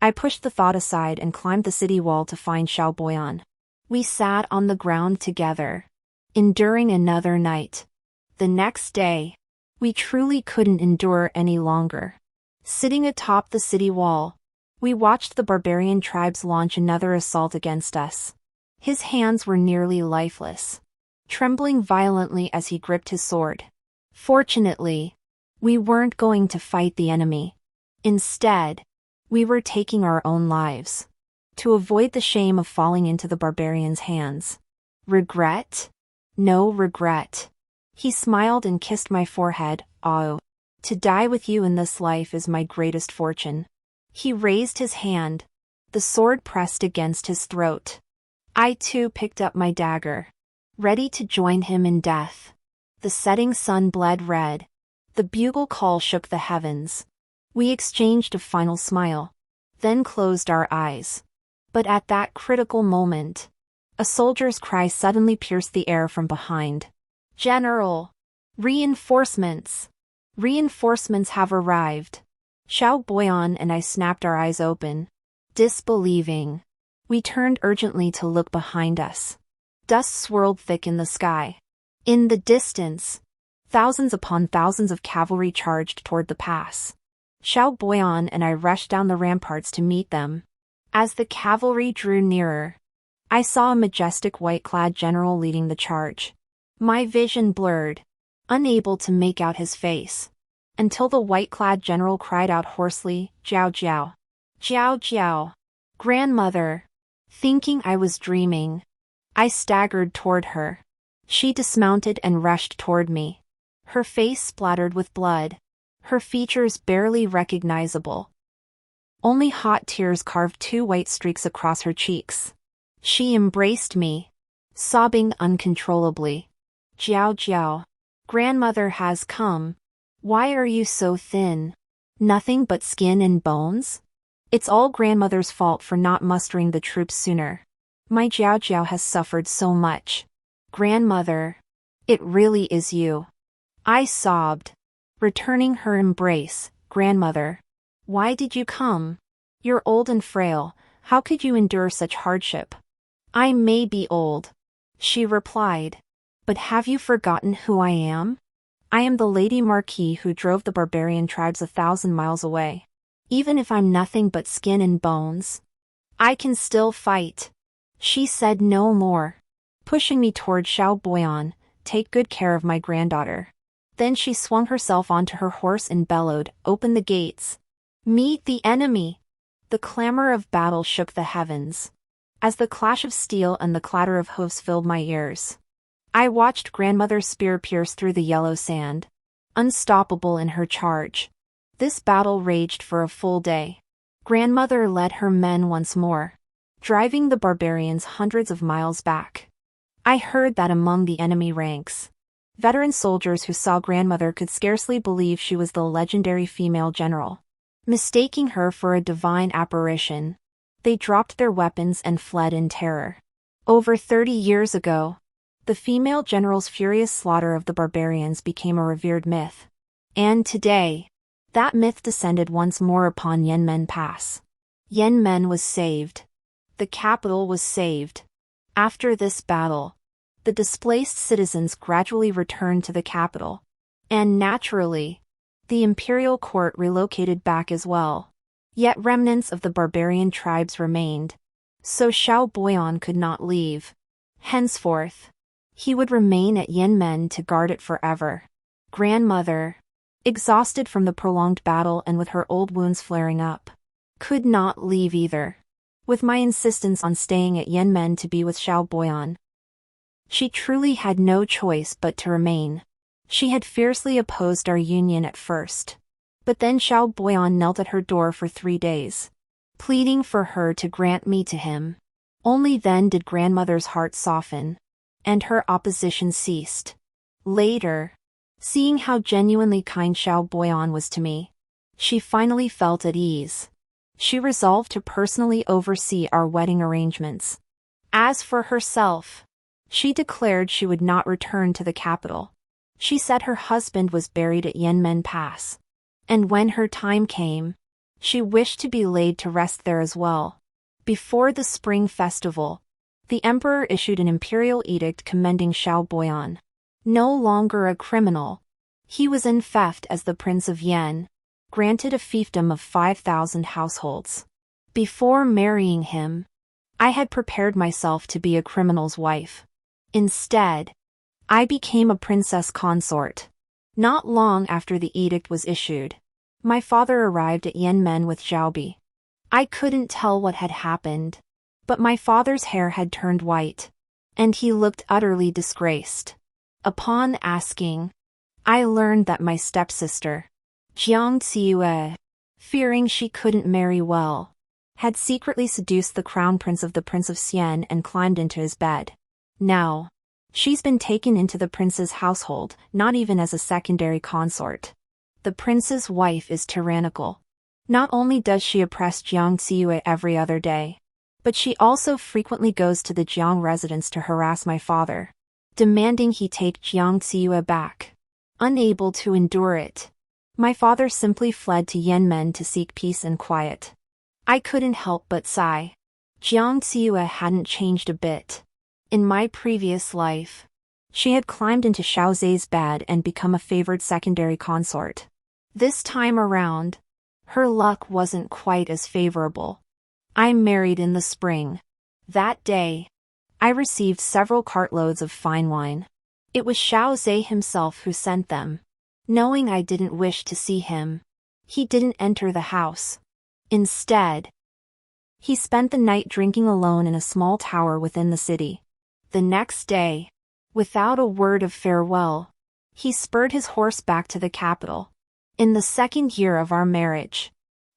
I pushed the thought aside and climbed the city wall to find Xiaoboyan. We sat on the ground together, enduring another night. The next day, we truly couldn't endure any longer. Sitting atop the city wall, we watched the barbarian tribes launch another assault against us. His hands were nearly lifeless, trembling violently as he gripped his sword. Fortunately, we weren't going to fight the enemy. Instead, we were taking our own lives, to avoid the shame of falling into the barbarian's hands. Regret? No regret. He smiled and kissed my forehead. Oh, to die with you in this life is my greatest fortune. He raised his hand, the sword pressed against his throat. I too picked up my dagger, ready to join him in death. The setting sun bled red. The bugle call shook the heavens. We exchanged a final smile, then closed our eyes. But at that critical moment, a soldier's cry suddenly pierced the air from behind. General! Reinforcements! Reinforcements have arrived. Xiaoboyan and I snapped our eyes open, disbelieving. We turned urgently to look behind us. Dust swirled thick in the sky. In the distance, thousands upon thousands of cavalry charged toward the pass. Xiaoboyan and I rushed down the ramparts to meet them. As the cavalry drew nearer, I saw a majestic white-clad general leading the charge. My vision blurred, unable to make out his face, until the white-clad general cried out hoarsely, "Jiao Jiao! Jiao Jiao! Grandmother!" Thinking I was dreaming, I staggered toward her. She dismounted and rushed toward me. Her face splattered with blood, her features barely recognizable. Only hot tears carved 2 white streaks across her cheeks. She embraced me, sobbing uncontrollably. "Jiao Jiao, grandmother has come. Why are you so thin? Nothing but skin and bones? It's all grandmother's fault for not mustering the troops sooner. My Jiao Jiao has suffered so much. Grandmother, it really is you." I sobbed, returning her embrace. "Grandmother, why did you come? You're old and frail, how could you endure such hardship?" "I may be old," she replied, "but have you forgotten who I am? I am the Lady Marquis who drove the barbarian tribes 1,000 miles away. Even if I'm nothing but skin and bones, I can still fight." She said no more, pushing me toward Xiaoboyan. "Take good care of my granddaughter." Then she swung herself onto her horse and bellowed, "Open the gates. Meet the enemy." The clamor of battle shook the heavens, as the clash of steel and the clatter of hoofs filled my ears. I watched grandmother's spear pierce through the yellow sand, unstoppable in her charge. This battle raged for a full day. Grandmother led her men once more, driving the barbarians hundreds of miles back. I heard that among the enemy ranks, veteran soldiers who saw grandmother could scarcely believe she was the legendary female general. Mistaking her for a divine apparition, they dropped their weapons and fled in terror. Over 30 years ago, the female general's furious slaughter of the barbarians became a revered myth. And today, that myth descended once more upon Yanmen Pass. Yanmen was saved. The capital was saved. After this battle, the displaced citizens gradually returned to the capital. And naturally, the imperial court relocated back as well. Yet remnants of the barbarian tribes remained, so Xiaoboyan could not leave. Henceforth, he would remain at Yanmen to guard it forever. Grandmother, exhausted from the prolonged battle and with her old wounds flaring up, could not leave either. With my insistence on staying at Yanmen to be with Xiaoboyan, she truly had no choice but to remain. She had fiercely opposed our union at first, but then Xiaoboyan knelt at her door for 3 days, pleading for her to grant me to him. Only then did grandmother's heart soften, and her opposition ceased. Later, seeing how genuinely kind Xiaoboyan was to me, she finally felt at ease. She resolved to personally oversee our wedding arrangements. As for herself, she declared she would not return to the capital. She said her husband was buried at Yanmen Pass, and when her time came, she wished to be laid to rest there as well. Before the spring festival, the emperor issued an imperial edict commending Xiaoboyan. No longer a criminal, he was in theft as the Prince of Yan, granted a fiefdom of 5,000 households. Before marrying him, I had prepared myself to be a criminal's wife. Instead, I became a princess consort. Not long after the edict was issued, my father arrived at Yanmen with Xiaobi. I couldn't tell what had happened, but my father's hair had turned white, and he looked utterly disgraced. Upon asking, I learned that my stepsister, Jiangs, fearing she couldn't marry well, had secretly seduced the crown prince of the Prince of Xian and climbed into his bed. Now, she's been taken into the prince's household, not even as a secondary consort. The prince's wife is tyrannical. Not only does she oppress Jiang every other day, but she also frequently goes to the Jiang residence to harass my father, demanding he take Jiang back. Unable to endure it, my father simply fled to Yanmen to seek peace and quiet. I couldn't help but sigh. Jiang hadn't changed a bit. In my previous life, she had climbed into Xiaozhe's bed and become a favored secondary consort. This time around, her luck wasn't quite as favorable. I married in the spring. That day, I received several cartloads of fine wine. It was Xiaozhe himself who sent them. Knowing I didn't wish to see him, he didn't enter the house. Instead, he spent the night drinking alone in a small tower within the city. The next day, without a word of farewell, he spurred his horse back to the capital. In the 2nd year of our marriage,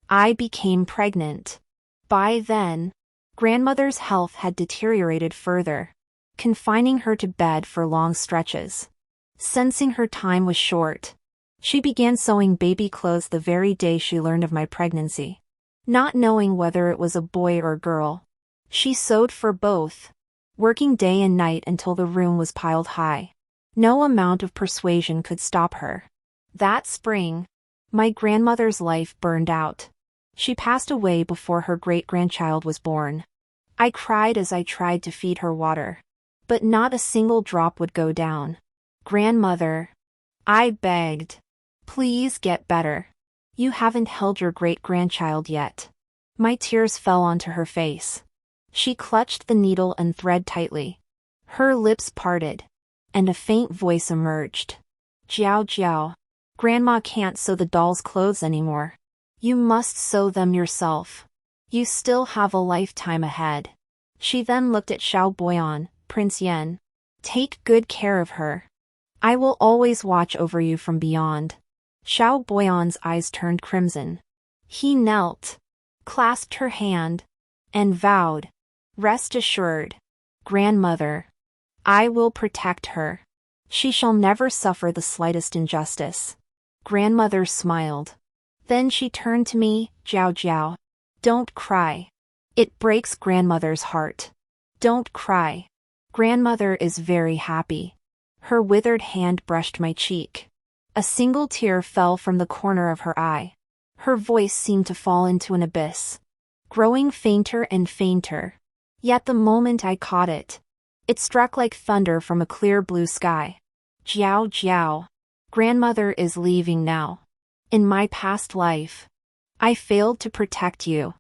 I became pregnant. By then, grandmother's health had deteriorated further, confining her to bed for long stretches. Sensing her time was short, she began sewing baby clothes the very day she learned of my pregnancy. Not knowing whether it was a boy or girl, she sewed for both, working day and night until the room was piled high. No amount of persuasion could stop her. That spring, my grandmother's life burned out. She passed away before her great-grandchild was born. I cried as I tried to feed her water, but not a single drop would go down. Grandmother, I begged, please get better. You haven't held your great-grandchild yet. My tears fell onto her face. She clutched the needle and thread tightly. Her lips parted, and a faint voice emerged. Jiao Jiao. Grandma can't sew the doll's clothes anymore. You must sew them yourself. You still have a lifetime ahead. She then looked at Xiao Boyan, Prince Yan. Take good care of her. I will always watch over you from beyond. Xiao Boyan's eyes turned crimson. He knelt, clasped her hand, and vowed, rest assured, grandmother, I will protect her. She shall never suffer the slightest injustice. Grandmother smiled. Then she turned to me, Jiao Jiao. Don't cry. It breaks grandmother's heart. Don't cry. Grandmother is very happy. Her withered hand brushed my cheek. A single tear fell from the corner of her eye. Her voice seemed to fall into an abyss, growing fainter and fainter. Yet the moment I caught it, it struck like thunder from a clear blue sky. Jiao Jiao. Grandmother is leaving now. In my past life, I failed to protect you,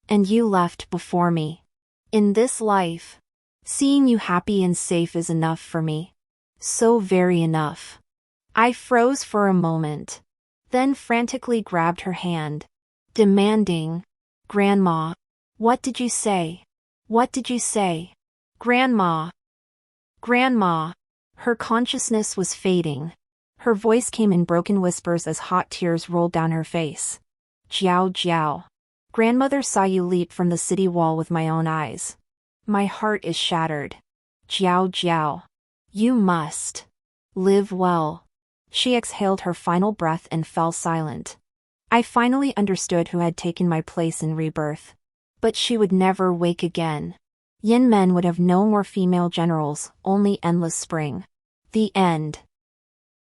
and you left before me. In this life, seeing you happy and safe is enough for me. So very enough. I froze for a moment, then frantically grabbed her hand, demanding, Grandma, what did you say? What did you say? Grandma. Grandma. Her consciousness was fading. Her voice came in broken whispers as hot tears rolled down her face. Jiao Jiao. Grandmother saw you leap from the city wall with my own eyes. My heart is shattered. Jiao Jiao. You must live well. She exhaled her final breath and fell silent. I finally understood who had taken my place in Rebirth. But she would never wake again. Yin men would have no more female generals, only endless spring. The end.